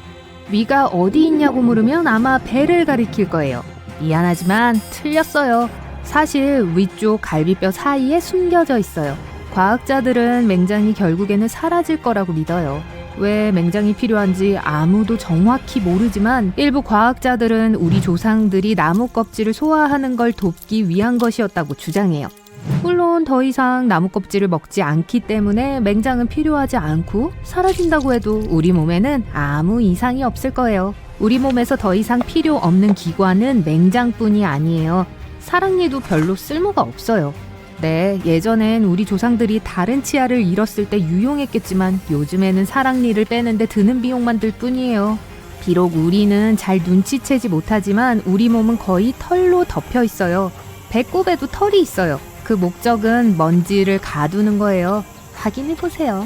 위가 어디 있냐고 물으면 아마 배를 가리킬 거예요. 미안하지만 틀렸어요. 사실 위쪽 갈비뼈 사이에 숨겨져 있어요. 과학자들은 맹장이 결국에는 사라질 거라고 믿어요. 왜 맹장이 필요한지 아무도 정확히 모르지만 일부 과학자들은 우리 조상들이 나무 껍질을 소화하는 걸 돕기 위한 것이었다고 주장해요. 물론 더 이상 나무 껍질을 먹지 않기 때문에 맹장은 필요하지 않고 사라진다고 해도 우리 몸에는 아무 이상이 없을 거예요. 우리 몸에서 더 이상 필요 없는 기관은 맹장뿐이 아니에요. 사랑니도 별로 쓸모가 없어요. 네, 예전엔 우리 조상들이 다른 치아를 잃었을 때 유용했겠지만 요즘에는 사랑니를 빼는데 드는 비용만 들 뿐이에요. 비록 우리는 잘 눈치채지 못하지만 우리 몸은 거의 털로 덮여 있어요. 배꼽에도 털이 있어요. 그 목적은 먼지를 가두는 거예요. 확인해보세요.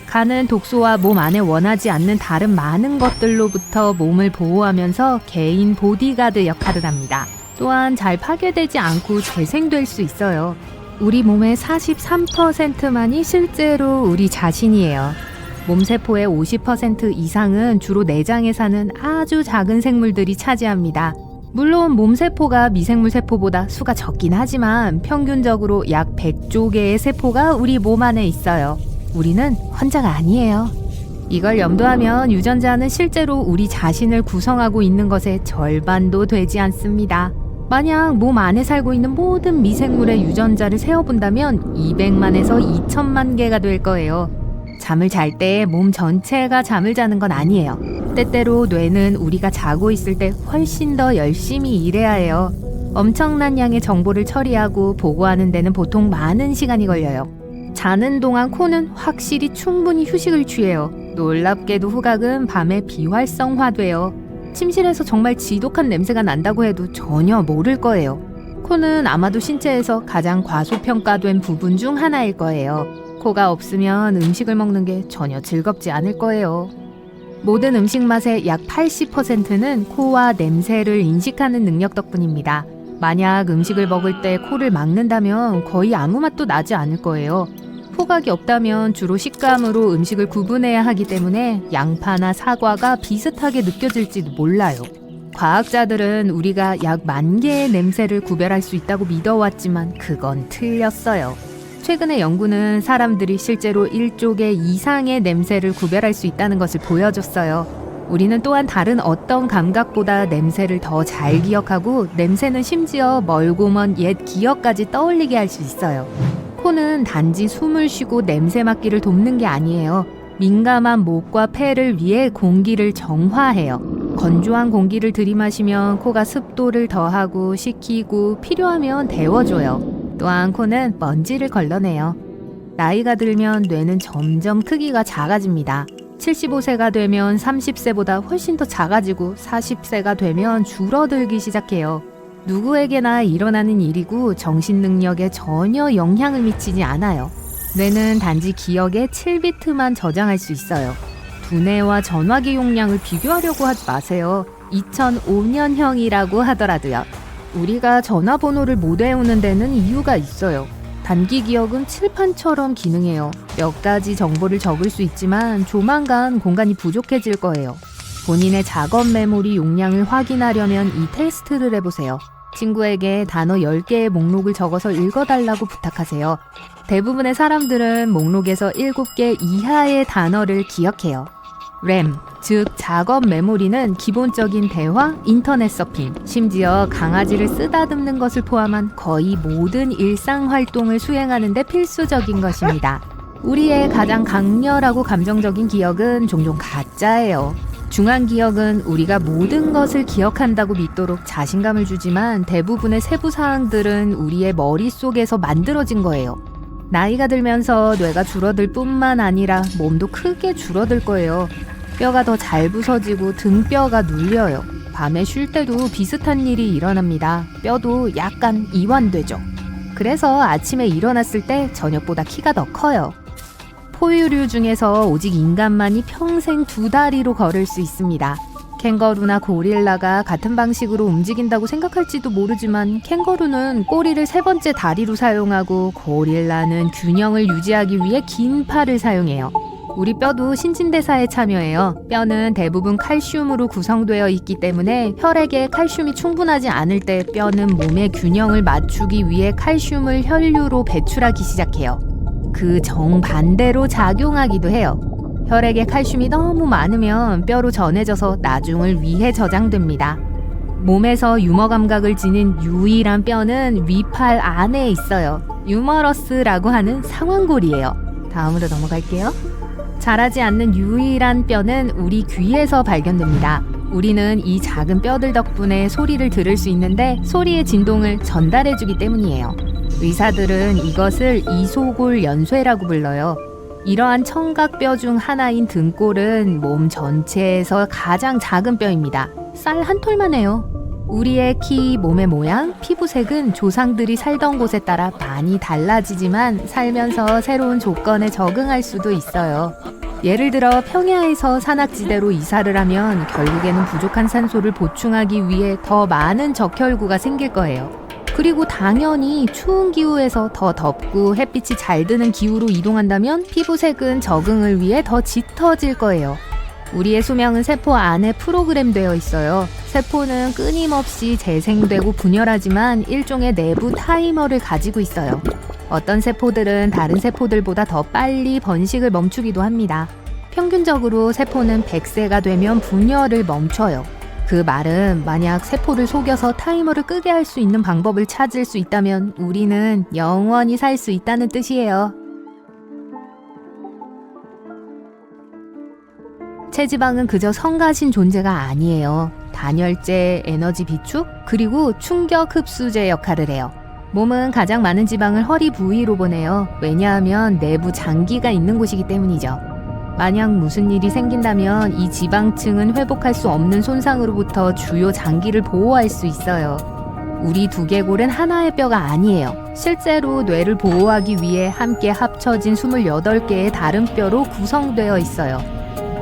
간은 독소와 몸 안에 원하지 않는 다른 많은 것들로부터 몸을 보호하면서 개인 보디가드 역할을 합니다. 또한 잘 파괴되지 않고 재생될 수 있어요. 우리 몸의 43%만이 실제로 우리 자신이에요. 몸세포의 50% 이상은 주로 내장에 사는 아주 작은 생물들이 차지합니다. 물론 몸세포가 미생물 세포보다 수가 적긴 하지만 평균적으로 약 100조 개의 세포가 우리 몸 안에 있어요. 우리는 혼자가 아니에요. 이걸 염두하면 유전자는 실제로 우리 자신을 구성하고 있는 것의 절반도 되지 않습니다. 만약 몸 안에 살고 있는 모든 미생물의 유전자를 세어본다면 200만에서 2천만 개가 될 거예요. 잠을 잘 때 몸 전체가 잠을 자는 건 아니에요. 때때로 뇌는 우리가 자고 있을 때 훨씬 더 열심히 일해야 해요. 엄청난 양의 정보를 처리하고 보고하는 데는 보통 많은 시간이 걸려요. 자는 동안 코는 확실히 충분히 휴식을 취해요. 놀랍게도 후각은 밤에 비활성화돼요. 침실에서 정말 지독한 냄새가 난다고 해도 전혀 모를 거예요. 코는 아마도 신체에서 가장 과소평가된 부분 중 하나일 거예요. 코가 없으면 음식을 먹는 게 전혀 즐겁지 않을 거예요. 모든 음식 맛의 약 80%는 코와 냄새를 인식하는 능력 덕분입니다. 만약 음식을 먹을 때 코를 막는다면 거의 아무 맛도 나지 않을 거예요. 후각이 없다면 주로 식감으로 음식을 구분해야 하기 때문에 양파나 사과가 비슷하게 느껴질지도 몰라요. 과학자들은 우리가 약 10,000개의 냄새를 구별할 수 있다고 믿어왔지만 그건 틀렸어요. 최근의 연구는 사람들이 실제로 1조 개 이상의 냄새를 구별할 수 있다는 것을 보여줬어요. 우리는 또한 다른 어떤 감각보다 냄새를 더 잘 기억하고 냄새는 심지어 멀고 먼 옛 기억까지 떠올리게 할 수 있어요. 코는 단지 숨을 쉬고 냄새 맡기를 돕는 게 아니에요. 민감한 목과 폐를 위해 공기를 정화해요. 건조한 공기를 들이마시면 코가 습도를 더하고 식히고 필요하면 데워줘요. 또한 코는 먼지를 걸러내요. 나이가 들면 뇌는 점점 크기가 작아집니다. 75세가 되면 30세보다 훨씬 더 작아지고 40세가 되면 줄어들기 시작해요. 누구에게나 일어나는 일이고 정신 능력에 전혀 영향을 미치지 않아요. 뇌는 단지 기억의 7비트만 저장할 수 있어요. 두뇌와 전화기 용량을 비교하려고 하지 마세요. 2005년형이라고 하더라도요. 우리가 전화번호를 못 외우는 데는 이유가 있어요. 단기 기억은 칠판처럼 기능해요. 몇 가지 정보를 적을 수 있지만 조만간 공간이 부족해질 거예요. 본인의 작업 메모리 용량을 확인하려면 이 테스트를 해보세요. 친구에게 단어 10개의 목록을 적어서 읽어달라고 부탁하세요. 대부분의 사람들은 목록에서 7개 이하의 단어를 기억해요. 램, 즉 작업 메모리는 기본적인 대화, 인터넷 서핑, 심지어 강아지를 쓰다듬는 것을 포함한 거의 모든 일상 활동을 수행하는 데 필수적인 것입니다. 우리의 가장 강렬하고 감정적인 기억은 종종 가짜예요. 중한 기억은 우리가 모든 것을 기억한다고 믿도록 자신감을 주지만 대부분의 세부 사항들은 우리의 머릿속에서 만들어진 거예요. 나이가 들면서 뇌가 줄어들 뿐만 아니라 몸도 크게 줄어들 거예요. 뼈가 더 잘 부서지고 등뼈가 눌려요. 밤에 쉴 때도 비슷한 일이 일어납니다. 뼈도 약간 이완되죠. 그래서 아침에 일어났을 때 저녁보다 키가 더 커요. 포유류 중에서 오직 인간만이 평생 두 다리로 걸을 수 있습니다. 캥거루나 고릴라가 같은 방식으로 움직인다고 생각할지도 모르지만 캥거루는 꼬리를 세 번째 다리로 사용하고 고릴라는 균형을 유지하기 위해 긴 팔을 사용해요. 우리 뼈도 신진대사에 참여해요. 뼈는 대부분 칼슘으로 구성되어 있기 때문에 혈액에 칼슘이 충분하지 않을 때 뼈는 몸의 균형을 맞추기 위해 칼슘을 혈류로 배출하기 시작해요. 그 정반대로 작용하기도 해요. 혈액에 칼슘이 너무 많으면 뼈로 전해져서 나중을 위해 저장됩니다. 몸에서 유머 감각을 지닌 유일한 뼈는 위팔 안에 있어요. 유머러스라고 하는 상완골이에요. 다음으로 넘어갈게요. 자라지 않는 유일한 뼈는 우리 귀에서 발견됩니다. 우리는 이 작은 뼈들 덕분에 소리를 들을 수 있는데 소리의 진동을 전달해주기 때문이에요. 의사들은 이것을 이소골 연쇄라고 불러요. 이러한 청각뼈 중 하나인 등골은 몸 전체에서 가장 작은 뼈입니다. 쌀 한 톨만 해요. 우리의 키, 몸의 모양, 피부색은 조상들이 살던 곳에 따라 많이 달라지지만 살면서 새로운 조건에 적응할 수도 있어요. 예를 들어 평야에서 산악지대로 이사를 하면 결국에는 부족한 산소를 보충하기 위해 더 많은 적혈구가 생길 거예요. 그리고 당연히 추운 기후에서 더 덥고 햇빛이 잘 드는 기후로 이동한다면 피부색은 적응을 위해 더 짙어질 거예요. 우리의 수명은 세포 안에 프로그램되어 있어요. 세포는 끊임없이 재생되고 분열하지만 일종의 내부 타이머를 가지고 있어요. 어떤 세포들은 다른 세포들보다 더 빨리 번식을 멈추기도 합니다. 평균적으로 세포는 100세가 되면 분열을 멈춰요. 그 말은 만약 세포를 속여서 타이머를 끄게 할 수 있는 방법을 찾을 수 있다면 우리는 영원히 살 수 있다는 뜻이에요. 체지방은 그저 성가신 존재가 아니에요. 단열재, 에너지 비축, 그리고 충격 흡수제 역할을 해요. 몸은 가장 많은 지방을 허리 부위로 보내요. 왜냐하면 내부 장기가 있는 곳이기 때문이죠. 만약 무슨 일이 생긴다면 이 지방층은 회복할 수 없는 손상으로부터 주요 장기를 보호할 수 있어요. 우리 두개골은 하나의 뼈가 아니에요. 실제로 뇌를 보호하기 위해 함께 합쳐진 28개의 다른 뼈로 구성되어 있어요.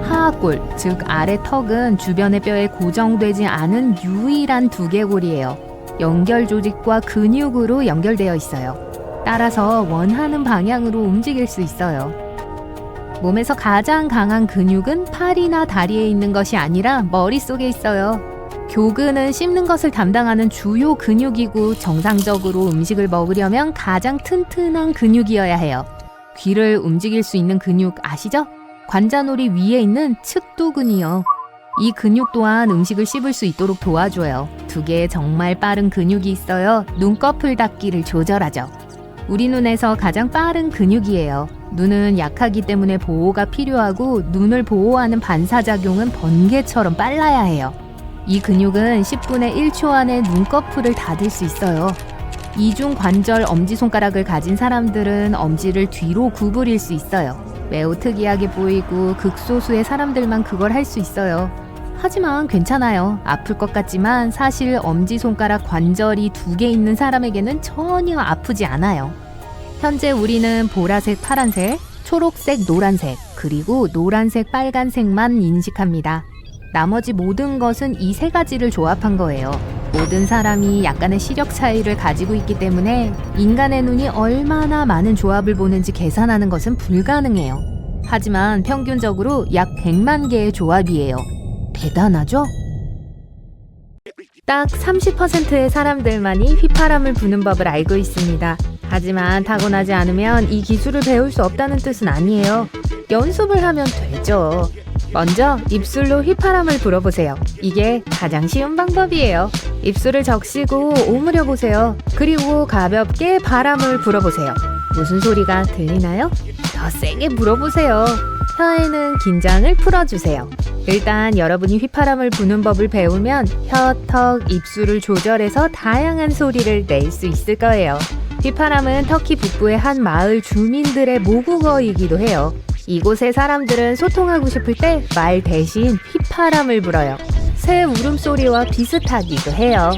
하악골, 즉 아래 턱은 주변의 뼈에 고정되지 않은 유일한 두개골이에요. 연결 조직과 근육으로 연결되어 있어요. 따라서 원하는 방향으로 움직일 수 있어요. 몸에서 가장 강한 근육은 팔이나 다리에 있는 것이 아니라 머릿속에 있어요. 교근은 씹는 것을 담당하는 주요 근육이고 정상적으로 음식을 먹으려면 가장 튼튼한 근육이어야 해요. 귀를 움직일 수 있는 근육 아시죠? 관자놀이 위에 있는 측두근이요. 이 근육 또한 음식을 씹을 수 있도록 도와줘요. 두 개의 정말 빠른 근육이 있어요. 눈꺼풀 닫기를 조절하죠. 우리 눈에서 가장 빠른 근육이에요. 눈은 약하기 때문에 보호가 필요하고 눈을 보호하는 반사작용은 번개처럼 빨라야 해요. 이 근육은 10분의 1초 안에 눈꺼풀을 닫을 수 있어요. 이중 관절 엄지손가락을 가진 사람들은 엄지를 뒤로 구부릴 수 있어요. 매우 특이하게 보이고 극소수의 사람들만 그걸 할 수 있어요. 하지만 괜찮아요. 아플 것 같지만 사실 엄지손가락 관절이 2개 있는 사람에게는 전혀 아프지 않아요. 현재 우리는 보라색, 파란색, 초록색, 노란색, 그리고 노란색, 빨간색만 인식합니다. 나머지 모든 것은 이 3가지를 조합한 거예요. 모든 사람이 약간의 시력 차이를 가지고 있기 때문에 인간의 눈이 얼마나 많은 조합을 보는지 계산하는 것은 불가능해요. 하지만 평균적으로 약 100만 개의 조합이에요. 대단하죠? 딱 30%의 사람들만이 휘파람을 부는 법을 알고 있습니다. 하지만 타고나지 않으면 이 기술을 배울 수 없다는 뜻은 아니에요. 연습을 하면 되죠. 먼저 입술로 휘파람을 불어보세요. 이게 가장 쉬운 방법이에요. 입술을 적시고 오므려 보세요. 그리고 가볍게 바람을 불어보세요. 무슨 소리가 들리나요? 더 세게 불어보세요. 혀에는 긴장을 풀어주세요. 일단 여러분이 휘파람을 부는 법을 배우면 혀, 턱, 입술을 조절해서 다양한 소리를 낼 수 있을 거예요. 휘파람은 터키 북부의 한 마을 주민들의 모국어이기도 해요. 이곳의 사람들은 소통하고 싶을 때 말 대신 휘파람을 불어요. 새 울음소리와 비슷하기도 해요.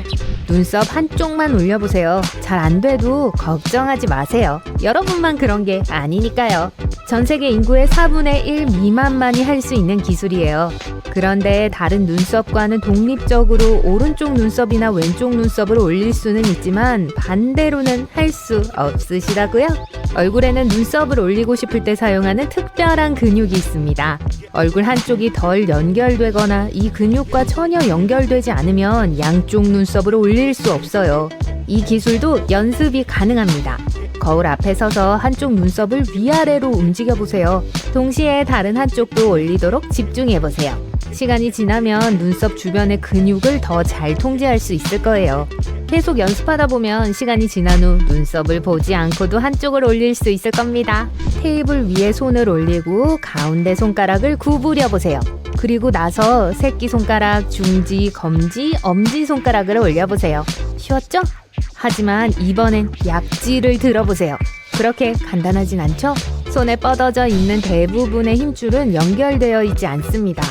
눈썹 한쪽만 올려보세요. 잘 안 돼도 걱정하지 마세요. 여러분만 그런 게 아니니까요. 전 세계 인구의 4분의 1 미만만이 할 수 있는 기술이에요. 그런데 다른 눈썹과는 독립적으로 오른쪽 눈썹이나 왼쪽 눈썹을 올릴 수는 있지만 반대로는 할 수 없으시다고요? 얼굴에는 눈썹을 올리고 싶을 때 사용하는 특별한 근육이 있습니다. 얼굴 한쪽이 덜 연결되거나 이 근육과 전혀 연결되지 않으면 양쪽 눈썹을 올릴 수 없어요. 이 기술도 연습이 가능합니다. 거울 앞에 서서 한쪽 눈썹을 위아래로 움직여 보세요. 동시에 다른 한쪽도 올리도록 집중해 보세요. 시간이 지나면 눈썹 주변의 근육을 더 잘 통제할 수 있을 거예요. 계속 연습하다 보면 시간이 지난 후 눈썹을 보지 않고도 한쪽을 올릴 수 있을 겁니다. 테이블 위에 손을 올리고 가운데 손가락을 구부려 보세요. 그리고 나서 새끼손가락, 중지, 검지, 엄지손가락을 올려보세요. 쉬웠죠? 하지만 이번엔 약지를 들어보세요. 그렇게 간단하진 않죠? 손에 뻗어져 있는 대부분의 힘줄은 연결되어 있지 않습니다.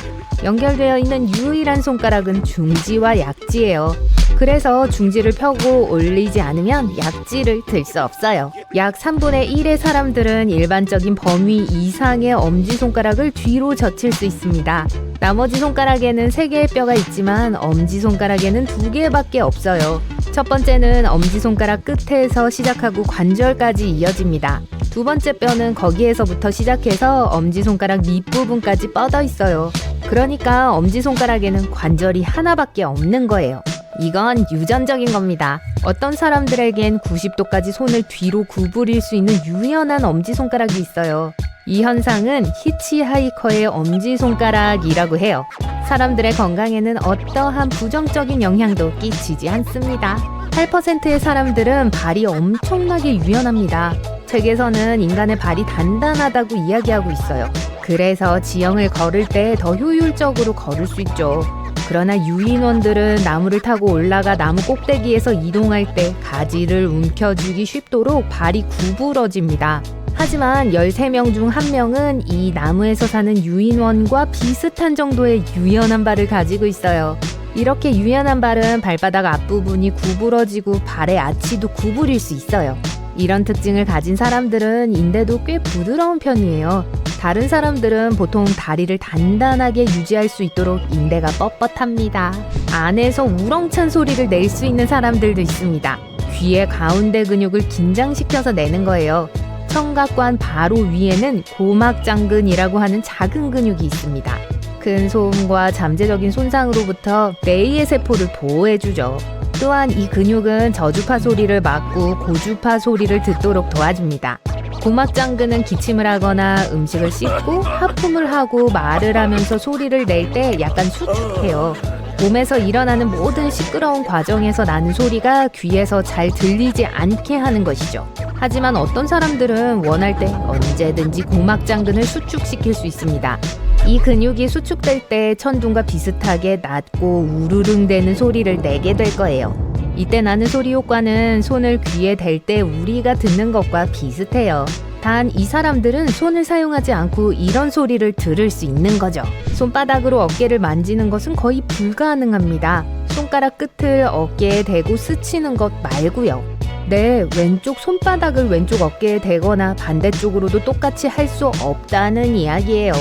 연결되어 있는 유일한 손가락은 중지와 약지예요. 그래서 중지를 펴고 올리지 않으면 약지를 들 수 없어요. 약 3분의 1의 사람들은 일반적인 범위 이상의 엄지손가락을 뒤로 젖힐 수 있습니다. 나머지 손가락에는 3개의 뼈가 있지만 엄지손가락에는 2개밖에 없어요. 첫 번째는 엄지손가락 끝에서 시작하고 관절까지 이어집니다. 두 번째 뼈는 거기에서부터 시작해서 엄지손가락 밑부분까지 뻗어 있어요. 그러니까 엄지손가락에는 관절이 하나밖에 없는 거예요. 이건 유전적인 겁니다. 어떤 사람들에겐 90도까지 손을 뒤로 구부릴 수 있는 유연한 엄지손가락이 있어요. 이 현상은 히치하이커의 엄지손가락이라고 해요. 사람들의 건강에는 어떠한 부정적인 영향도 끼치지 않습니다. 8%의 사람들은 발이 엄청나게 유연합니다. 책에서는 인간의 발이 단단하다고 이야기하고 있어요. 그래서 지형을 걸을 때 더 효율적으로 걸을 수 있죠. 그러나 유인원들은 나무를 타고 올라가 나무 꼭대기에서 이동할 때 가지를 움켜쥐기 쉽도록 발이 구부러집니다. 하지만 13명 중 1명은 이 나무에서 사는 유인원과 비슷한 정도의 유연한 발을 가지고 있어요. 이렇게 유연한 발은 발바닥 앞부분이 구부러지고 발의 아치도 구부릴 수 있어요. 이런 특징을 가진 사람들은 인대도 꽤 부드러운 편이에요. 다른 사람들은 보통 다리를 단단하게 유지할 수 있도록 인대가 뻣뻣합니다. 안에서 우렁찬 소리를 낼 수 있는 사람들도 있습니다. 귀의 가운데 근육을 긴장시켜서 내는 거예요. 청각관 바로 위에는 고막장근이라고 하는 작은 근육이 있습니다. 큰 소음과 잠재적인 손상으로부터 뇌의 세포를 보호해주죠. 또한 이 근육은 저주파 소리를 막고 고주파 소리를 듣도록 도와줍니다. 고막장근은 기침을 하거나 음식을 씹고 하품을 하고 말을 하면서 소리를 낼 때 약간 수축해요. 몸에서 일어나는 모든 시끄러운 과정에서 나는 소리가 귀에서 잘 들리지 않게 하는 것이죠. 하지만 어떤 사람들은 원할 때 언제든지 고막장근을 수축시킬 수 있습니다. 이 근육이 수축될 때 천둥과 비슷하게 낮고 우르릉대는 소리를 내게 될 거예요. 이때 나는 소리 효과는 손을 귀에 댈 때 우리가 듣는 것과 비슷해요. 단 이 사람들은 손을 사용하지 않고 이런 소리를 들을 수 있는 거죠. 손바닥으로 어깨를 만지는 것은 거의 불가능합니다. 손가락 끝을 어깨에 대고 스치는 것 말고요. 네, 왼쪽 손바닥을 왼쪽 어깨에 대거나 반대쪽으로도 똑같이 할 수 없다는 이야기예요.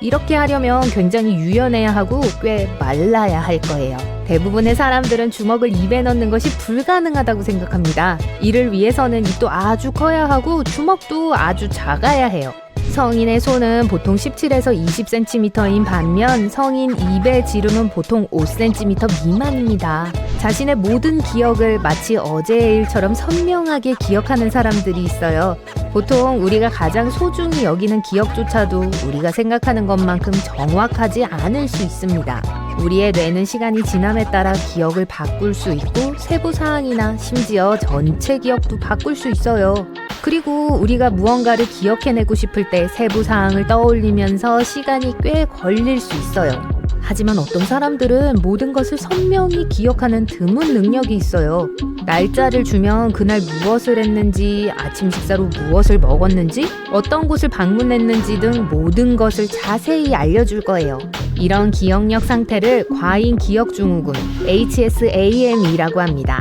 이렇게 하려면 굉장히 유연해야 하고 꽤 말라야 할 거예요. 대부분의 사람들은 주먹을 입에 넣는 것이 불가능하다고 생각합니다. 이를 위해서는 입도 아주 커야 하고 주먹도 아주 작아야 해요. 성인의 손은 보통 17에서 20cm인 반면 성인 입의 지름은 보통 5cm 미만입니다. 자신의 모든 기억을 마치 어제의 일처럼 선명하게 기억하는 사람들이 있어요. 보통 우리가 가장 소중히 여기는 기억조차도 우리가 생각하는 것만큼 정확하지 않을 수 있습니다. 우리의 뇌는 시간이 지남에 따라 기억을 바꿀 수 있고 세부 사항이나 심지어 전체 기억도 바꿀 수 있어요. 그리고 우리가 무언가를 기억해내고 싶을 때 세부 사항을 떠올리면서 시간이 꽤 걸릴 수 있어요. 하지만 어떤 사람들은 모든 것을 선명히 기억하는 드문 능력이 있어요. 날짜를 주면 그날 무엇을 했는지, 아침 식사로 무엇을 먹었는지, 어떤 곳을 방문했는지 등 모든 것을 자세히 알려줄 거예요. 이런 기억력 상태를 과잉 기억 증후군 HSAM이라고 합니다.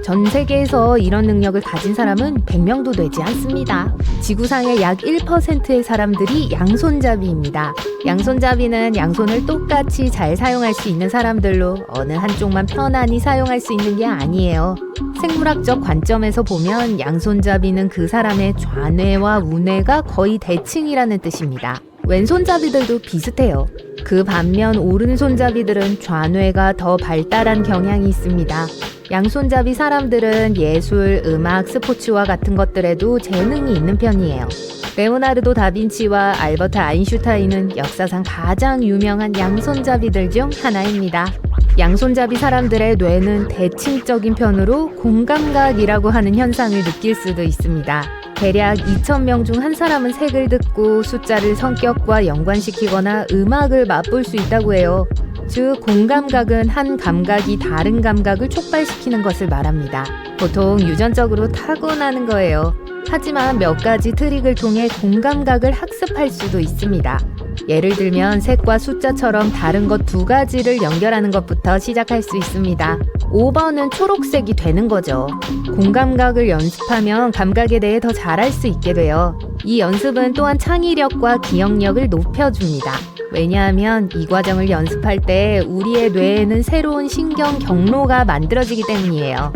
전 세계에서 이런 능력을 가진 사람은 100명도 되지 않습니다. 지구상의 약 1%의 사람들이 양손잡이입니다. 양손잡이는 양손을 똑같이 잘 사용할 수 있는 사람들로 어느 한쪽만 편안히 사용할 수 있는 게 아니에요. 생물학적 관점에서 보면 양손잡이는 그 사람의 좌뇌와 우뇌가 거의 대칭이라는 뜻입니다. 왼손잡이들도 비슷해요. 그 반면 오른손잡이들은 좌뇌가 더 발달한 경향이 있습니다. 양손잡이 사람들은 예술, 음악, 스포츠와 같은 것들에도 재능이 있는 편이에요. 레오나르도 다빈치와 알버트 아인슈타인은 역사상 가장 유명한 양손잡이들 중 하나입니다. 양손잡이 사람들의 뇌는 대칭적인 편으로 공감각이라고 하는 현상을 느낄 수도 있습니다. 대략 2,000명 중 한 사람은 색을 듣고 숫자를 성격과 연관시키거나 음악을 맛볼 수 있다고 해요. 즉, 공감각은 한 감각이 다른 감각을 촉발시키는 것을 말합니다. 보통 유전적으로 타고나는 거예요. 하지만 몇 가지 트릭을 통해 공감각을 학습할 수도 있습니다. 예를 들면 색과 숫자처럼 다른 것 2가지를 연결하는 것부터 시작할 수 있습니다. 5번은 초록색이 되는 거죠. 공감각을 연습하면 감각에 대해 더 잘할 수 있게 돼요. 이 연습은 또한 창의력과 기억력을 높여줍니다. 왜냐하면 이 과정을 연습할 때 우리의 뇌에는 새로운 신경 경로가 만들어지기 때문이에요.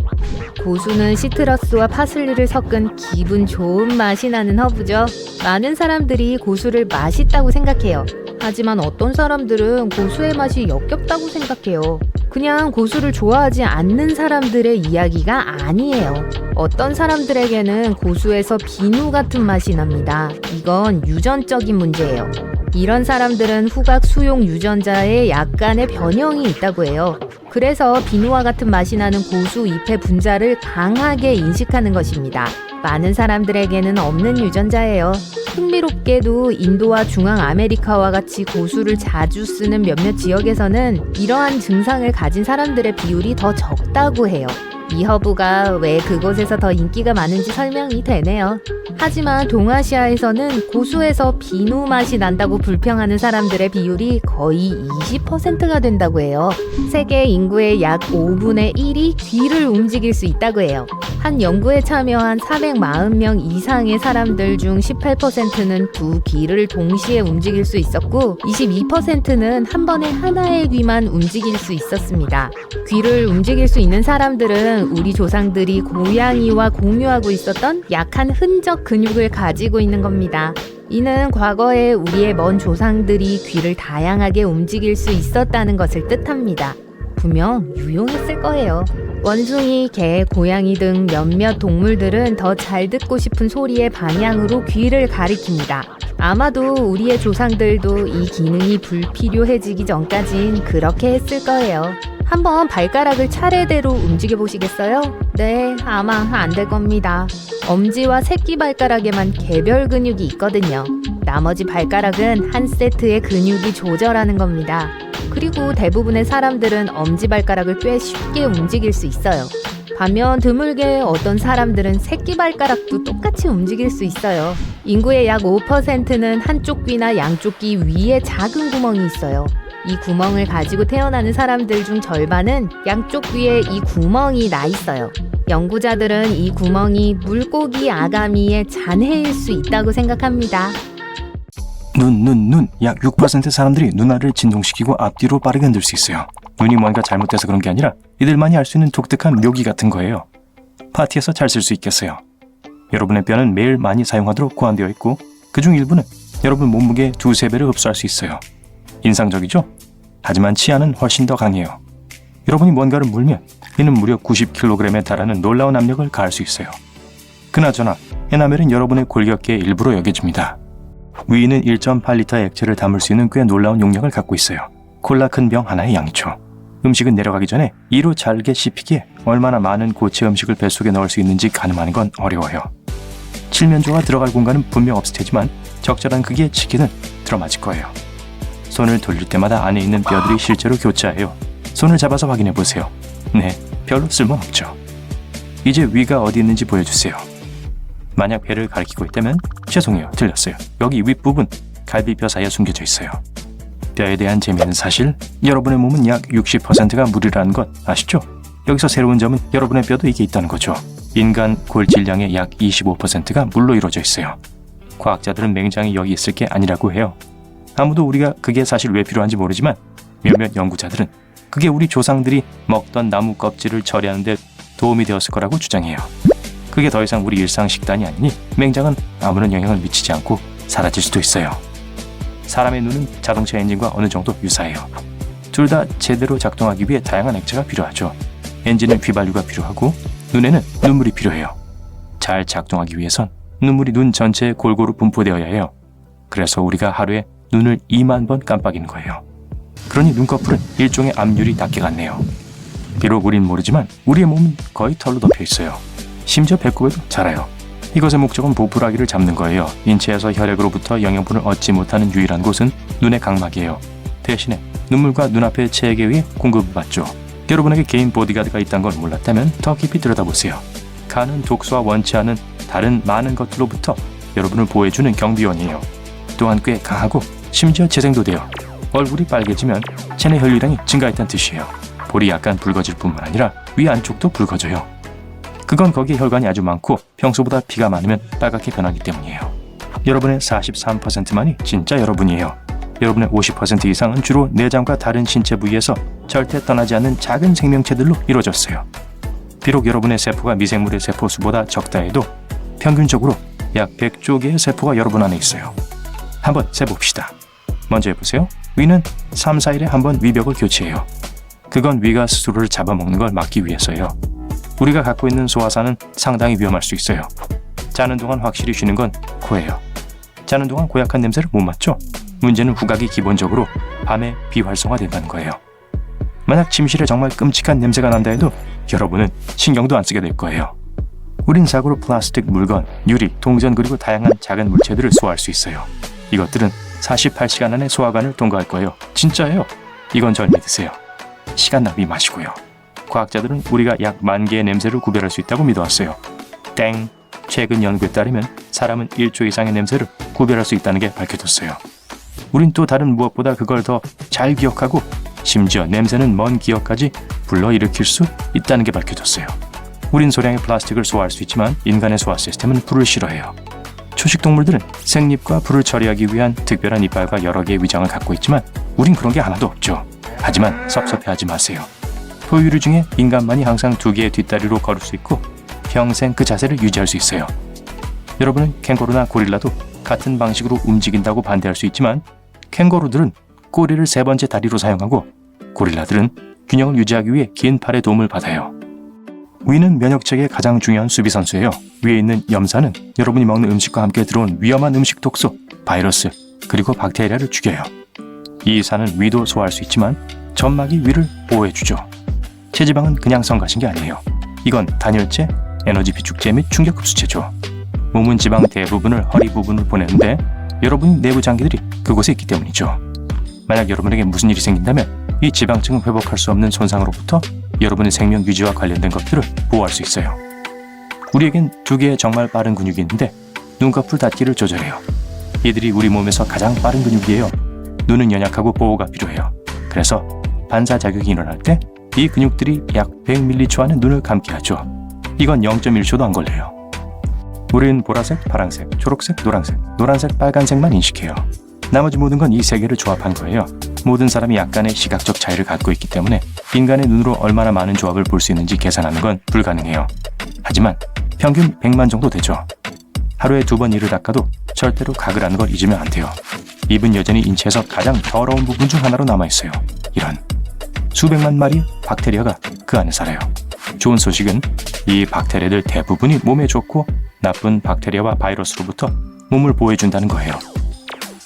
고수는 시트러스와 파슬리를 섞은 기분 좋은 맛이 나는 허브죠. 많은 사람들이 고수를 맛있다고 생각해요. 하지만 어떤 사람들은 고수의 맛이 역겹다고 생각해요. 그냥 고수를 좋아하지 않는 사람들의 이야기가 아니에요. 어떤 사람들에게는 고수에서 비누 같은 맛이 납니다. 이건 유전적인 문제예요. 이런 사람들은 후각 수용 유전자에 약간의 변형이 있다고 해요. 그래서 비누와 같은 맛이 나는 고수 잎의 분자를 강하게 인식하는 것입니다. 많은 사람들에게는 없는 유전자예요. 흥미롭게도 인도와 중앙아메리카와 같이 고수를 자주 쓰는 몇몇 지역에서는 이러한 증상을 가진 사람들의 비율이 더 적다고 해요. 이 허브가 왜 그곳에서 더 인기가 많은지 설명이 되네요. 하지만 동아시아에서는 고수에서 비누 맛이 난다고 불평하는 사람들의 비율이 거의 20%가 된다고 해요. 세계 인구의 약 5분의 1이 귀를 움직일 수 있다고 해요. 한 연구에 참여한 440명 이상의 사람들 중 18%는 두 귀를 동시에 움직일 수 있었고 22%는 한 번에 하나의 귀만 움직일 수 있었습니다. 귀를 움직일 수 있는 사람들은 우리 조상들이 고양이와 공유하고 있었던 약한 흔적 근육을 가지고 있는 겁니다. 이는 과거에 우리의 먼 조상들이 귀를 다양하게 움직일 수 있었다는 것을 뜻합니다. 분명 유용했을 거예요. 원숭이, 개, 고양이 등 몇몇 동물들은 더 잘 듣고 싶은 소리의 방향으로 귀를 가리킵니다. 아마도 우리의 조상들도 이 기능이 불필요해지기 전까진 그렇게 했을 거예요. 한번 발가락을 차례대로 움직여 보시겠어요? 네, 아마 안 될 겁니다. 엄지와 새끼발가락에만 개별 근육이 있거든요. 나머지 발가락은 한 세트의 근육이 조절하는 겁니다. 그리고 대부분의 사람들은 엄지발가락을 꽤 쉽게 움직일 수 있어요. 반면 드물게 어떤 사람들은 새끼발가락도 똑같이 움직일 수 있어요. 인구의 약 5%는 한쪽 귀나 양쪽 귀 위에 작은 구멍이 있어요. 이 구멍을 가지고 태어나는 사람들 중 절반은 양쪽 귀에 이 구멍이 나 있어요. 연구자들은 이 구멍이 물고기 아가미의 잔해일 수 있다고 생각합니다. 눈. 약 6% 사람들이 눈알을 진동시키고 앞뒤로 빠르게 흔들 수 있어요. 눈이 뭔가 잘못돼서 그런 게 아니라 이들만이 알 수 있는 독특한 묘기 같은 거예요. 파티에서 잘 쓸 수 있겠어요. 여러분의 뼈는 매일 많이 사용하도록 고안되어 있고 그중 일부는 여러분 몸무게의 2~3배를 흡수할 수 있어요. 인상적이죠? 하지만 치아는 훨씬 더 강해요. 여러분이 뭔가를 물면 이는 무려 90kg에 달하는 놀라운 압력을 가할 수 있어요. 그나저나 에나멜은 여러분의 골격계의 일부로 여겨집니다. 위는 1.8리터의 액체를 담을 수 있는 꽤 놀라운 용량을 갖고 있어요. 콜라 큰 병 하나의 양이죠. 음식은 내려가기 전에 이로 잘게 씹히기에 얼마나 많은 고체 음식을 뱃속에 넣을 수 있는지 가늠하는 건 어려워요. 칠면조가 들어갈 공간은 분명 없을 테지만 적절한 크기의 치킨은 들어맞을 거예요. 손을 돌릴 때마다 안에 있는 뼈들이 실제로 교차해요. 손을 잡아서 확인해 보세요. 네, 별로 쓸모없죠. 이제 위가 어디 있는지 보여주세요. 만약 배를 가리키고 있다면 죄송해요, 틀렸어요. 여기 윗부분 갈비뼈 사이에 숨겨져 있어요. 뼈에 대한 재미있는 사실, 여러분의 몸은 약 60%가 물이라는 것 아시죠? 여기서 새로운 점은 여러분의 뼈도 이게 있다는 거죠. 인간 골질량의 약 25%가 물로 이루어져 있어요. 과학자들은 맹장이 여기 있을 게 아니라고 해요. 아무도 우리가 그게 사실 왜 필요한지 모르지만 몇몇 연구자들은 그게 우리 조상들이 먹던 나무 껍질을 처리하는 데 도움이 되었을 거라고 주장해요. 그게 더 이상 우리 일상 식단이 아니니 맹장은 아무런 영향을 미치지 않고 사라질 수도 있어요. 사람의 눈은 자동차 엔진과 어느 정도 유사해요. 둘 다 제대로 작동하기 위해 다양한 액체가 필요하죠. 엔진은 휘발유가 필요하고 눈에는 눈물이 필요해요. 잘 작동하기 위해선 눈물이 눈 전체에 골고루 분포되어야 해요. 그래서 우리가 하루에 눈을 2만 번 깜빡이는 거예요. 그러니 눈꺼풀은 일종의 압률이 닿게 같네요. 비록 우린 모르지만 우리의 몸은 거의 털로 덮여 있어요. 심지어 배꼽에도 자라요. 이것의 목적은 보풀아기를 잡는 거예요. 인체에서 혈액으로부터 영양분을 얻지 못하는 유일한 곳은 눈의 각막이에요. 대신에 눈물과 눈앞의 체액에 의해 공급을 받죠. 여러분에게 개인 보디가드가 있다는 걸 몰랐다면 더 깊이 들여다보세요. 간은 독소와 원치 않은 다른 많은 것들로부터 여러분을 보호해주는 경비원이에요. 또한 꽤 강하고 심지어 재생도 돼요. 얼굴이 빨개지면 체내 혈류량이 증가했다는 뜻이에요. 볼이 약간 붉어질 뿐만 아니라 위 안쪽도 붉어져요. 그건 거기에 혈관이 아주 많고 평소보다 피가 많으면 빨갛게 변하기 때문이에요. 여러분의 43%만이 진짜 여러분이에요. 여러분의 50% 이상은 주로 내장과 다른 신체 부위에서 절대 떠나지 않는 작은 생명체들로 이루어졌어요. 비록 여러분의 세포가 미생물의 세포 수보다 적다 해도 평균적으로 약 100조 개의 세포가 여러분 안에 있어요. 한번 세봅시다. 먼저 해보세요. 위는 3, 4일에 한 번 위벽을 교체해요. 그건 위가 스스로를 잡아먹는 걸 막기 위해서예요. 우리가 갖고 있는 소화산은 상당히 위험할 수 있어요. 자는 동안 확실히 쉬는 건 코예요. 자는 동안 고약한 냄새를 못 맡죠? 문제는 후각이 기본적으로 밤에 비활성화된다는 거예요. 만약 침실에 정말 끔찍한 냄새가 난다 해도 여러분은 신경도 안 쓰게 될 거예요. 우린 사고로 플라스틱, 물건, 유리, 동전 그리고 다양한 작은 물체들을 소화할 수 있어요. 이것들은 48시간 안에 소화관을 통과할 거예요. 진짜예요. 이건 절 믿으세요. 시간 낭비 마시고요. 과학자들은 우리가 약 10,000개의 냄새를 구별할 수 있다고 믿어왔어요. 땡! 최근 연구에 따르면 사람은 1조 이상의 냄새를 구별할 수 있다는 게 밝혀졌어요. 우린 또 다른 무엇보다 그걸 더 잘 기억하고 심지어 냄새는 먼 기억까지 불러일으킬 수 있다는 게 밝혀졌어요. 우린 소량의 플라스틱을 소화할 수 있지만 인간의 소화 시스템은 불을 싫어해요. 초식동물들은 생립과 불을 처리하기 위한 특별한 이빨과 여러 개의 위장을 갖고 있지만 우린 그런 게 하나도 없죠. 하지만 섭섭해하지 마세요. 포유류 중에 인간만이 항상 2개의 뒷다리로 걸을 수 있고 평생 그 자세를 유지할 수 있어요. 여러분은 캥거루나 고릴라도 같은 방식으로 움직인다고 반대할 수 있지만 캥거루들은 꼬리를 3번째 다리로 사용하고 고릴라들은 균형을 유지하기 위해 긴 팔의 도움을 받아요. 위는 면역체계의 가장 중요한 수비선수예요. 위에 있는 염산은 여러분이 먹는 음식과 함께 들어온 위험한 음식 독소, 바이러스, 그리고 박테리아를 죽여요. 이 산은 위도 소화할 수 있지만 점막이 위를 보호해주죠. 체지방은 그냥 성가신 게 아니에요. 이건 단열재, 에너지 비축제 및 충격 흡수체죠. 몸은 지방 대부분을 허리 부분으로 보내는데 여러분의 내부 장기들이 그곳에 있기 때문이죠. 만약 여러분에게 무슨 일이 생긴다면 이 지방층은 회복할 수 없는 손상으로부터 여러분의 생명 유지와 관련된 것들을 보호할 수 있어요. 우리에겐 2개의 정말 빠른 근육이 있는데 눈꺼풀 닫기를 조절해요. 이들이 우리 몸에서 가장 빠른 근육이에요. 눈은 연약하고 보호가 필요해요. 그래서 반사작용이 일어날 때 이 근육들이 약 100m초 안에 눈을 감게 하죠. 이건 0.1초도 안 걸려요. 우리는 보라색, 파란색, 초록색, 노란색, 빨간색만 인식해요. 나머지 모든 건 이 3개를 조합한 거예요. 모든 사람이 약간의 시각적 차이를 갖고 있기 때문에 인간의 눈으로 얼마나 많은 조합을 볼 수 있는지 계산하는 건 불가능해요. 하지만 평균 100만 정도 되죠. 하루에 2번 이를 닦아도 절대로 각을 하는 걸 잊으면 안 돼요. 입은 여전히 인체에서 가장 더러운 부분 중 하나로 남아있어요. 이런 수백만 마리의 박테리아가 그 안에 살아요. 좋은 소식은 이 박테리아들 대부분이 몸에 좋고 나쁜 박테리아와 바이러스로부터 몸을 보호해준다는 거예요.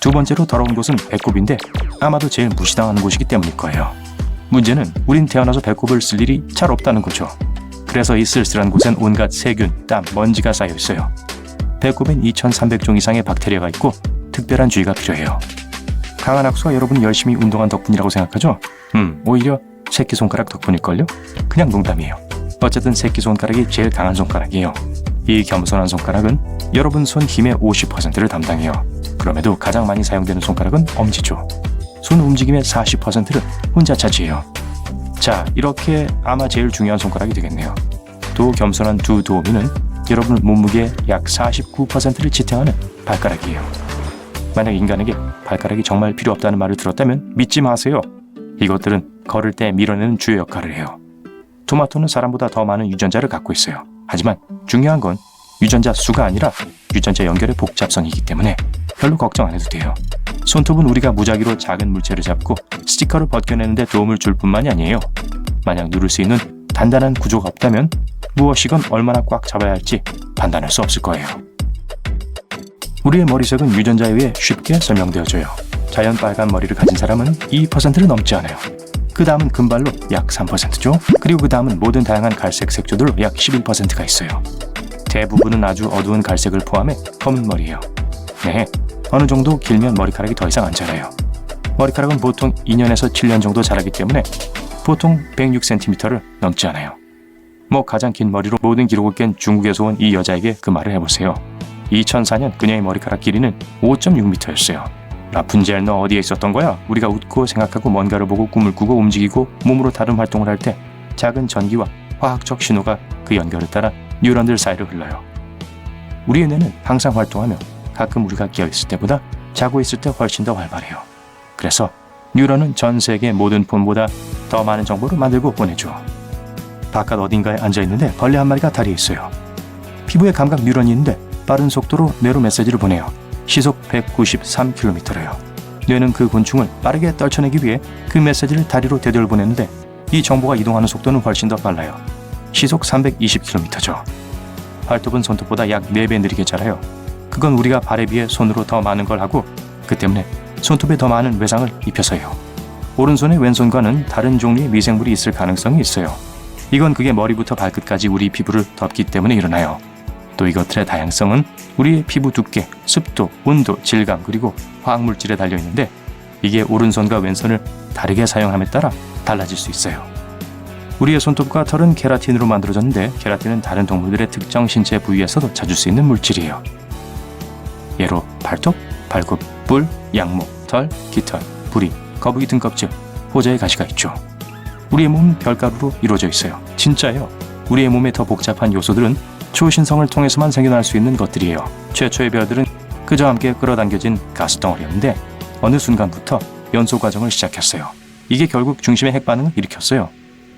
2번째로 더러운 곳은 배꼽인데 아마도 제일 무시당하는 곳이기 때문일 거예요. 문제는 우린 태어나서 배꼽을 쓸 일이 잘 없다는 거죠. 그래서 이 쓸쓸한 곳엔 온갖 세균, 땀, 먼지가 쌓여 있어요. 배꼽엔 2,300종 이상의 박테리아가 있고 특별한 주의가 필요해요. 강한 학수가 여러분이 열심히 운동한 덕분이라고 생각하죠? 오히려 새끼손가락 덕분일걸요? 그냥 농담이에요. 어쨌든 새끼손가락이 제일 강한 손가락이에요. 이 겸손한 손가락은 여러분 손 힘의 50%를 담당해요. 그럼에도 가장 많이 사용되는 손가락은 엄지죠. 손 움직임의 40%를 혼자 차지해요. 자, 이렇게 아마 제일 중요한 손가락이 되겠네요. 또 겸손한 두 도우미는 여러분 몸무게의 약 49%를 지탱하는 발가락이에요. 만약 인간에게 발가락이 정말 필요 없다는 말을 들었다면 믿지 마세요. 이것들은 걸을 때 밀어내는 주요 역할을 해요. 토마토는 사람보다 더 많은 유전자를 갖고 있어요. 하지만 중요한 건 유전자 수가 아니라 유전자 연결의 복잡성이기 때문에 별로 걱정 안 해도 돼요. 손톱은 우리가 무작위로 작은 물체를 잡고 스티커를 벗겨내는데 도움을 줄 뿐만이 아니에요. 만약 누를 수 있는 단단한 구조가 없다면 무엇이건 얼마나 꽉 잡아야 할지 판단할 수 없을 거예요. 우리의 머리색은 유전자에 의해 쉽게 설명되어져요. 자연 빨간 머리를 가진 사람은 2%를 넘지 않아요. 그 다음은 금발로 약 3%죠. 그리고 그 다음은 모든 다양한 갈색 색조들로 약 11%가 있어요. 대부분은 아주 어두운 갈색을 포함해 검은 머리예요. 네, 어느 정도 길면 머리카락이 더 이상 안 자라요. 머리카락은 보통 2년에서 7년 정도 자라기 때문에 보통 106cm를 넘지 않아요. 가장 긴 머리로 모든 기록을 깬 중국에서 온 이 여자에게 그 말을 해보세요. 2004년 그녀의 머리카락 길이는 5.6m였어요. 라푼젤, 너 어디에 있었던 거야? 우리가 웃고 생각하고 뭔가를 보고 꿈을 꾸고 움직이고 몸으로 다른 활동을 할 때 작은 전기와 화학적 신호가 그 연결을 따라 뉴런들 사이를 흘러요. 우리의 뇌는 항상 활동하며 가끔 우리가 깨어있을 때보다 자고 있을 때 훨씬 더 활발해요. 그래서 뉴런은 전 세계 모든 폰보다 더 많은 정보를 만들고 보내줘. 바깥 어딘가에 앉아있는데 벌레 한 마리가 다리에 있어요. 피부에 감각 뉴런이 있는데 빠른 속도로 뇌로 메시지를 보내요. 시속 193km래요. 뇌는 그 곤충을 빠르게 떨쳐내기 위해 그 메시지를 다리로 되돌보내는데 이 정보가 이동하는 속도는 훨씬 더 빨라요. 시속 320km죠. 발톱은 손톱보다 약 4배 느리게 자라요. 그건 우리가 발에 비해 손으로 더 많은 걸 하고 그 때문에 손톱에 더 많은 외상을 입혀서요. 오른손의 왼손과는 다른 종류의 미생물이 있을 가능성이 있어요. 이건 그게 머리부터 발끝까지 우리 피부를 덮기 때문에 일어나요. 또 이것들의 다양성은 우리의 피부 두께, 습도, 온도, 질감 그리고 화학물질에 달려있는데 이게 오른손과 왼손을 다르게 사용함에 따라 달라질 수 있어요. 우리의 손톱과 털은 케라틴으로 만들어졌는데 케라틴은 다른 동물들의 특정 신체 부위에서도 찾을 수 있는 물질이에요. 예로 발톱, 발굽, 뿔, 양목, 털, 깃털, 부리, 거북이 등껍질, 호자의 가시가 있죠. 우리의 몸은 별가루로 이루어져 있어요. 진짜예요. 우리의 몸의 더 복잡한 요소들은 초신성을 통해서만 생겨날 수 있는 것들이에요. 최초의 별들은 그저 함께 끌어당겨진 가스덩어리였는데 어느 순간부터 연소 과정을 시작했어요. 이게 결국 중심의 핵반응을 일으켰어요.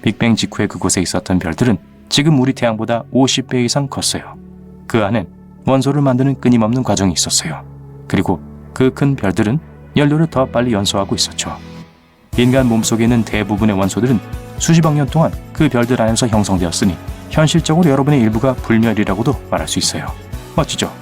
빅뱅 직후에 그곳에 있었던 별들은 지금 우리 태양보다 50배 이상 컸어요. 그 안엔 원소를 만드는 끊임없는 과정이 있었어요. 그리고 그 큰 별들은 연료를 더 빨리 연소하고 있었죠. 인간 몸속에 있는 대부분의 원소들은 수십억 년 동안 그 별들 안에서 형성되었으니 현실적으로 여러분의 일부가 불멸이라고도 말할 수 있어요. 멋지죠?